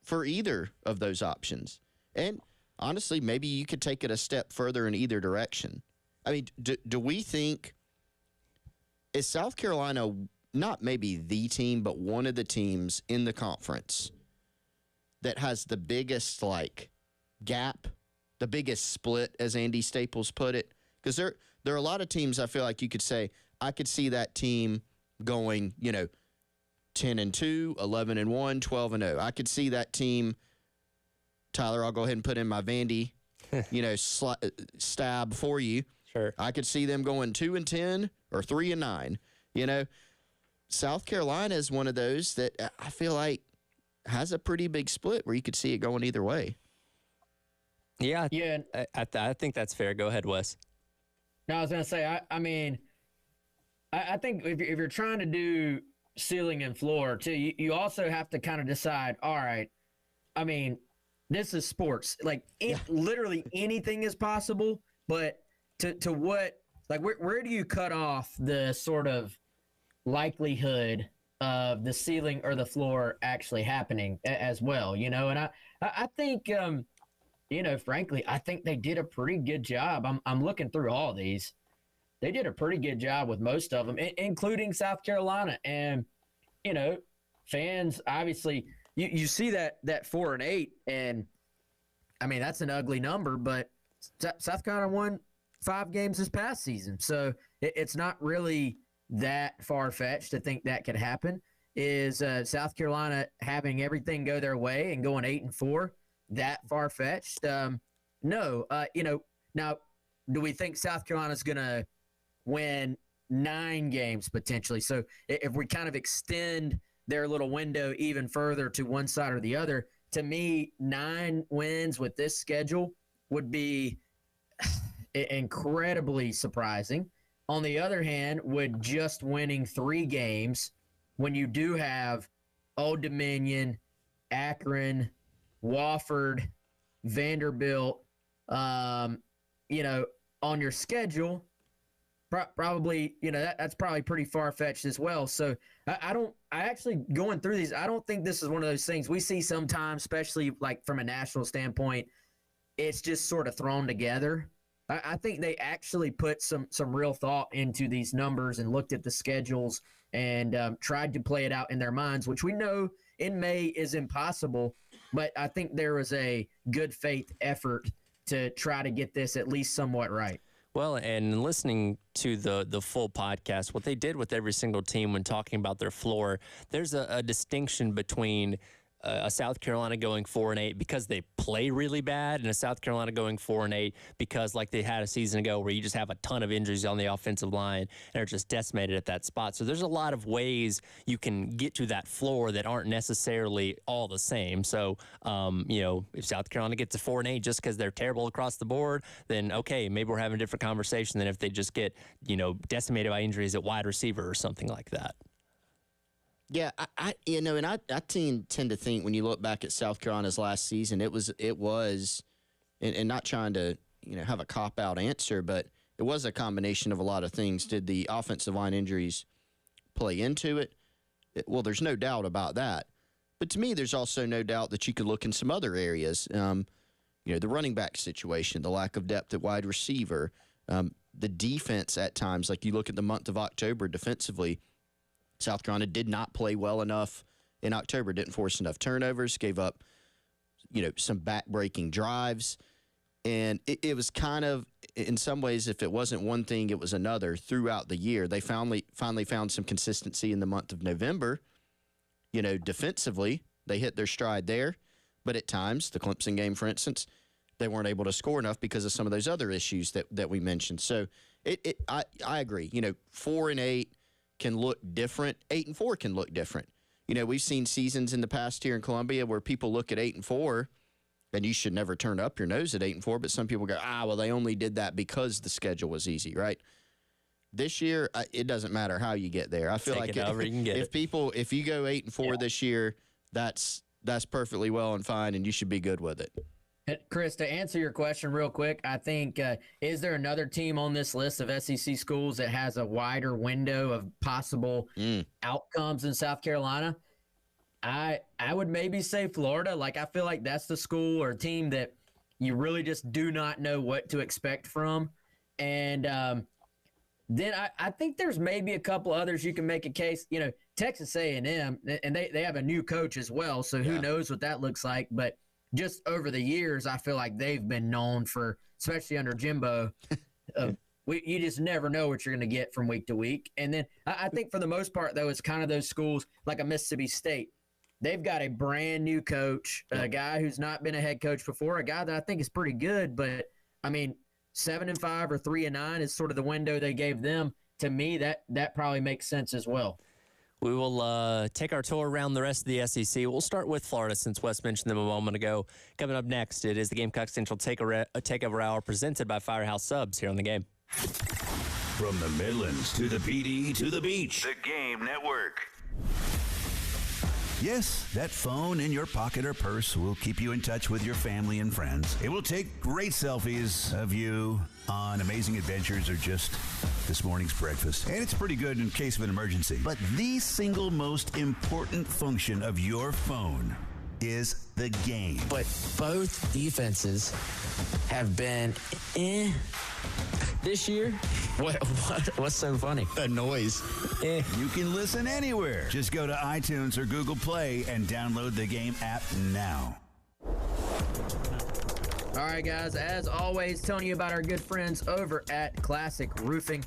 for either of those options. And, honestly, maybe you could take it a step further in either direction. I mean, do we think... Is South Carolina not maybe the team, but one of the teams in the conference that has the biggest, gap, the biggest split, as Andy Staples put it? Because there are a lot of teams I feel like you could say, I could see that team going, 10-2, 11-1, 12-0. I could see that team, Tyler, I'll go ahead and put in my Vandy, stab for you. Sure. I could see them going 2-10 or 3-9. South Carolina is one of those that I feel like has a pretty big split where you could see it going either way. Yeah. I think that's fair. Go ahead, Wes. No, I was going to say, I think if you're trying to do ceiling and floor, too, you also have to kind of decide, all right, this is sports. Literally anything is possible, but to what, where do you cut off the sort of likelihood of the ceiling or the floor actually happening as well, And I think, frankly, I think they did a pretty good job. I'm looking through all these. They did a pretty good job with most of them, including South Carolina. And, fans, obviously, you see that 4-8, and, that's an ugly number, but South Carolina won 5 games this past season. So it's not really that far-fetched to think that could happen. Is South Carolina having everything go their way and going 8-4 that far-fetched? No. Now, do we think South Carolina's going to win 9 games potentially? So if we kind of extend their little window even further to one side or the other, to me, 9 wins with this schedule would be incredibly surprising. On the other hand, would just winning 3 games when you do have Old Dominion, Akron, Wofford, Vanderbilt, on your schedule, probably, that's probably pretty far-fetched as well. So I actually, going through these, I don't think this is one of those things we see sometimes, especially from a national standpoint, it's just sort of thrown together. I think they actually put some real thought into these numbers and looked at the schedules and tried to play it out in their minds, which we know in May is impossible. But I think there was a good faith effort to try to get this at least somewhat right. Well, and listening to the full podcast, what they did with every single team when talking about their floor, there's a distinction between a South Carolina going 4-8 because they play really bad, and a South Carolina going 4-8 because, like they had a season ago, where you just have a ton of injuries on the offensive line and are just decimated at that spot. So there's a lot of ways you can get to that floor that aren't necessarily all the same. So, if South Carolina gets to 4-8 just because they're terrible across the board, then okay, maybe we're having a different conversation than if they just get, decimated by injuries at wide receiver or something like that. Yeah, I tend to think when you look back at South Carolina's last season, it was, and not trying to, have a cop-out answer, but it was a combination of a lot of things. Did the offensive line injuries play into it? Well, there's no doubt about that. But to me, there's also no doubt that you could look in some other areas. The running back situation, the lack of depth at wide receiver, the defense at times. Like you look at the month of October defensively, South Carolina did not play well enough in October, didn't force enough turnovers, gave up, some back-breaking drives. And it was kind of, in some ways, if it wasn't one thing, it was another throughout the year. They finally found some consistency in the month of November. Defensively, they hit their stride there. But at times, the Clemson game, for instance, they weren't able to score enough because of some of those other issues that we mentioned. So I agree. 4-8 can look different. 8-4 can look different. We've seen seasons in the past here in Columbia where people look at 8-4, and you should never turn up your nose at 8-4. But some people go, well, they only did that because the schedule was easy, right? This year, it doesn't matter how you get there. I feel like if you go 8-4 this year, that's perfectly well and fine, and you should be good with it. Chris, to answer your question real quick, I think, is there another team on this list of SEC schools that has a wider window of possible outcomes in South Carolina? I would maybe say Florida. Like, I feel like that's the school or team that you really just do not know what to expect from. And then I think there's maybe a couple others you can make a case. Texas A&M, and they have a new coach as well, so who knows what that looks like. But just over the years, I feel like they've been known for, especially under Jimbo, you just never know what you're going to get from week to week. And then I think for the most part, though, it's kind of those schools like a Mississippi State. They've got a brand new coach, a guy who's not been a head coach before, a guy that I think is pretty good. But, 7-5 or 3-9 is sort of the window they gave them. To me, that probably makes sense as well. We will take our tour around the rest of the SEC. We'll start with Florida since Wes mentioned them a moment ago. Coming up next, it is the Gamecock Central Takeover Hour presented by Firehouse Subs here on the game. From the Midlands to the PD to the beach. The Game Network. Yes, that phone in your pocket or purse will keep you in touch with your family and friends. It will take great selfies of you on amazing adventures or just this morning's breakfast. And it's pretty good in case of an emergency. But the single most important function of your phone is the game. But both defenses have been this year. What's so funny? The noise. You can listen anywhere. Just go to iTunes or Google Play and download the Game app now. All right, guys. As always, telling you about our good friends over at Classic Roofing.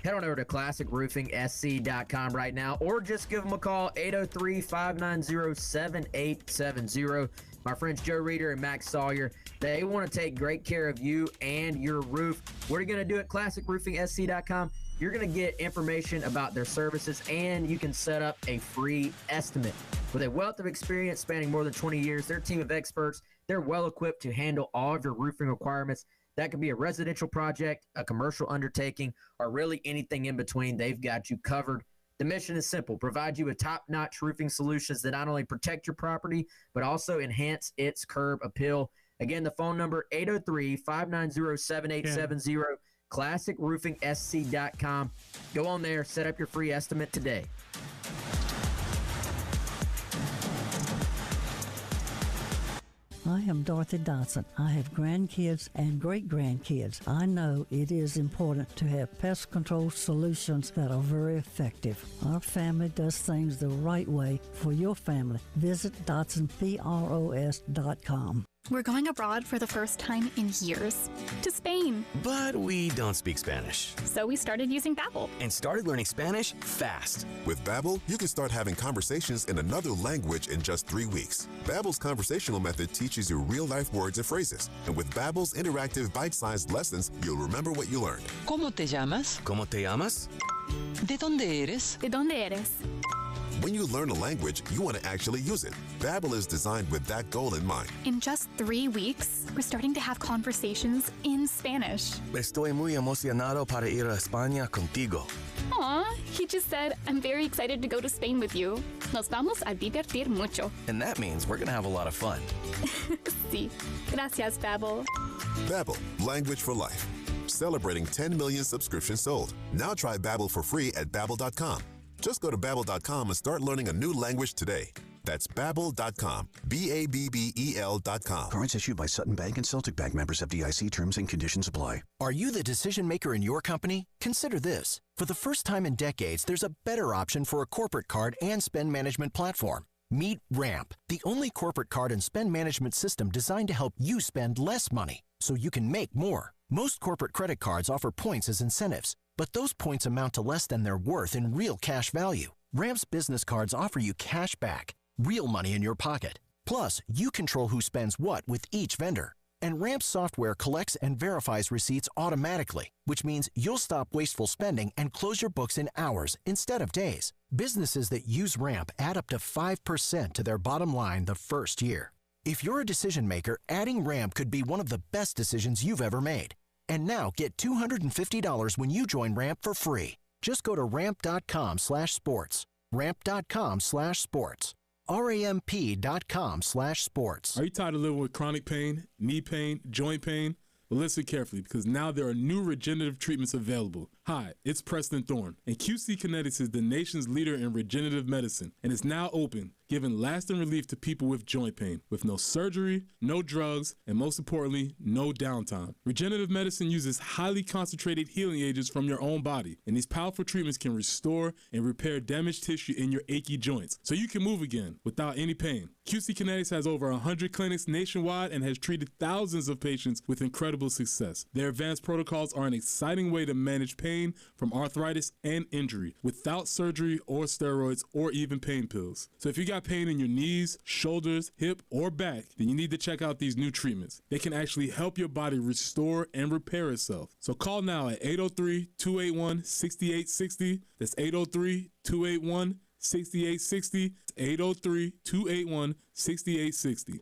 Head on over to classicroofingsc.com right now, or just give them a call, 803-590-7870. My friends Joe Reeder and Max Sawyer, they want to take great care of you and your roof. What are you going to do at classicroofingsc.com? You're going to get information about their services, and you can set up a free estimate. With a wealth of experience spanning more than 20 years, their team of experts, they're well equipped to handle all of your roofing requirements. That could be a residential project, a commercial undertaking, or really anything in between. They've got you covered. The mission is simple: provide you with top-notch roofing solutions that not only protect your property, but also enhance its curb appeal. Again, the phone number, 803-590-7870, classicroofingsc.com. Go on there, set up your free estimate today. I am Dorothy Dotson. I have grandkids and great-grandkids. I know it is important to have pest control solutions that are very effective. Our family does things the right way for your family. Visit DotsonPROS.com. We're going abroad for the first time in years. To Spain. But we don't speak Spanish. So we started using Babbel. And started learning Spanish fast. With Babbel, you can start having conversations in another language in just 3 weeks. Babbel's conversational method teaches you real-life words and phrases. And with Babbel's interactive bite-sized lessons, you'll remember what you learned. ¿Cómo te llamas? ¿Cómo te llamas? ¿De dónde eres? ¿De dónde eres? When you learn a language, you want to actually use it. Babbel is designed with that goal in mind. In just 3 weeks, we're starting to have conversations in Spanish. Estoy muy emocionado para ir a España contigo. Aw, he just said, I'm very excited to go to Spain with you. Nos vamos a divertir mucho. And that means we're going to have a lot of fun. Sí. Gracias, Babbel. Babbel, language for life. Celebrating 10 million subscriptions sold. Now try Babbel for free at Babbel.com. Just go to Babbel.com and start learning a new language today. That's Babbel.com. Babbel.com. Cards issued by Sutton Bank and Celtic Bank, members FDIC. Terms and conditions apply. Are you the decision maker in your company? Consider this. For the first time in decades, there's a better option for a corporate card and spend management platform. Meet Ramp, the only corporate card and spend management system designed to help you spend less money so you can make more. Most corporate credit cards offer points as incentives, but those points amount to less than their worth in real cash value. Ramp's business cards offer you cash back, real money in your pocket. Plus, you control who spends what with each vendor. And Ramp's software collects and verifies receipts automatically, which means you'll stop wasteful spending and close your books in hours instead of days. Businesses that use Ramp add up to 5% to their bottom line the first year. If you're a decision maker, adding Ramp could be one of the best decisions you've ever made. And now get $250 when you join Ramp for free. Just go to ramp.com/sports. Ramp.com/sports. ramp.com/sports. Are you tired of living with chronic pain, knee pain, joint pain? Well, listen carefully, because now there are new regenerative treatments available. Hi, it's Preston Thorne, and QC Kinetics is the nation's leader in regenerative medicine, and it's now open, giving lasting relief to people with joint pain, with no surgery, no drugs, and most importantly, no downtime. Regenerative medicine uses highly concentrated healing agents from your own body, and these powerful treatments can restore and repair damaged tissue in your achy joints, so you can move again without any pain. QC Kinetics has over 100 clinics nationwide and has treated thousands of patients with incredible success. Their advanced protocols are an exciting way to manage pain from arthritis and injury without surgery or steroids or even pain pills. So if you got pain in your knees, shoulders, hip, or back, then you need to check out these new treatments. They can actually help your body restore and repair itself. So call now at 803-281-6860. That's 803-281-6860. 803-281-6860.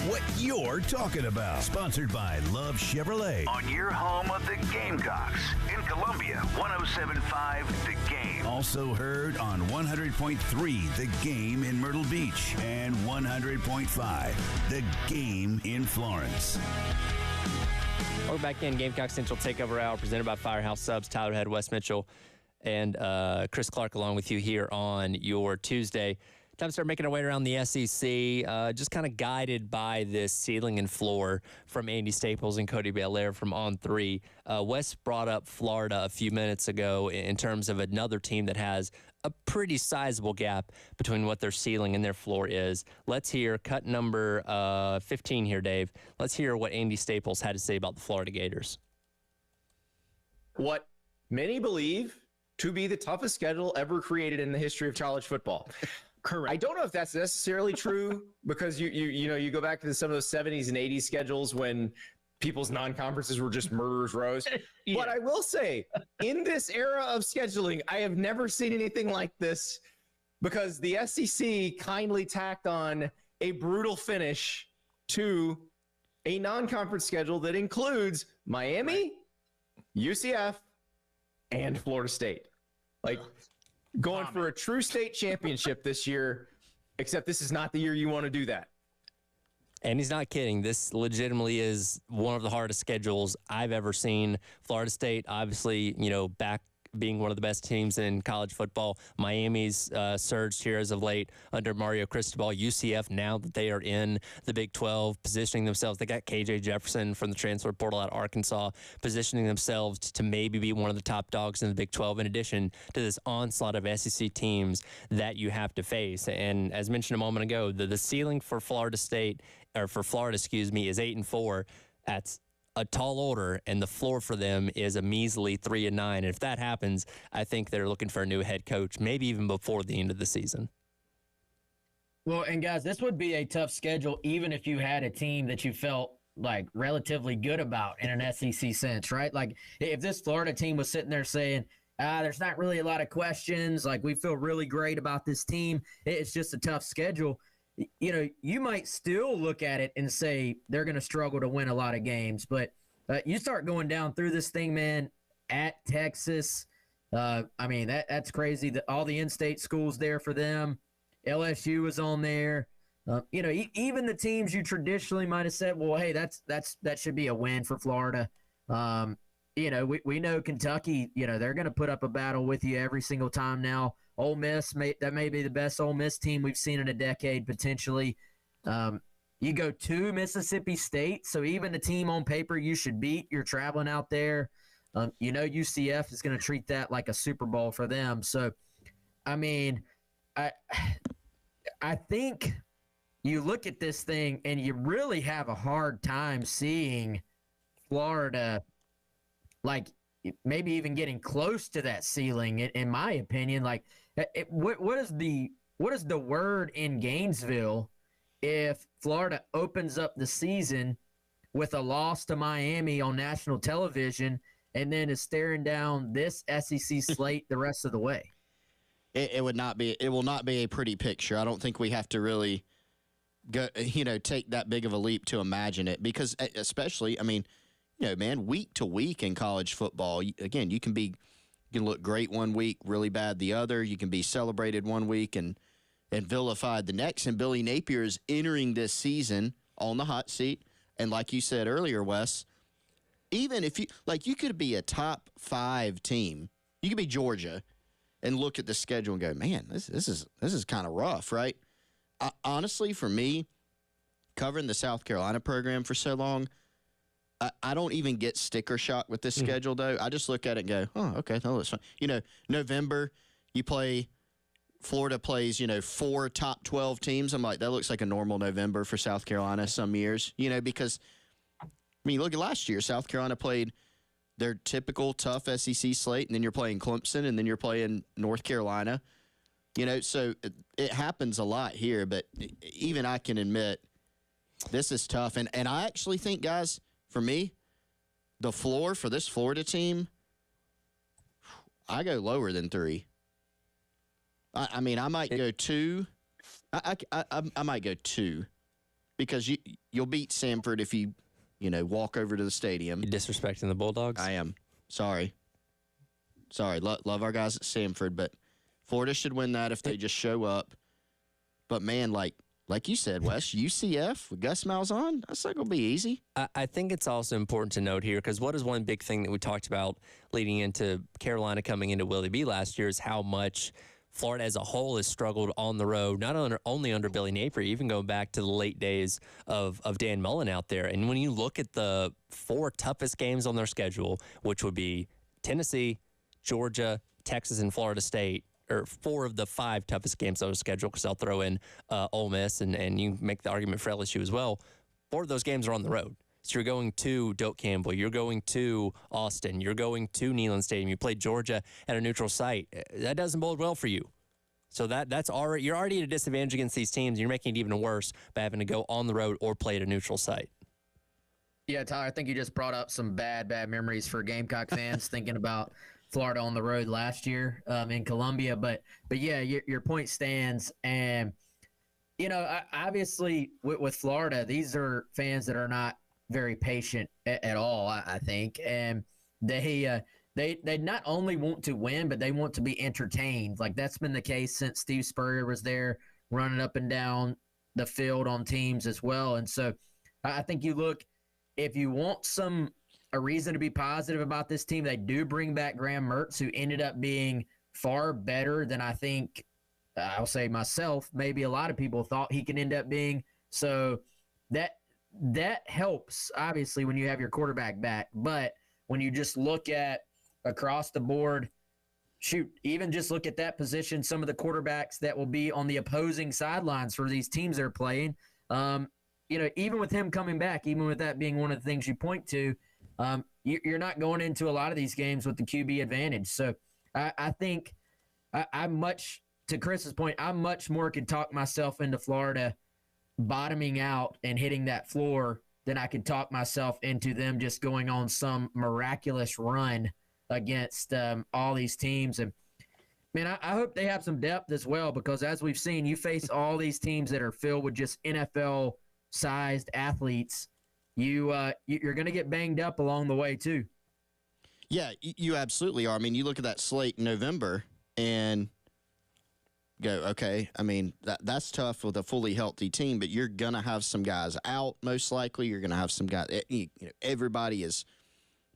What you're talking about. Sponsored by Love Chevrolet. On your home of the Gamecocks in Columbia, 107.5 The Game. Also heard on 100.3 The Game in Myrtle Beach and 100.5 The Game in Florence. We're back in Gamecock Central Takeover Hour, presented by Firehouse Subs. Tyler Head, Wes Mitchell, and Chris Clark along with you here on your Tuesday. Time to start making our way around the SEC, just kind of guided by this ceiling and floor from Andy Staples and Cody Belair from On3. Wes brought up Florida a few minutes ago in terms of another team that has a pretty sizable gap between what their ceiling and their floor is. Let's hear cut number 15 here, Dave. Let's hear what Andy Staples had to say about the Florida Gators. What many believe to be the toughest schedule ever created in the history of college football. Correct. I don't know if that's necessarily true because you go back to some of those 70s and 80s schedules when people's non-conferences were just murderers rows. Yeah. But I will say, in this era of scheduling, I have never seen anything like this because the SEC kindly tacked on a brutal finish to a non-conference schedule that includes Miami, UCF, and Florida State. Like, going for a true state championship this year, except this is not the year you want to do that. And he's not kidding. This legitimately is one of the hardest schedules I've ever seen. Florida State, obviously, back being one of the best teams in college football. Miami's surged here as of late under Mario Cristobal. UCF, now that they are in the Big 12, positioning themselves. They got KJ Jefferson from the transfer portal out of Arkansas, positioning themselves to maybe be one of the top dogs in the Big 12, in addition to this onslaught of SEC teams that you have to face. And as mentioned a moment ago, the ceiling for Florida, is 8-4. That's a tall order, and the floor for them is a measly 3-9. And if that happens, I think they're looking for a new head coach, maybe even before the end of the season. Well, and guys, this would be a tough schedule, even if you had a team that you felt like relatively good about in an SEC sense, right? Like if this Florida team was sitting there saying, there's not really a lot of questions, like we feel really great about this team, it's just a tough schedule. You know, you might still look at it and say they're going to struggle to win a lot of games, but you start going down through this thing, man, at Texas. I mean, that's crazy. All the in-state schools there for them. LSU is on there. You know, even the teams you traditionally might have said, well, hey, that should be a win for Florida. You know, we know Kentucky, you know, they're going to put up a battle with you every single time now. Ole Miss, that may be the best Ole Miss team we've seen in a decade, potentially. You go to Mississippi State, so even the team on paper you should beat, you're traveling out there. You know UCF is going to treat that like a Super Bowl for them. So, I mean, I think you look at this thing and you really have a hard time seeing Florida, like, maybe even getting close to that ceiling, in my opinion. Like, what is the word in Gainesville if Florida opens up the season with a loss to Miami on national television and then is staring down this SEC slate the rest of the way? It will not be a pretty picture. I don't think we have to really go, take that big of a leap to imagine it, because especially, I mean, man, week to week in college football, again, you can look great one week, really bad the other. You can be celebrated one week and vilified the next. And Billy Napier is entering this season on the hot seat. And like you said earlier, Wes, even if you could be a top 5 team, you could be Georgia and look at the schedule and go, man, this is kind of rough, right? Honestly, for me, covering the South Carolina program for so long, I don't even get sticker shock with this schedule, though. I just look at it and go, oh, okay, that looks fine. November, Florida plays, 4 top 12 teams. I'm like, that looks like a normal November for South Carolina some years, because, look at last year. South Carolina played their typical tough SEC slate, and then you're playing Clemson, and then you're playing North Carolina. So it happens a lot here, but even I can admit this is tough. And I actually think, guys, for me, the floor for this Florida team, I go lower than 3. I might go 2. I might go 2 because you'll beat Samford if you walk over to the stadium. You're disrespecting the Bulldogs? I am. Sorry. Love our guys at Samford, but Florida should win that if they just show up. But, man, like you said, Wes, UCF with Gus Malzahn, that's not going to be easy. I think it's also important to note here, because what is one big thing that we talked about leading into Carolina coming into Willie B last year is how much Florida as a whole has struggled on the road, not only under Billy Napier, even going back to the late days of Dan Mullen out there. And when you look at the 4 toughest games on their schedule, which would be Tennessee, Georgia, Texas, and Florida State, or 4 of the 5 toughest games on the schedule, because I'll throw in Ole Miss, and you make the argument for LSU as well. 4 of those games are on the road. So you're going to Doak Campbell, you're going to Austin, you're going to Neyland Stadium. You play Georgia at a neutral site. That doesn't bode well for you. So you're already at a disadvantage against these teams. And you're making it even worse by having to go on the road or play at a neutral site. Yeah, Tyler, I think you just brought up some bad memories for Gamecock fans thinking about Florida on the road last year in Columbia. But yeah, your point stands. And, obviously with Florida, these are fans that are not very patient at all, I think. And they not only want to win, but they want to be entertained. Like, that's been the case since Steve Spurrier was there running up and down the field on teams as well. And so I think you look, if you want some a reason to be positive about this team. They do bring back Graham Mertz, who ended up being far better than I think, I'll say myself, maybe a lot of people thought he can end up being. So that helps, obviously, when you have your quarterback back. But when you just look at across the board, even just look at that position, some of the quarterbacks that will be on the opposing sidelines for these teams they're playing, even with him coming back, even with that being one of the things you point to, you're not going into a lot of these games with the QB advantage. So I think I'm much, to Chris's point, I much more could talk myself into Florida bottoming out and hitting that floor than I could talk myself into them just going on some miraculous run against all these teams. And, man, I hope they have some depth as well, because as we've seen, you face all these teams that are filled with just NFL-sized athletes. You're going to get banged up along the way too. Yeah, you absolutely are. I mean, you look at that slate in November and go, okay, I mean, that's tough with a fully healthy team, but you're going to have some guys out most likely. You're going to have some guys, everybody is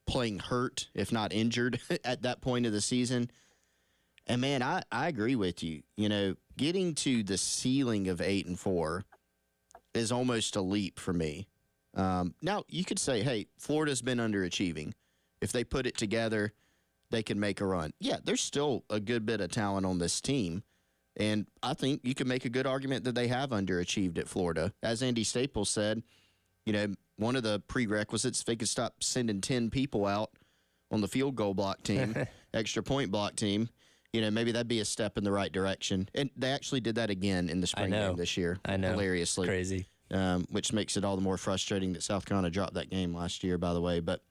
playing hurt, if not injured, at that point of the season. And, man, I agree with you. Getting to the ceiling of 8-4 is almost a leap for me. Now, you could say, hey, Florida's been underachieving. If they put it together, they can make a run. Yeah, there's still a good bit of talent on this team, and I think you can make a good argument that they have underachieved at Florida. As Andy Staples said, one of the prerequisites, if they could stop sending 10 people out on the field goal block team, extra point block team, maybe that'd be a step in the right direction. And they actually did that again in the spring game this year. I know. Hilariously. Crazy. Which makes it all the more frustrating that South Carolina dropped that game last year, by the way. But,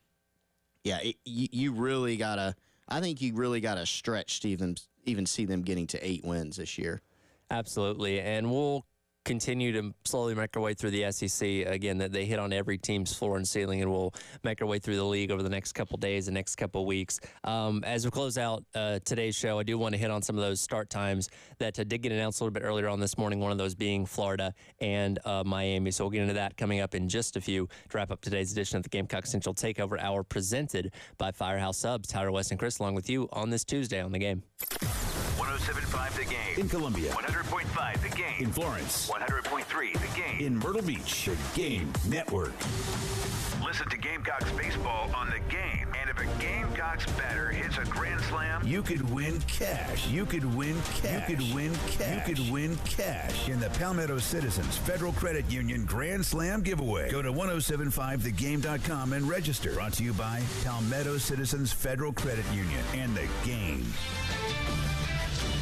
yeah, you really got to – I think you really got to stretch to even see them getting to 8 wins this year. Absolutely. And we'll continue to slowly make our way through the SEC. Again, that they hit on every team's floor and ceiling, and we'll make our way through the league over the next couple days, the next couple weeks. As we close out today's show, I do want to hit on some of those start times that did get announced a little bit earlier on this morning, one of those being Florida and Miami. So we'll get into that coming up in just a few to wrap up today's edition of the Gamecock Central Takeover Hour presented by Firehouse Subs. Tyler, West, and Chris along with you on this Tuesday on The Game. 107.5 The Game. In Columbia. 100.5 The Game. In Florence. 100.3 The Game. In Myrtle Beach. The Game Network. Listen to Gamecocks baseball on The Game. And if a Gamecocks batter hits a grand slam, you could win cash. You could win cash. You could win cash. You could win cash in the Palmetto Citizens Federal Credit Union Grand Slam giveaway. Go to 1075thegame.com and register. Brought to you by Palmetto Citizens Federal Credit Union and The Game.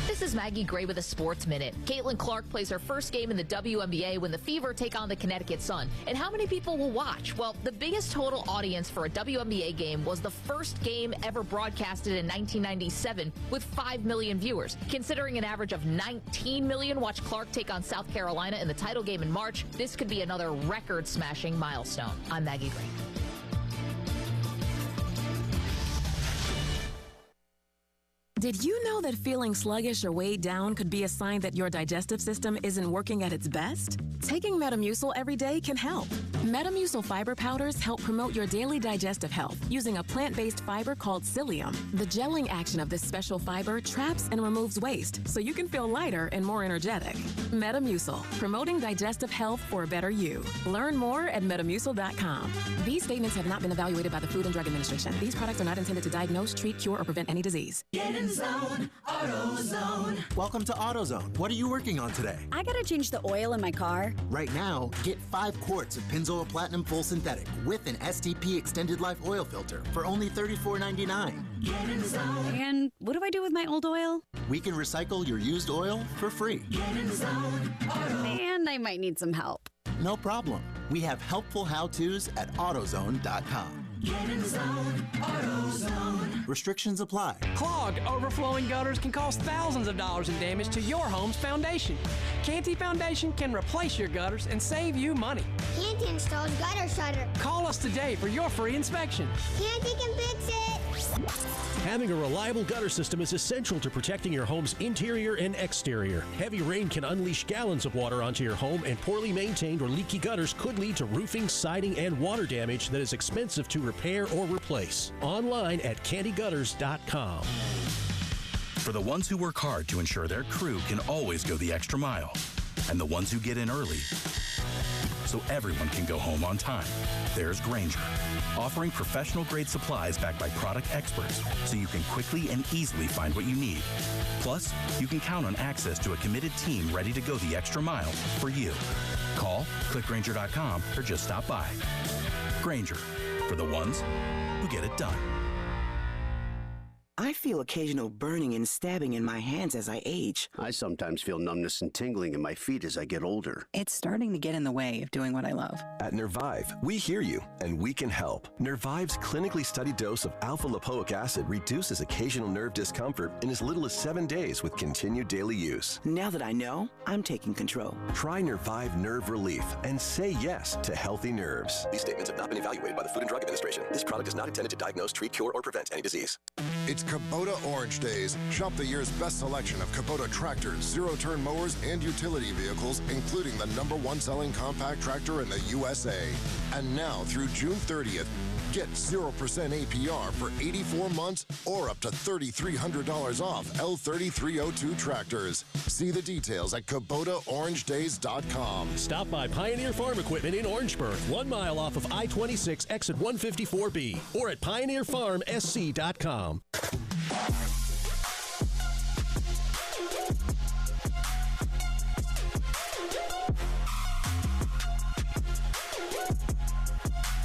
This is Maggie Gray with a Sports Minute. Caitlin Clark plays her first game in the WNBA when the Fever take on the Connecticut Sun. And how many people will watch? Well, the biggest total audience for a WNBA game was the first game ever broadcasted in 1997 with 5 million viewers. Considering an average of 19 million watch Clark take on South Carolina in the title game in March, this could be another record-smashing milestone. I'm Maggie Gray. Did you know that feeling sluggish or weighed down could be a sign that your digestive system isn't working at its best? Taking Metamucil every day can help. Metamucil fiber powders help promote your daily digestive health using a plant-based fiber called psyllium. The gelling action of this special fiber traps and removes waste so you can feel lighter and more energetic. Metamucil, promoting digestive health for a better you. Learn more at Metamucil.com. These statements have not been evaluated by the Food and Drug Administration. These products are not intended to diagnose, treat, cure, or prevent any disease. Get in zone, AutoZone. Welcome to AutoZone. What are you working on today? I gotta change the oil in my car. Right now, get 5 quarts of Pennzoil Platinum Full Synthetic with an STP Extended Life oil filter for only $34.99. Get in zone. And what do I do with my old oil? We can recycle your used oil for free. Get in zone, and I might need some help. No problem. We have helpful how-tos at AutoZone.com. Get in zone, AutoZone. Restrictions apply. Clogged, overflowing gutters can cause thousands of dollars in damage to your home's foundation. Canty Foundation can replace your gutters and save you money. Canty installs gutter shutter. Call us today for your free inspection. Canty can fix it. Having a reliable gutter system is essential to protecting your home's interior and exterior. Heavy rain can unleash gallons of water onto your home, and poorly maintained or leaky gutters could lead to roofing, siding, and water damage that is expensive to repair or replace. Online at candygutters.com. For the ones who work hard to ensure their crew can always go the extra mile, and the ones who get in early so everyone can go home on time, there's Grainger, offering professional-grade supplies backed by product experts so you can quickly and easily find what you need. Plus, you can count on access to a committed team ready to go the extra mile for you. Call, click Grainger.com, or just stop by. Grainger, for the ones who get it done. I feel occasional burning and stabbing in my hands as I age. I sometimes feel numbness and tingling in my feet as I get older. It's starting to get in the way of doing what I love. At Nervive, we hear you, and we can help. Nervive's clinically studied dose of alpha-lipoic acid reduces occasional nerve discomfort in as little as 7 days with continued daily use. Now that I know, I'm taking control. Try Nervive Nerve Relief and say yes to healthy nerves. These statements have not been evaluated by the Food and Drug Administration. This product is not intended to diagnose, treat, cure, or prevent any disease. It's Kubota Orange Days. Shop the year's best selection of Kubota tractors, zero-turn mowers, and utility vehicles, including the #1 selling compact tractor in the USA. And now through June 30th, get 0% APR for 84 months or up to $3,300 off L3302 tractors. See the details at KubotaOrangeDays.com. Stop by Pioneer Farm Equipment in Orangeburg, 1 mile off of I-26 exit 154B, or at PioneerFarmSC.com.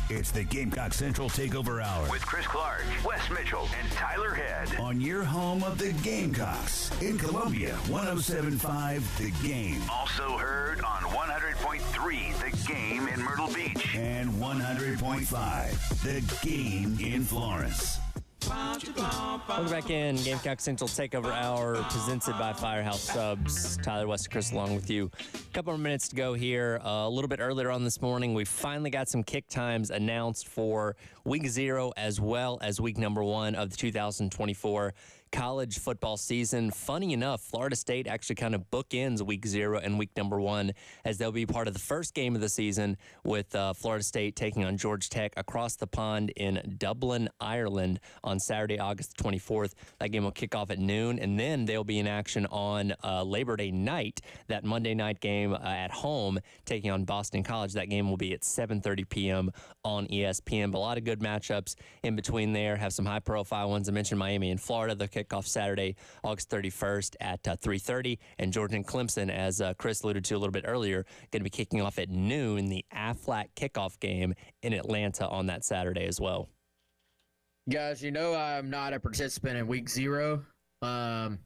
It's the Gamecock Central Takeover Hour with Chris Clark, Wes Mitchell, and Tyler Head. On your home of the Gamecocks in Columbia, 107.5 The Game. Also heard on 100.3 The Game in Myrtle Beach. And 100.5 The Game in Florence. Welcome back in. Gamecock Central Takeover Hour presented by Firehouse Subs. Tyler, West, Chris along with you. A couple more minutes to go here. A little bit earlier on this morning, we finally got some kick times announced for Week 0 as well as Week 1 of the 2024 college football season. Funny enough, Florida State actually kind of bookends Week 0 and Week 1 as they'll be part of the first game of the season with Florida State taking on Georgia Tech across the pond in Dublin, Ireland on Saturday, August 24th. That game will kick off at noon, and then they'll be in action on Labor Day night, that Monday night game at home taking on Boston College. That game will be at 7:30 p.m. on ESPN. But a lot of good matchups in between there. Have some high-profile ones. I mentioned Miami and Florida. They'll kick off Saturday, August 31st at 3:30. And Georgia and Clemson, as Chris alluded to a little bit earlier, going to be kicking off at noon, the Aflac kickoff game in Atlanta on that Saturday as well. Guys, you know I'm not a participant in Week 0. What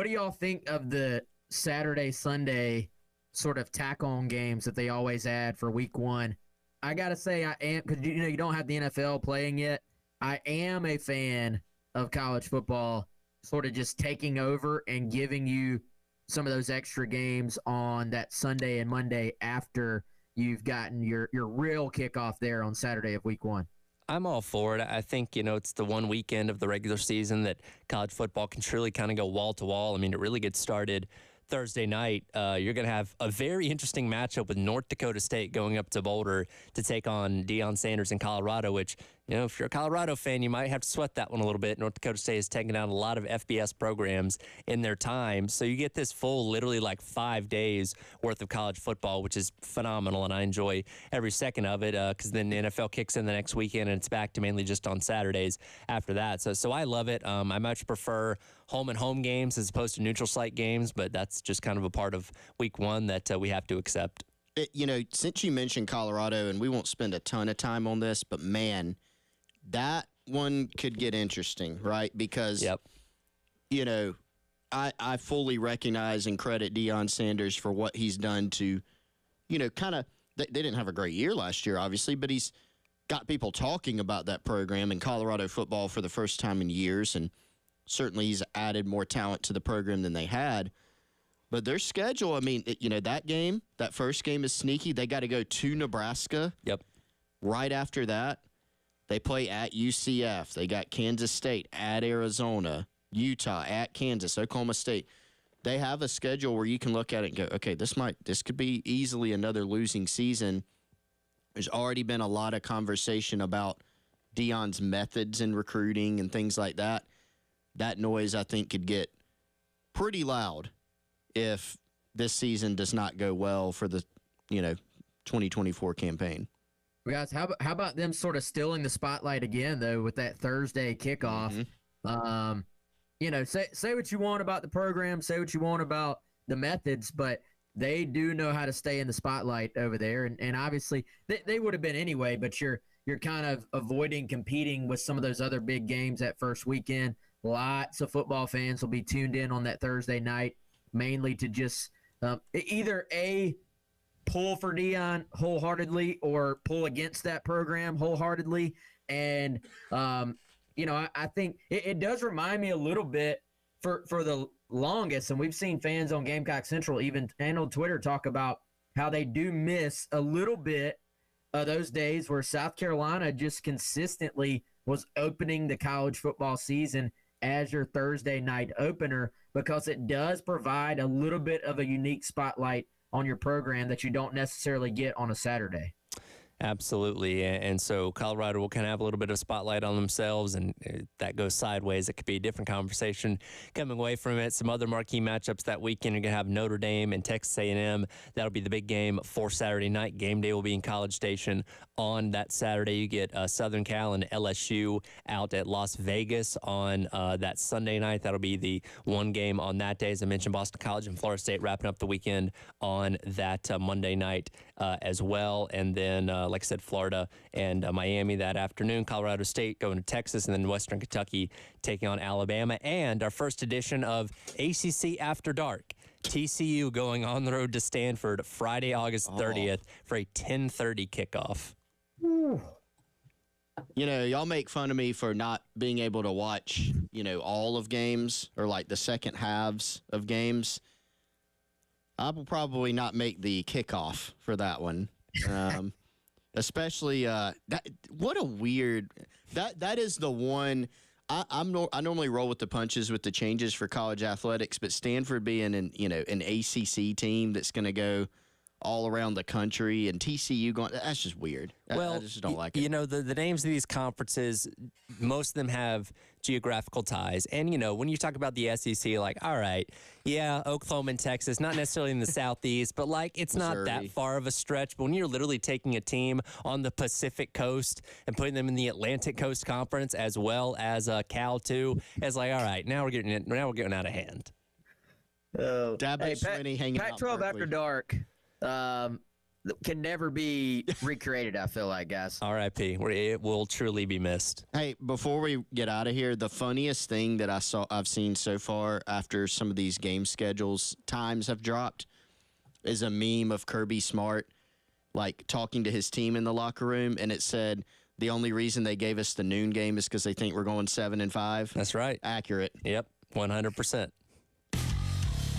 do y'all think of the Saturday, Sunday sort of tack-on games that they always add for Week 1? I got to say I am, because you don't have the NFL playing yet. I am a fan of college football sort of just taking over and giving you some of those extra games on that Sunday and Monday after you've gotten your real kickoff there on Saturday of Week 1. I'm all for it. I think, it's the one weekend of the regular season that college football can truly kind of go wall to wall. I mean, it really gets started Thursday night. You're going to have a very interesting matchup with North Dakota State going up to Boulder to take on Deion Sanders in Colorado, which, if you're a Colorado fan, you might have to sweat that one a little bit. North Dakota State has taken down a lot of FBS programs in their time. So you get this full, literally like 5 days worth of college football, which is phenomenal. And I enjoy every second of it because then the NFL kicks in the next weekend and it's back to mainly just on Saturdays after that. So I love it. I much prefer home and home games as opposed to neutral site games, but that's just kind of a part of Week 1 that we have to accept. Since you mentioned Colorado, and we won't spend a ton of time on this, but man, that one could get interesting, right? Because, I fully recognize and credit Deion Sanders for what he's done to, kind of, they didn't have a great year last year, obviously, but he's got people talking about that program in Colorado football for the first time in years, and certainly he's added more talent to the program than they had. But their schedule, I mean, that first game is sneaky. They got to go to Nebraska. Yep. Right after that, They play at UCF. They got Kansas State at Arizona, Utah at Kansas, Oklahoma State. They have a schedule where you can look at it and go, okay, this could be easily another losing season. There's already been a lot of conversation about Deion's methods in recruiting and things like that. That noise, I think, could get pretty loud if this season does not go well for the 2024 campaign. Guys, how about them sort of stealing the spotlight again, though, with that Thursday kickoff? Say what you want about the program, say what you want about the methods, but they do know how to stay in the spotlight over there. And obviously, they would have been anyway, but you're kind of avoiding competing with some of those other big games that first weekend. Lots of football fans will be tuned in on that Thursday night, mainly to just either pull for Deion wholeheartedly or pull against that program wholeheartedly. And, I think it does remind me a little bit for the longest, and we've seen fans on Gamecock Central even and on Twitter talk about how they do miss a little bit of those days where South Carolina just consistently was opening the college football season as your Thursday night opener, because it does provide a little bit of a unique spotlight on your program that you don't necessarily get on a Saturday. Absolutely. And so Colorado will kind of have a little bit of spotlight on themselves, and if that goes sideways, it could be a different conversation coming away from it. Some other marquee matchups that weekend, you're going to have Notre Dame and Texas A&M. That'll be the big game for Saturday night. Game day will be in College Station on that Saturday. You get Southern Cal and LSU out at Las Vegas on that Sunday night. That'll be the one game on that day. As I mentioned, Boston College and Florida State wrapping up the weekend on that Monday night as well. And then, like I said, Florida and Miami that afternoon. Colorado State going to Texas, and then Western Kentucky taking on Alabama. And our first edition of ACC After Dark, TCU going on the road to Stanford Friday, August 30th for a 10:30 kickoff. Y'all make fun of me for not being able to watch, all of games or like the second halves of games. I will probably not make the kickoff for that one. Especially what a weird that is the one. I normally roll with the punches with the changes for college athletics, but Stanford being an ACC team that's going to go all around the country, and TCU going, that's just weird. I just don't like it. The names of these conferences, most of them have geographical ties. And, when you talk about the SEC, like, all right, yeah, Oklahoma and Texas, not necessarily in the Southeast, but, like, it's Missouri. not that far of a stretch. But when you're literally taking a team on the Pacific Coast and putting them in the Atlantic Coast Conference as well as Cal, too, it's like, all right, now we're getting out of hand. Dabo Swinney hanging out. Pac-12 After Dark can never be recreated, I feel like, guys. R.I.P. It will truly be missed. Hey, before we get out of here, the funniest thing that I've seen so far after some of these game schedules times have dropped is a meme of Kirby Smart, like, talking to his team in the locker room, and it said, the only reason they gave us the noon game is because they think we're going 7-5. That's right. Accurate. Yep, 100%.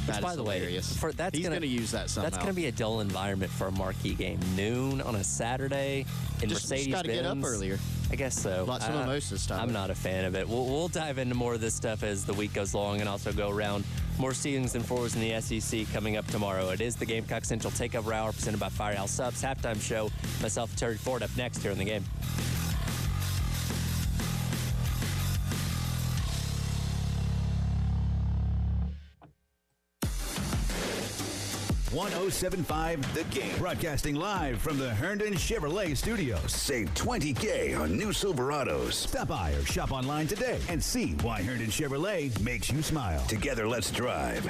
By the hilarious. way, he's going to use that somehow. That's going to be a dull environment for a marquee game. Noon on a Saturday in Mercedes-Benz. Just got to get up earlier. I guess so. Lots of mimosas time. I'm not a fan of it. We'll dive into more of this stuff as the week goes along, and also go around more seedings and forwards in the SEC coming up tomorrow. It is the Gamecock Central Takeover Hour presented by Firehouse Subs. Halftime show. Myself and Terry Ford up next here in the game. 107.5 The Game. Broadcasting live from the Herndon Chevrolet Studios. Save $20,000 on new Silverados. Stop by or shop online today and see why Herndon Chevrolet makes you smile. Together, let's drive.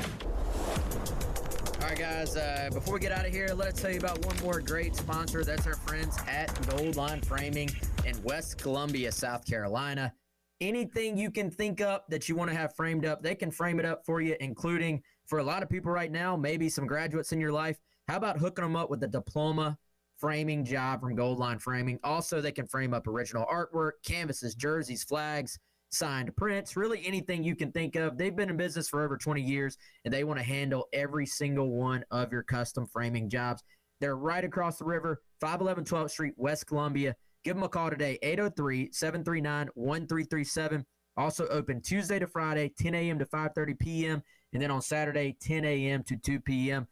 All right, guys, before we get out of here, let's tell you about one more great sponsor. That's our friends at Gold Line Framing in West Columbia, South Carolina. Anything you can think up that you want to have framed up, they can frame it up for you, including for a lot of people right now, maybe some graduates in your life. How about hooking them up with a diploma framing job from Gold Line Framing? Also, they can frame up original artwork, canvases, jerseys, flags, signed prints, really anything you can think of. They've been in business for over 20 years, and they want to handle every single one of your custom framing jobs. They're right across the river, 511 12th Street, West Columbia. Give them a call today, 803-739-1337. Also open Tuesday to Friday, 10 a.m. to 5:30 p.m., and then on Saturday, 10 a.m. to 2 p.m.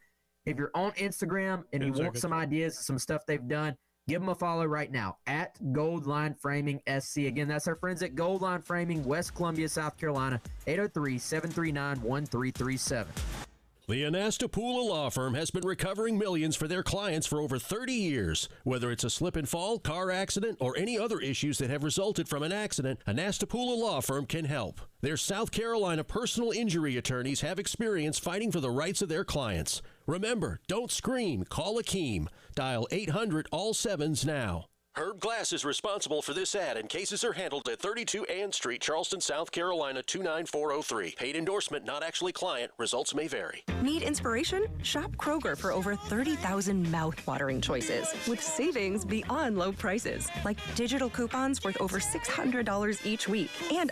If you're on Instagram and you want some ideas, some stuff they've done, give them a follow right now, at Goldline Framing SC. Again, that's our friends at Goldline Framing, West Columbia, South Carolina, 803-739-1337. The Anastapula Law Firm has been recovering millions for their clients for over 30 years. Whether it's a slip and fall, car accident, or any other issues that have resulted from an accident, Anastapula Law Firm can help. Their South Carolina personal injury attorneys have experience fighting for the rights of their clients. Remember, don't scream. Call Akeem. Dial 800-ALL-7s now. Herb Glass is responsible for this ad, and cases are handled at 32 Ann Street, Charleston, South Carolina, 29403. Paid endorsement, not actually client. Results may vary. Need inspiration? Shop Kroger for over 30,000 mouth-watering choices with savings beyond low prices, like digital coupons worth over $600 each week and